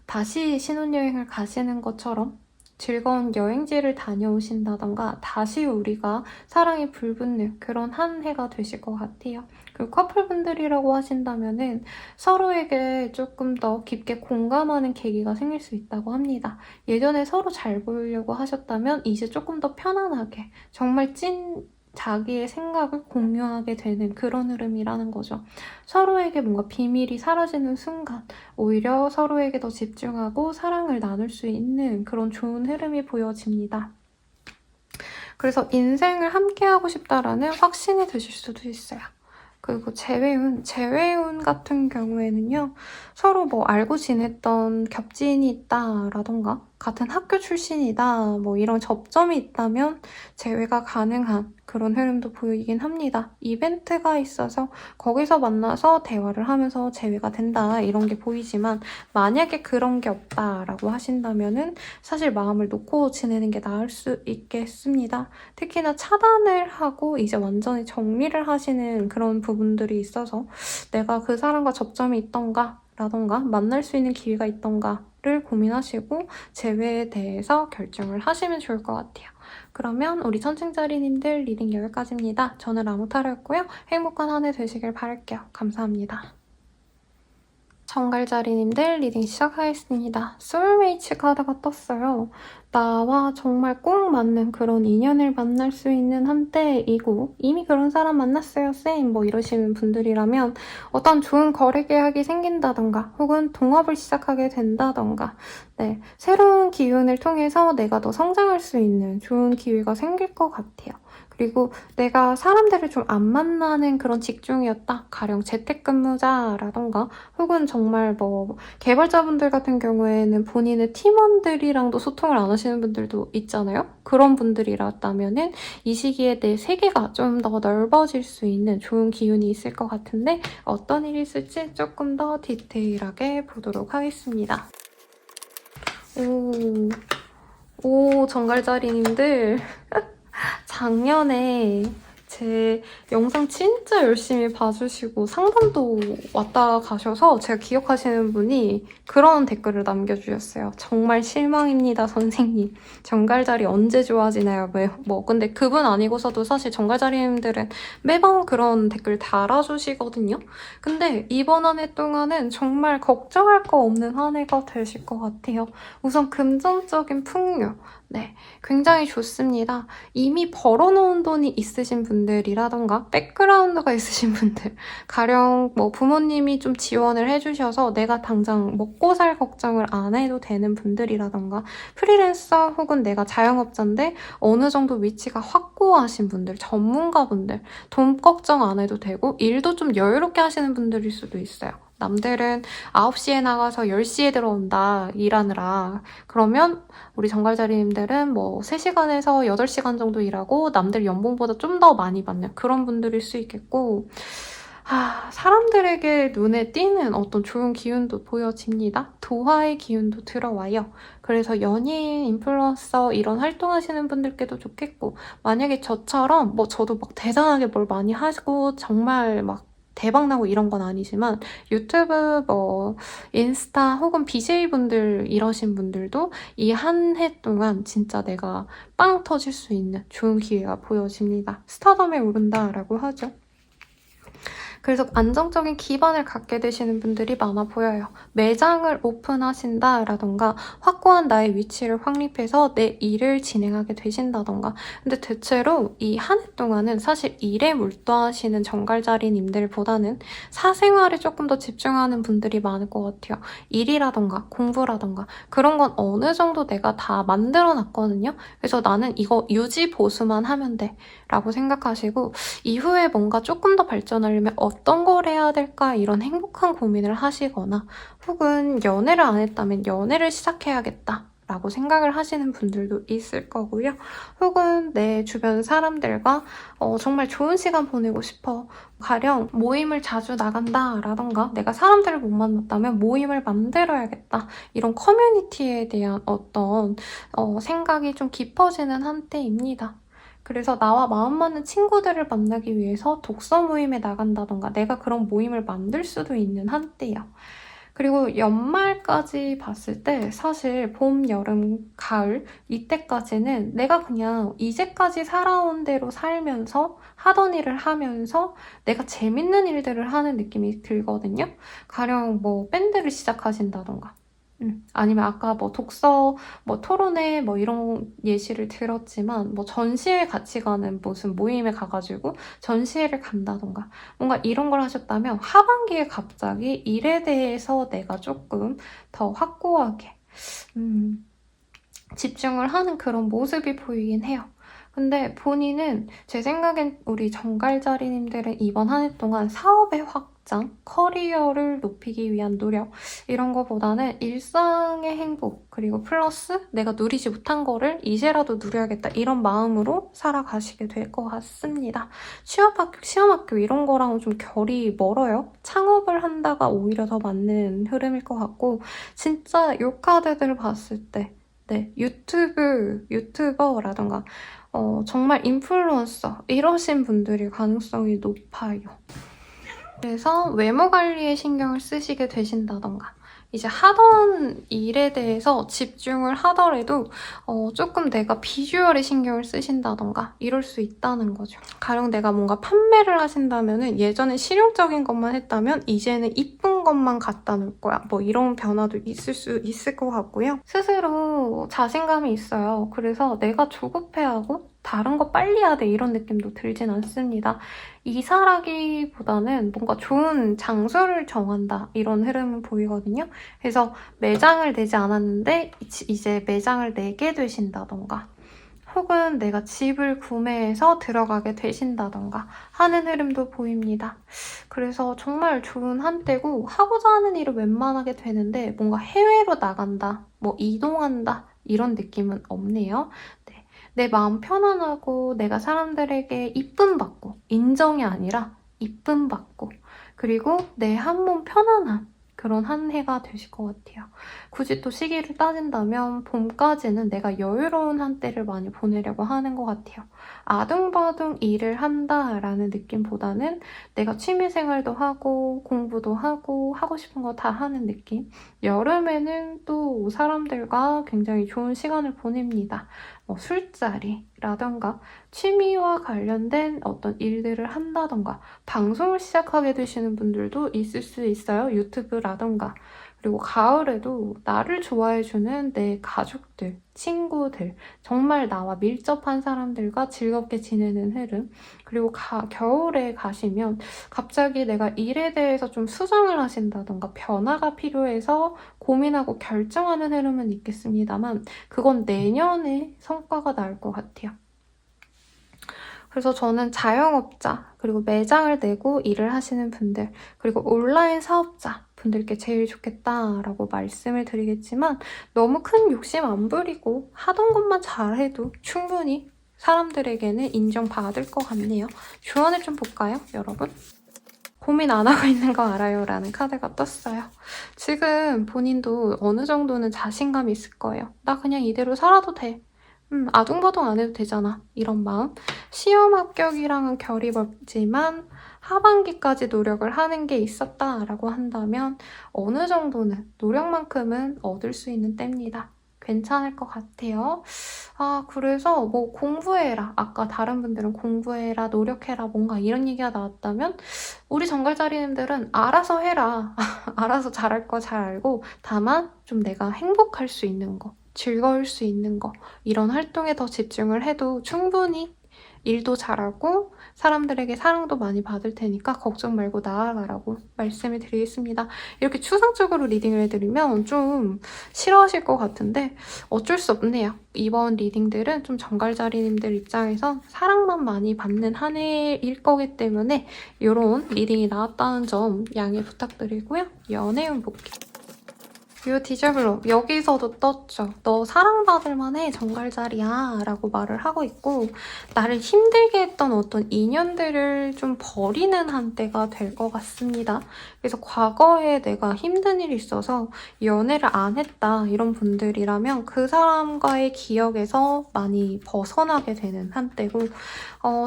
다시 신혼여행을 가시는 것처럼 즐거운 여행지를 다녀오신다던가 다시 우리가 사랑이 불붙는 그런 한 해가 되실 것 같아요. 그리고 커플분들이라고 하신다면은 서로에게 조금 더 깊게 공감하는 계기가 생길 수 있다고 합니다. 예전에 서로 잘 보이려고 하셨다면 이제 조금 더 편안하게 정말 찐 자기의 생각을 공유하게 되는 그런 흐름이라는 거죠. 서로에게 뭔가 비밀이 사라지는 순간 오히려 서로에게 더 집중하고 사랑을 나눌 수 있는 그런 좋은 흐름이 보여집니다. 그래서 인생을 함께하고 싶다라는 확신이 드실 수도 있어요. 그리고 재회운 같은 경우에는요, 서로 알고 지냈던 겹친이 있다라던가 같은 학교 출신이다 이런 접점이 있다면 재회가 가능한 그런 흐름도 보이긴 합니다. 이벤트가 있어서 거기서 만나서 대화를 하면서 재회가 된다 이런 게 보이지만 만약에 그런 게 없다라고 하신다면은 사실 마음을 놓고 지내는 게 나을 수 있겠습니다. 특히나 차단을 하고 이제 완전히 정리를 하시는 그런 부분들이 있어서 내가 그 사람과 접점이 있던가 라던가 만날 수 있는 기회가 있던가를 고민하시고 재회에 대해서 결정을 하시면 좋을 것 같아요. 그러면 우리 천칭자리님들 리딩 여기까지입니다. 저는 라무타로였고요. 행복한 한 해 되시길 바랄게요. 감사합니다. 정갈자리님들 리딩 시작하겠습니다. 소울메이츠 카드가 떴어요. 나와 정말 꼭 맞는 그런 인연을 만날 수 있는 한때이고 이미 그런 사람 만났어요 쌤 이러시는 분들이라면 어떤 좋은 거래 계약이 생긴다던가 혹은 동업을 시작하게 된다던가 네, 새로운 기운을 통해서 내가 더 성장할 수 있는 좋은 기회가 생길 것 같아요. 그리고 내가 사람들을 좀 안 만나는 그런 직종이었다. 가령 재택근무자라던가 혹은 정말 개발자분들 같은 경우에는 본인의 팀원들이랑도 소통을 안 하시는 분들도 있잖아요. 그런 분들이라면은 이 시기에 내 세계가 좀 더 넓어질 수 있는 좋은 기운이 있을 것 같은데 어떤 일이 있을지 조금 더 디테일하게 보도록 하겠습니다. 오, 정갈자리님들. 작년에 제 영상 진짜 열심히 봐주시고 상담도 왔다 가셔서 제가 기억하시는 분이 그런 댓글을 남겨주셨어요. 정말 실망입니다, 선생님. 정갈자리 언제 좋아지나요? 근데 그분 아니고서도 사실 정갈자리님들은 매번 그런 댓글 달아주시거든요. 근데 이번 한 해 동안은 정말 걱정할 거 없는 한 해가 되실 것 같아요. 우선 금전적인 풍요. 네, 굉장히 좋습니다. 이미 벌어놓은 돈이 있으신 분들이라던가 백그라운드가 있으신 분들, 가령 뭐 부모님이 좀 지원을 해주셔서 내가 당장 먹고 살 걱정을 안 해도 되는 분들이라던가 프리랜서 혹은 내가 자영업자인데 어느 정도 위치가 확고하신 분들, 전문가분들, 돈 걱정 안 해도 되고 일도 좀 여유롭게 하시는 분들일 수도 있어요. 남들은 9시에 나가서 10시에 들어온다, 일하느라. 그러면 우리 정갈자리님들은 뭐 3시간에서 8시간 정도 일하고 남들 연봉보다 좀 더 많이 받는 그런 분들일 수 있겠고, 사람들에게 눈에 띄는 어떤 좋은 기운도 보여집니다. 도화의 기운도 들어와요. 그래서 연예인, 인플루언서 이런 활동하시는 분들께도 좋겠고, 만약에 저처럼 뭐 저도 막 대단하게 뭘 많이 하고 정말 막 대박나고 이런 건 아니지만 유튜브, 뭐 인스타 혹은 BJ분들 이러신 분들도 이 한 해 동안 진짜 내가 빵 터질 수 있는 좋은 기회가 보여집니다. 스타덤에 오른다라고 하죠. 그래서 안정적인 기반을 갖게 되시는 분들이 많아 보여요. 매장을 오픈하신다라던가 확고한 나의 위치를 확립해서 내 일을 진행하게 되신다던가. 근데 대체로 이 한 해 동안은 사실 일에 몰두하시는 정갈자리님들보다는 사생활에 조금 더 집중하는 분들이 많을 것 같아요. 일이라던가 공부라던가 그런 건 어느 정도 내가 다 만들어놨거든요. 그래서 나는 이거 유지 보수만 하면 돼 라고 생각하시고 이후에 뭔가 조금 더 발전하려면 어떤 걸 해야 될까 이런 행복한 고민을 하시거나 혹은 연애를 안 했다면 연애를 시작해야겠다 라고 생각을 하시는 분들도 있을 거고요. 혹은 내 주변 사람들과 정말 좋은 시간 보내고 싶어. 가령 모임을 자주 나간다 라던가 내가 사람들을 못 만났다면 모임을 만들어야겠다. 이런 커뮤니티에 대한 어떤 생각이 좀 깊어지는 한때입니다. 그래서 나와 마음 맞는 친구들을 만나기 위해서 독서 모임에 나간다던가 내가 그런 모임을 만들 수도 있는 한때예요. 그리고 연말까지 봤을 때 사실 봄, 여름, 가을 이때까지는 내가 그냥 이제까지 살아온 대로 살면서 하던 일을 하면서 내가 재밌는 일들을 하는 느낌이 들거든요. 가령 뭐 밴드를 시작하신다던가 아니면 아까 뭐 독서, 뭐 토론회 뭐 이런 예시를 들었지만 뭐 전시회 같이 가는 무슨 모임에 가가지고 전시회를 간다던가 뭔가 이런 걸 하셨다면 하반기에 갑자기 일에 대해서 내가 조금 더 확고하게 집중을 하는 그런 모습이 보이긴 해요. 근데 본인은 제 생각엔 우리 정갈자리님들은 이번 한 해 동안 사업의 확장, 커리어를 높이기 위한 노력 이런 거보다는 일상의 행복 그리고 플러스 내가 누리지 못한 거를 이제라도 누려야겠다 이런 마음으로 살아가시게 될 것 같습니다. 취업학교, 시험학교 이런 거랑은 좀 결이 멀어요. 창업을 한다가 오히려 더 맞는 흐름일 것 같고 진짜 이 카드들을 봤을 때 네, 유튜버라던가 정말 인플루언서 이러신 분들이 가능성이 높아요. 그래서 외모 관리에 신경을 쓰시게 되신다던가 이제 하던 일에 대해서 집중을 하더라도 조금 내가 비주얼에 신경을 쓰신다던가 이럴 수 있다는 거죠. 가령 내가 뭔가 판매를 하신다면 예전에 실용적인 것만 했다면 이제는 이쁜 것만 갖다 놓을 거야. 뭐 이런 변화도 있을 수 있을 것 같고요. 스스로 자신감이 있어요. 그래서 내가 조급해하고 다른 거 빨리 해야 돼 이런 느낌도 들진 않습니다. 이사라기보다는 뭔가 좋은 장소를 정한다 이런 흐름은 보이거든요. 그래서 매장을 내지 않았는데 이제 매장을 내게 되신다던가 혹은 내가 집을 구매해서 들어가게 되신다던가 하는 흐름도 보입니다. 그래서 정말 좋은 한때고 하고자 하는 일을 웬만하게 되는데 뭔가 해외로 나간다, 뭐 이동한다 이런 느낌은 없네요. 네. 내 마음 편안하고 내가 사람들에게 이쁨 받고 인정이 아니라 이쁨 받고 그리고 내 한 몸 편안한 그런 한 해가 되실 것 같아요. 굳이 또 시기를 따진다면 봄까지는 내가 여유로운 한때를 많이 보내려고 하는 것 같아요. 아둥바둥 일을 한다라는 느낌보다는 내가 취미생활도 하고 공부도 하고 싶은 거 다 하는 느낌. 여름에는 또 사람들과 굉장히 좋은 시간을 보냅니다. 뭐 술자리라던가 취미와 관련된 어떤 일들을 한다던가 방송을 시작하게 되시는 분들도 있을 수 있어요. 유튜브라던가. 그리고 가을에도 나를 좋아해주는 내 가족들, 친구들, 정말 나와 밀접한 사람들과 즐겁게 지내는 흐름. 그리고 겨울에 가시면 갑자기 내가 일에 대해서 좀 수정을 하신다던가 변화가 필요해서 고민하고 결정하는 흐름은 있겠습니다만 그건 내년에 성과가 나올 것 같아요. 그래서 저는 자영업자, 그리고 매장을 내고 일을 하시는 분들, 그리고 온라인 사업자 분들께 제일 좋겠다라고 말씀을 드리겠지만 너무 큰 욕심 안 부리고 하던 것만 잘해도 충분히 사람들에게는 인정받을 것 같네요. 조언을 좀 볼까요, 여러분? 고민 안 하고 있는 거 알아요? 라는 카드가 떴어요. 지금 본인도 어느 정도는 자신감이 있을 거예요. 나 그냥 이대로 살아도 돼. 아둥바둥 안 해도 되잖아. 이런 마음. 시험 합격이랑은 결이 멀지만 하반기까지 노력을 하는 게 있었다라고 한다면 어느 정도는 노력만큼은 얻을 수 있는 때입니다. 괜찮을 것 같아요. 그래서 뭐 공부해라. 아까 다른 분들은 공부해라, 노력해라, 뭔가 이런 얘기가 나왔다면 우리 정갈자리님들은 알아서 해라. 알아서 잘할 거 잘 알고 다만 좀 내가 행복할 수 있는 거, 즐거울 수 있는 거 이런 활동에 더 집중을 해도 충분히 일도 잘하고 사람들에게 사랑도 많이 받을 테니까 걱정 말고 나아가라고 말씀을 드리겠습니다. 이렇게 추상적으로 리딩을 해드리면 좀 싫어하실 것 같은데 어쩔 수 없네요. 이번 리딩들은 좀 정갈자리님들 입장에서 사랑만 많이 받는 한 해일 거기 때문에 이런 리딩이 나왔다는 점 양해 부탁드리고요. 연애운 볼게요. 이 디저블로 여기서도 떴죠. 너 사랑받을 만해 정갈자리야 라고 말을 하고 있고 나를 힘들게 했던 어떤 인연들을 좀 버리는 한때가 될 것 같습니다. 그래서 과거에 내가 힘든 일이 있어서 연애를 안 했다 이런 분들이라면 그 사람과의 기억에서 많이 벗어나게 되는 한때고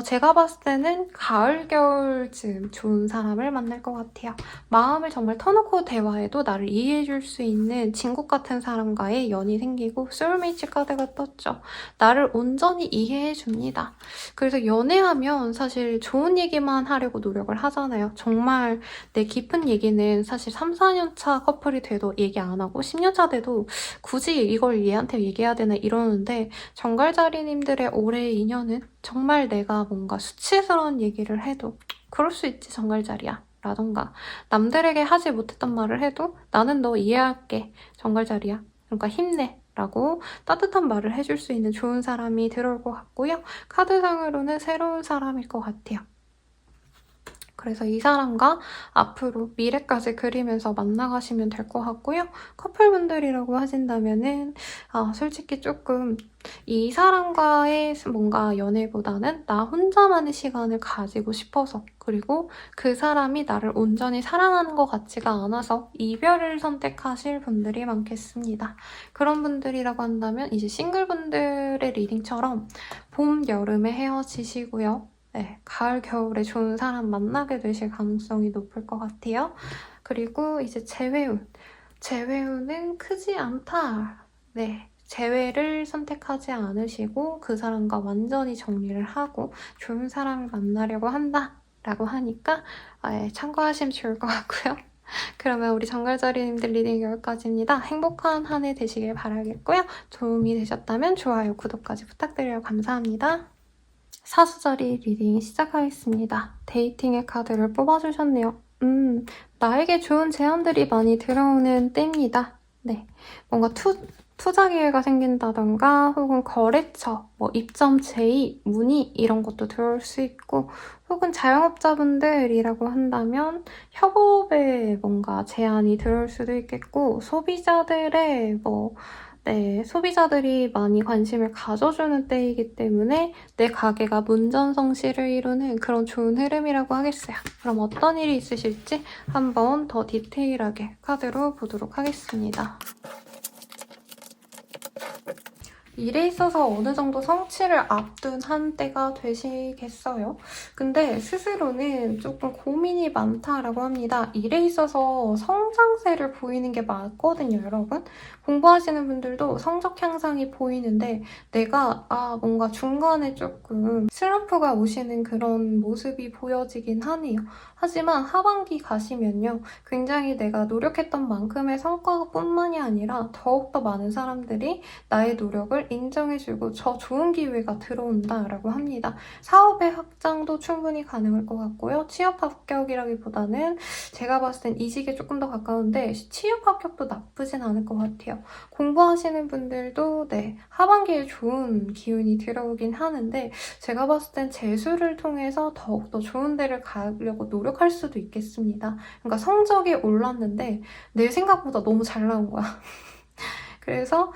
제가 봤을 때는 가을, 겨울쯤 좋은 사람을 만날 것 같아요. 마음을 정말 터놓고 대화해도 나를 이해해줄 수 있는 친구 같은 사람과의 연이 생기고 소울메이트 카드가 떴죠. 나를 온전히 이해해줍니다. 그래서 연애하면 사실 좋은 얘기만 하려고 노력을 하잖아요. 정말 내 깊은 얘기는 사실 3, 4년 차 커플이 돼도 얘기 안 하고 10년 차 돼도 굳이 이걸 얘한테 얘기해야 되나 이러는데 정갈자리님들의 올해의 인연은 정말 내가 뭔가 수치스러운 얘기를 해도 그럴 수 있지 정갈자리야 라던가 남들에게 하지 못했던 말을 해도 나는 너 이해할게 정갈자리야 그러니까 힘내 라고 따뜻한 말을 해줄 수 있는 좋은 사람이 들어올 것 같고요. 카드상으로는 새로운 사람일 것 같아요. 그래서 이 사람과 앞으로 미래까지 그리면서 만나가시면 될 것 같고요. 커플분들이라고 하신다면은 솔직히 조금 이 사람과의 뭔가 연애보다는 나 혼자만의 시간을 가지고 싶어서 그리고 그 사람이 나를 온전히 사랑하는 것 같지가 않아서 이별을 선택하실 분들이 많겠습니다. 그런 분들이라고 한다면 이제 싱글분들의 리딩처럼 봄, 여름에 헤어지시고요. 네, 가을, 겨울에 좋은 사람 만나게 되실 가능성이 높을 것 같아요. 그리고 이제 재회운. 재회운은 크지 않다. 네, 재회를 선택하지 않으시고 그 사람과 완전히 정리를 하고 좋은 사람을 만나려고 한다. 라고 하니까 참고하시면 좋을 것 같고요. 그러면 우리 정갈자리님들 리딩 여기까지입니다. 행복한 한 해 되시길 바라겠고요. 도움이 되셨다면 좋아요, 구독까지 부탁드려요. 감사합니다. 사수자리 리딩 시작하겠습니다. 데이팅의 카드를 뽑아주셨네요. 나에게 좋은 제안들이 많이 들어오는 때입니다. 네, 뭔가 투자 기회가 생긴다던가 혹은 거래처, 뭐 입점 제의, 문의 이런 것도 들어올 수 있고 혹은 자영업자분들이라고 한다면 협업에 뭔가 제안이 들어올 수도 있겠고 소비자들의 소비자들이 많이 관심을 가져주는 때이기 때문에 내 가게가 문전성시를 이루는 그런 좋은 흐름이라고 하겠어요. 그럼 어떤 일이 있으실지 한번 더 디테일하게 카드로 보도록 하겠습니다. 일에 있어서 어느 정도 성취를 앞둔 한때가 되시겠어요. 근데 스스로는 조금 고민이 많다라고 합니다. 일에 있어서 성장세를 보이는 게 맞거든요, 여러분. 공부하시는 분들도 성적 향상이 보이는데 내가 뭔가 중간에 조금 슬럼프가 오시는 그런 모습이 보여지긴 하네요. 하지만 하반기 가시면요. 굉장히 내가 노력했던 만큼의 성과뿐만이 아니라 더욱더 많은 사람들이 나의 노력을 인정해주고 저 좋은 기회가 들어온다라고 합니다. 사업의 확장도 충분히 가능할 것 같고요. 취업 합격이라기보다는 제가 봤을 땐 이직에 조금 더 가까운데 취업 합격도 나쁘진 않을 것 같아요. 공부하시는 분들도 하반기에 좋은 기운이 들어오긴 하는데 제가 봤을 땐 재수를 통해서 더욱더 좋은 데를 가려고 노력할 수도 있겠습니다. 그러니까 성적이 올랐는데 내 생각보다 너무 잘 나온 거야. 그래서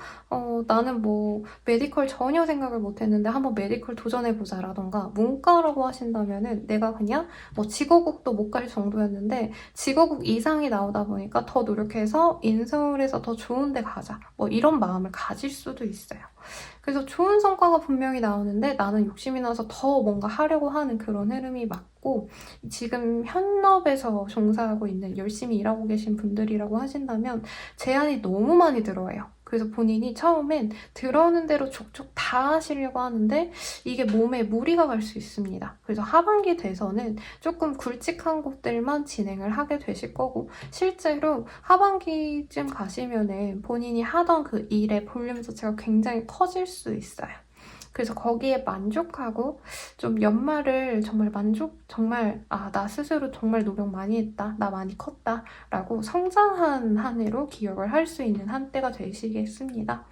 나는 뭐 메디컬 전혀 생각을 못했는데 한번 메디컬 도전해보자라던가 문과라고 하신다면은 내가 그냥 뭐 직어국도 못 갈 정도였는데 직어국 이상이 나오다 보니까 더 노력해서 인서울에서 더 좋은 데 가자 뭐 이런 마음을 가질 수도 있어요. 그래서 좋은 성과가 분명히 나오는데 나는 욕심이 나서 더 뭔가 하려고 하는 그런 흐름이 맞고 지금 현업에서 종사하고 있는 열심히 일하고 계신 분들이라고 하신다면 제안이 너무 많이 들어와요. 그래서 본인이 처음엔 들어오는 대로 족족 다 하시려고 하는데 이게 몸에 무리가 갈 수 있습니다. 그래서 하반기 돼서는 조금 굵직한 곳들만 진행을 하게 되실 거고 실제로 하반기쯤 가시면은 본인이 하던 그 일의 볼륨 자체가 굉장히 커질 수 있어요. 그래서 거기에 만족하고 좀 연말을 정말 나 스스로 정말 노력 많이 했다, 나 많이 컸다 라고 성장한 한 해로 기억을 할 수 있는 한때가 되시겠습니다.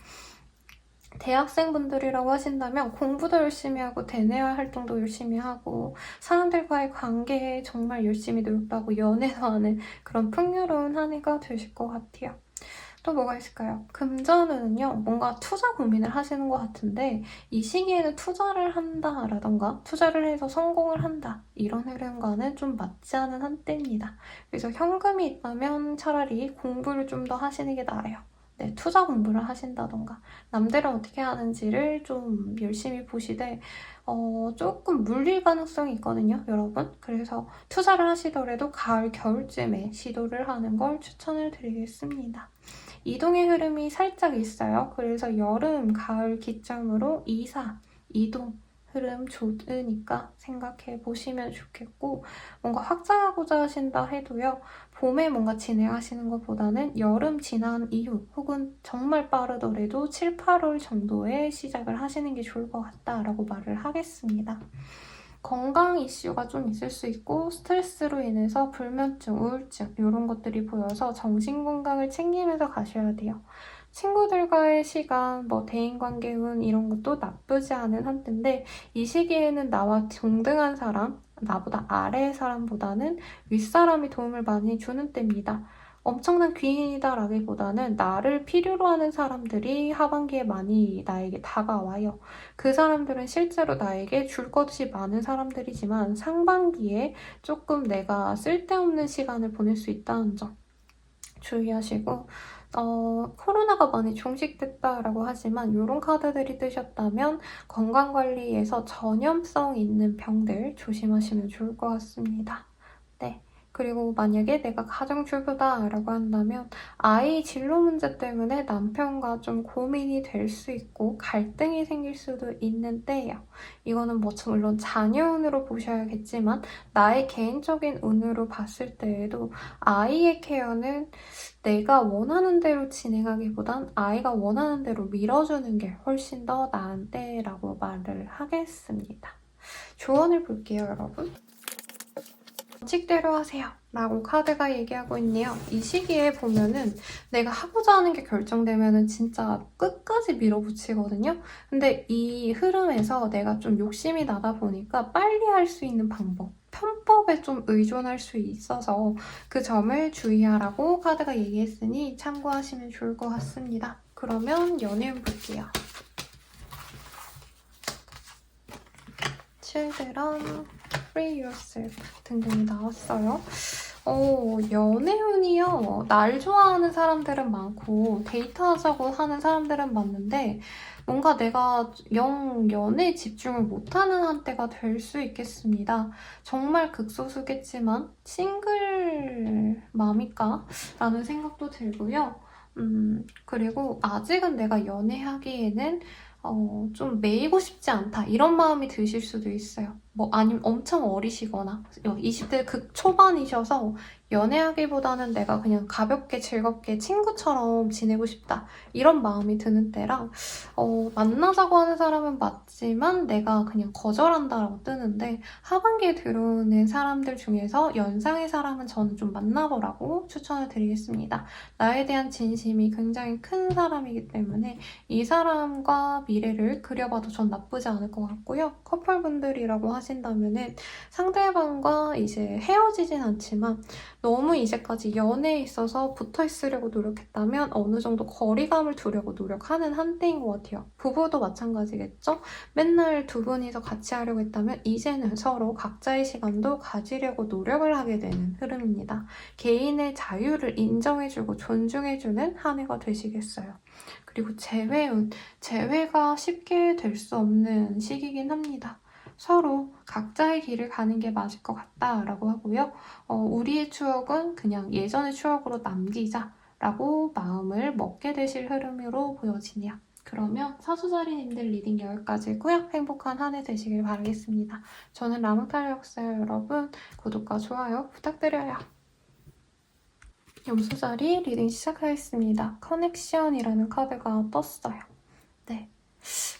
대학생분들이라고 하신다면 공부도 열심히 하고 대내화 활동도 열심히 하고 사람들과의 관계에 정말 열심히 노력하고 연애도 하는 그런 풍요로운 한 해가 되실 것 같아요. 또 뭐가 있을까요? 금전운은요, 뭔가 투자 고민을 하시는 것 같은데 이 시기에는 투자를 한다라던가 투자를 해서 성공을 한다 이런 흐름과는 좀 맞지 않은 한때입니다. 그래서 현금이 있다면 차라리 공부를 좀 더 하시는 게 나아요. 투자 공부를 하신다던가 남들은 어떻게 하는지를 좀 열심히 보시되 조금 물릴 가능성이 있거든요, 여러분. 그래서 투자를 하시더라도 가을, 겨울쯤에 시도를 하는 걸 추천을 드리겠습니다. 이동의 흐름이 살짝 있어요. 그래서 여름, 가을 기점으로 이동 흐름 좋으니까 생각해 보시면 좋겠고 뭔가 확장하고자 하신다 해도요. 봄에 뭔가 진행하시는 것보다는 여름 지난 이후 혹은 정말 빠르더라도 7, 8월 정도에 시작을 하시는 게 좋을 것 같다라고 말을 하겠습니다. 건강 이슈가 좀 있을 수 있고 스트레스로 인해서 불면증, 우울증 이런 것들이 보여서 정신건강을 챙기면서 가셔야 돼요. 친구들과의 시간, 뭐 대인관계 운 이런 것도 나쁘지 않은 한때인데 이 시기에는 나와 동등한 사람, 나보다 아래의 사람보다는 윗사람이 도움을 많이 주는 때입니다. 엄청난 귀인이다라기보다는 나를 필요로 하는 사람들이 하반기에 많이 나에게 다가와요. 그 사람들은 실제로 나에게 줄 것이 많은 사람들이지만 상반기에 조금 내가 쓸데없는 시간을 보낼 수 있다는 점 주의하시고 코로나가 많이 종식됐다라고 하지만 이런 카드들이 뜨셨다면 건강관리에서 전염성 있는 병들 조심하시면 좋을 것 같습니다. 네. 그리고 만약에 내가 가정주부다라고 한다면 아이 진로 문제 때문에 남편과 좀 고민이 될 수 있고 갈등이 생길 수도 있는 때예요. 이거는 뭐 물론 자녀 운으로 보셔야겠지만 나의 개인적인 운으로 봤을 때에도 아이의 케어는 내가 원하는 대로 진행하기보단 아이가 원하는 대로 밀어주는 게 훨씬 더 나은 때라고 말을 하겠습니다. 조언을 볼게요, 여러분. 원칙대로 하세요 라고 카드가 얘기하고 있네요. 이 시기에 보면은 내가 하고자 하는 게 결정되면은 진짜 끝까지 밀어붙이거든요. 근데 이 흐름에서 내가 좀 욕심이 나다 보니까 빨리 할 수 있는 방법, 편법에 좀 의존할 수 있어서 그 점을 주의하라고 카드가 얘기했으니 참고하시면 좋을 것 같습니다. 그러면 연애운 볼게요. Children, Free Yourself 등등이 나왔어요. 연애운이요. 날 좋아하는 사람들은 많고 데이트하자고 하는 사람들은 많은데 뭔가 내가 영 연애에 집중을 못하는 한때가 될 수 있겠습니다. 정말 극소수겠지만 싱글 맘일까? 라는 생각도 들고요. 그리고 아직은 내가 연애하기에는 좀 매이고 싶지 않다 이런 마음이 드실 수도 있어요. 뭐 아니면 엄청 어리시거나 20대 극초반이셔서 연애하기보다는 내가 그냥 가볍게 즐겁게 친구처럼 지내고 싶다 이런 마음이 드는 때랑 만나자고 하는 사람은 맞지만 내가 그냥 거절한다라고 뜨는데 하반기에 들어오는 사람들 중에서 연상의 사람은 저는 좀 만나보라고 추천을 드리겠습니다. 나에 대한 진심이 굉장히 큰 사람이기 때문에 이 사람과 미래를 그려봐도 전 나쁘지 않을 것 같고요. 커플분들이라고 하신다면은 상대방과 이제 헤어지진 않지만 너무 이제까지 연애에 있어서 붙어 있으려고 노력했다면 어느 정도 거리감을 두려고 노력하는 한때인 것 같아요. 부부도 마찬가지겠죠? 맨날 두 분이서 같이 하려고 했다면 이제는 서로 각자의 시간도 가지려고 노력을 하게 되는 흐름입니다. 개인의 자유를 인정해주고 존중해주는 한 해가 되시겠어요. 그리고 재회가 쉽게 될 수 없는 시기긴 합니다. 서로 각자의 길을 가는 게 맞을 것 같다라고 하고요. 우리의 추억은 그냥 예전의 추억으로 남기자라고 마음을 먹게 되실 흐름으로 보여지네요. 그러면 사주자리님들 리딩 여기까지고요. 행복한 한 해 되시길 바라겠습니다. 저는 라몽탈리였어요, 여러분. 구독과 좋아요 부탁드려요. 염소자리 리딩 시작하겠습니다. 커넥션이라는 카드가 떴어요. 네.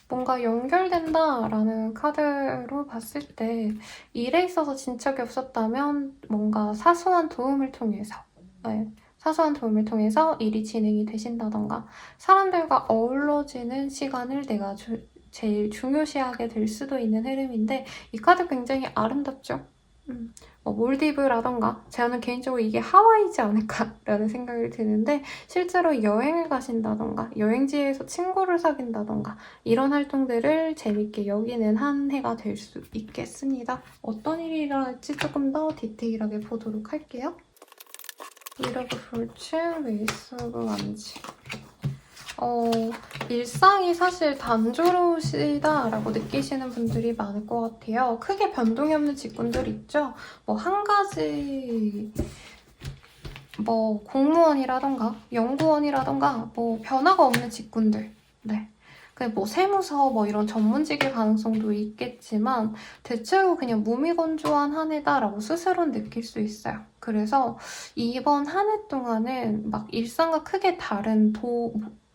뭔가 연결된다라는 카드로 봤을 때 일에 있어서 진척이 없었다면 뭔가 사소한 도움을 통해서 사소한 도움을 통해서 일이 진행이 되신다던가 사람들과 어우러지는 시간을 내가 제일 중요시하게 될 수도 있는 흐름인데 이 카드 굉장히 아름답죠? 몰디브라던가 저는 개인적으로 이게 하와이지 않을까라는 생각이 드는데 실제로 여행을 가신다던가 여행지에서 친구를 사귄다던가 이런 활동들을 재밌게 여기는 한 해가 될 수 있겠습니다. 어떤 일이 일어날지 조금 더 디테일하게 보도록 할게요. 이러브 볼츠, 웨이스 오브 완지. 일상이 사실 단조로우시다라고 느끼시는 분들이 많을 것 같아요. 크게 변동이 없는 직군들 있죠? 한 가지 공무원이라던가 연구원이라던가 변화가 없는 직군들. 네. 세무서 이런 전문직일 가능성도 있겠지만 대체로 그냥 무미건조한 한 해다라고 스스로는 느낄 수 있어요. 그래서 이번 한 해 동안은 일상과 크게 다른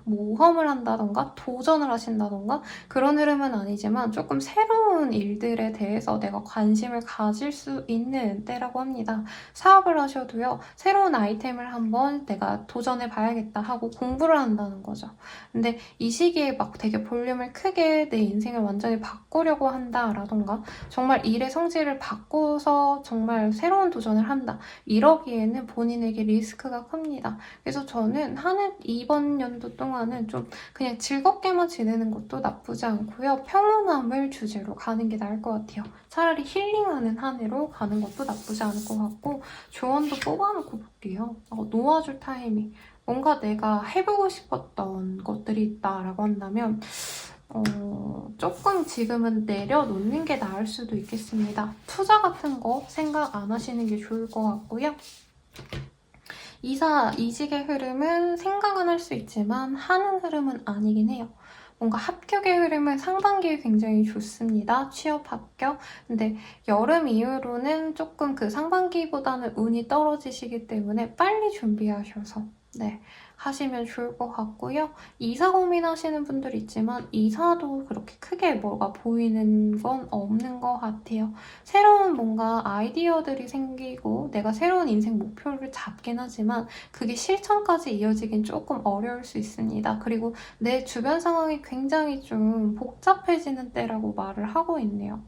모험을 한다던가 도전을 하신다던가 그런 흐름은 아니지만 조금 새로운 일들에 대해서 내가 관심을 가질 수 있는 때라고 합니다. 사업을 하셔도요. 새로운 아이템을 한번 내가 도전해봐야겠다 하고 공부를 한다는 거죠. 근데 이 시기에 되게 볼륨을 크게 내 인생을 완전히 바꾸려고 한다라던가 정말 일의 성질을 바꿔서 정말 새로운 도전을 한다. 이러기에는 본인에게 리스크가 큽니다. 그래서 저는 이번 연도 동안은 좀 그냥 즐겁게만 지내는 것도 나쁘지 않고요. 평온함을 주제로 가는 게 나을 것 같아요. 차라리 힐링하는 한 해로 가는 것도 나쁘지 않을 것 같고 조언도 뽑아놓고 볼게요. 놓아줄 타이밍. 뭔가 내가 해보고 싶었던 것들이 있다라고 한다면 조금 지금은 내려놓는 게 나을 수도 있겠습니다. 투자 같은 거 생각 안 하시는 게 좋을 것 같고요. 이직의 흐름은 생각은 할 수 있지만 하는 흐름은 아니긴 해요. 뭔가 합격의 흐름은 상반기에 굉장히 좋습니다. 취업 합격. 근데 여름 이후로는 조금 그 상반기보다는 운이 떨어지시기 때문에 빨리 준비하셔서 하시면 좋을 것 같고요. 이사 고민하시는 분들 있지만 이사도 그렇게 크게 뭐가 보이는 건 없는 것 같아요. 새로운 뭔가 아이디어들이 생기고 내가 새로운 인생 목표를 잡긴 하지만 그게 실천까지 이어지긴 조금 어려울 수 있습니다. 그리고 내 주변 상황이 굉장히 좀 복잡해지는 때라고 말을 하고 있네요.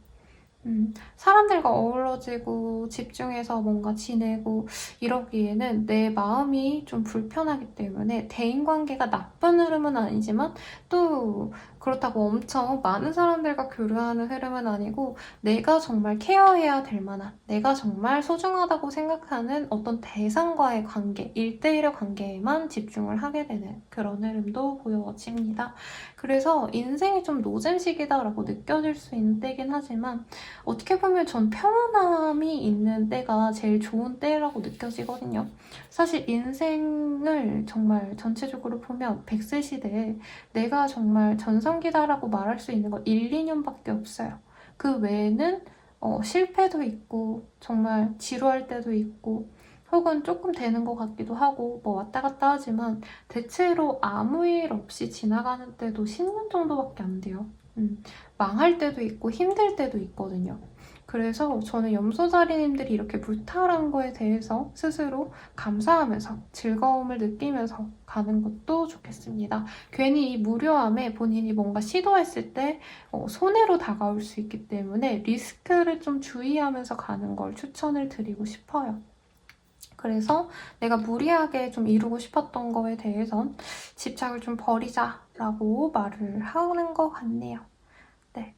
사람들과 어우러지고 집중해서 뭔가 지내고 이러기에는 내 마음이 좀 불편하기 때문에 대인관계가 나쁜 흐름은 아니지만 또 그렇다고 엄청 많은 사람들과 교류하는 흐름은 아니고 내가 정말 케어해야 될 만한, 내가 정말 소중하다고 생각하는 어떤 대상과의 관계, 1대1의 관계에만 집중을 하게 되는 그런 흐름도 보여집니다. 그래서 인생이 좀 노잼 시기다라고 느껴질 수 있는 때긴 하지만 어떻게 보면 전 평온함이 있는 때가 제일 좋은 때라고 느껴지거든요. 사실 인생을 정말 전체적으로 보면 100세 시대에 내가 정말 전성기다라고 말할 수 있는 건 1, 2년밖에 없어요. 그 외에는 실패도 있고 정말 지루할 때도 있고 혹은 조금 되는 것 같기도 하고 뭐 왔다 갔다 하지만 대체로 아무 일 없이 지나가는 때도 10년 정도밖에 안 돼요. 망할 때도 있고 힘들 때도 있거든요. 그래서 저는 염소자리님들이 이렇게 무탈한 거에 대해서 스스로 감사하면서 즐거움을 느끼면서 가는 것도 좋겠습니다. 괜히 이 무료함에 본인이 뭔가 시도했을 때 손해로 다가올 수 있기 때문에 리스크를 좀 주의하면서 가는 걸 추천을 드리고 싶어요. 그래서 내가 무리하게 좀 이루고 싶었던 거에 대해선 집착을 좀 버리자라고 말을 하는 것 같네요. 네.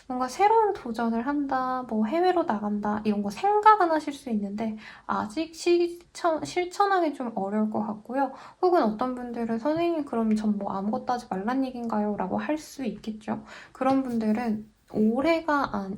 뭔가 새로운 도전을 한다, 뭐 해외로 나간다, 이런 거 생각은 하실 수 있는데, 아직 실천하기 좀 어려울 것 같고요. 혹은 어떤 분들은 선생님, 그럼 전 뭐 아무것도 하지 말란 얘기인가요? 라고 할 수 있겠죠. 그런 분들은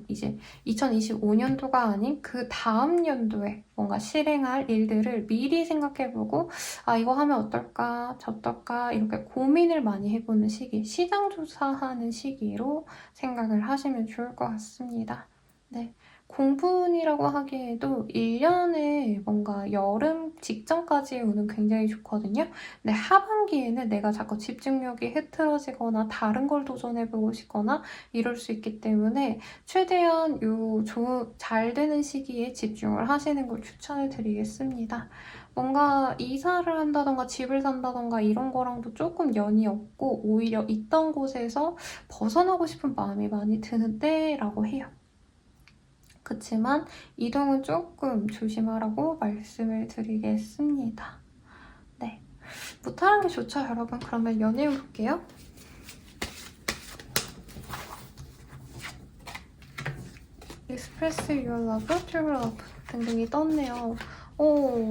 이제 2025년도가 아닌 그 다음 연도에 뭔가 실행할 일들을 미리 생각해보고, 아, 이거 하면 어떨까, 저떨까, 이렇게 고민을 많이 해보는 시기, 시장 조사하는 시기로 생각을 하시면 좋을 것 같습니다. 네. 공분이라고 하기에도 1년에 뭔가 여름 직전까지의 운은 굉장히 좋거든요. 근데 하반기에는 내가 자꾸 집중력이 흐트러지거나 다른 걸 도전해보고 싶거나 이럴 수 있기 때문에 최대한 잘 되는 시기에 집중을 하시는 걸 추천을 드리겠습니다. 뭔가 이사를 한다던가 집을 산다던가 이런 거랑도 조금 연이 없고 오히려 있던 곳에서 벗어나고 싶은 마음이 많이 드는 때라고 해요. 그치만 이동은 조금 조심하라고 말씀을 드리겠습니다. 네. 무탈한 게 좋죠, 여러분? 그러면 연애 볼게요. Express your love, true love 등등이 떴네요.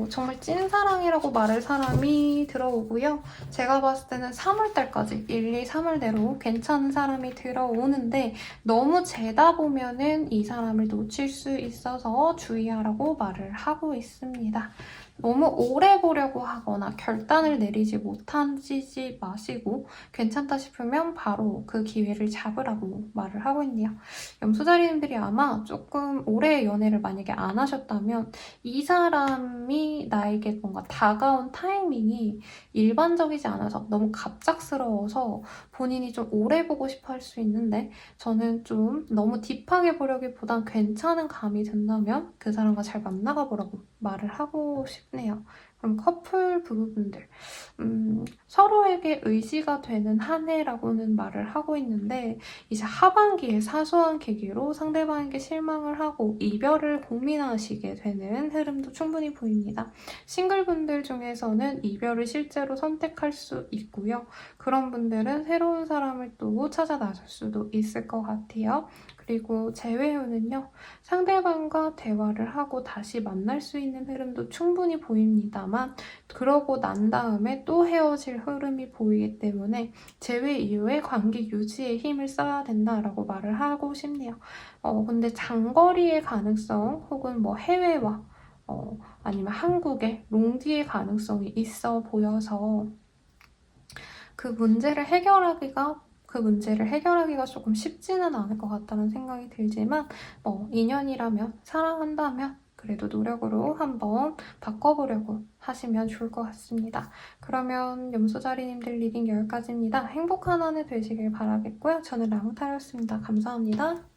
정말 찐사랑이라고 말할 사람이 들어오고요. 제가 봤을 때는 3월달까지 1, 2, 3월대로 괜찮은 사람이 들어오는데 너무 재다 보면은 이 사람을 놓칠 수 있어서 주의하라고 말을 하고 있습니다. 너무 오래 보려고 하거나 결단을 내리지 못하시지 마시고 괜찮다 싶으면 바로 그 기회를 잡으라고 말을 하고 있네요. 염소자리님들이 아마 조금 오래 연애를 만약에 안 하셨다면 이 사람이 나에게 뭔가 다가온 타이밍이 일반적이지 않아서 너무 갑작스러워서 본인이 좀 오래 보고 싶어 할 수 있는데 저는 좀 너무 딥하게 보려기보단 괜찮은 감이 든다면 그 사람과 잘 만나가 보라고 말을 하고 싶네요. 그럼 커플 부부분들 서로에게 의지가 되는 한 해라고는 말을 하고 있는데 이제 하반기에 사소한 계기로 상대방에게 실망을 하고 이별을 고민하시게 되는 흐름도 충분히 보입니다. 싱글분들 중에서는 이별을 실제로 선택할 수 있고요. 그런 분들은 새로운 사람을 또 찾아 나설 수도 있을 것 같아요. 그리고 재회운은요. 상대방과 대화를 하고 다시 만날 수 있는 흐름도 충분히 보입니다만 그러고 난 다음에 또 헤어질 흐름이 보이기 때문에 재회 이후에 관계 유지에 힘을 써야 된다라고 말을 하고 싶네요. 근데 장거리의 가능성 혹은 뭐 해외와 아니면 한국의 롱디의 가능성이 있어 보여서 그 문제를 해결하기가 조금 쉽지는 않을 것 같다는 생각이 들지만 인연이라면 사랑한다면 그래도 노력으로 한번 바꿔보려고 하시면 좋을 것 같습니다. 그러면 염소자리님들 리딩 여기까지입니다. 행복한 한 해 되시길 바라겠고요. 저는 라무타였습니다. 감사합니다.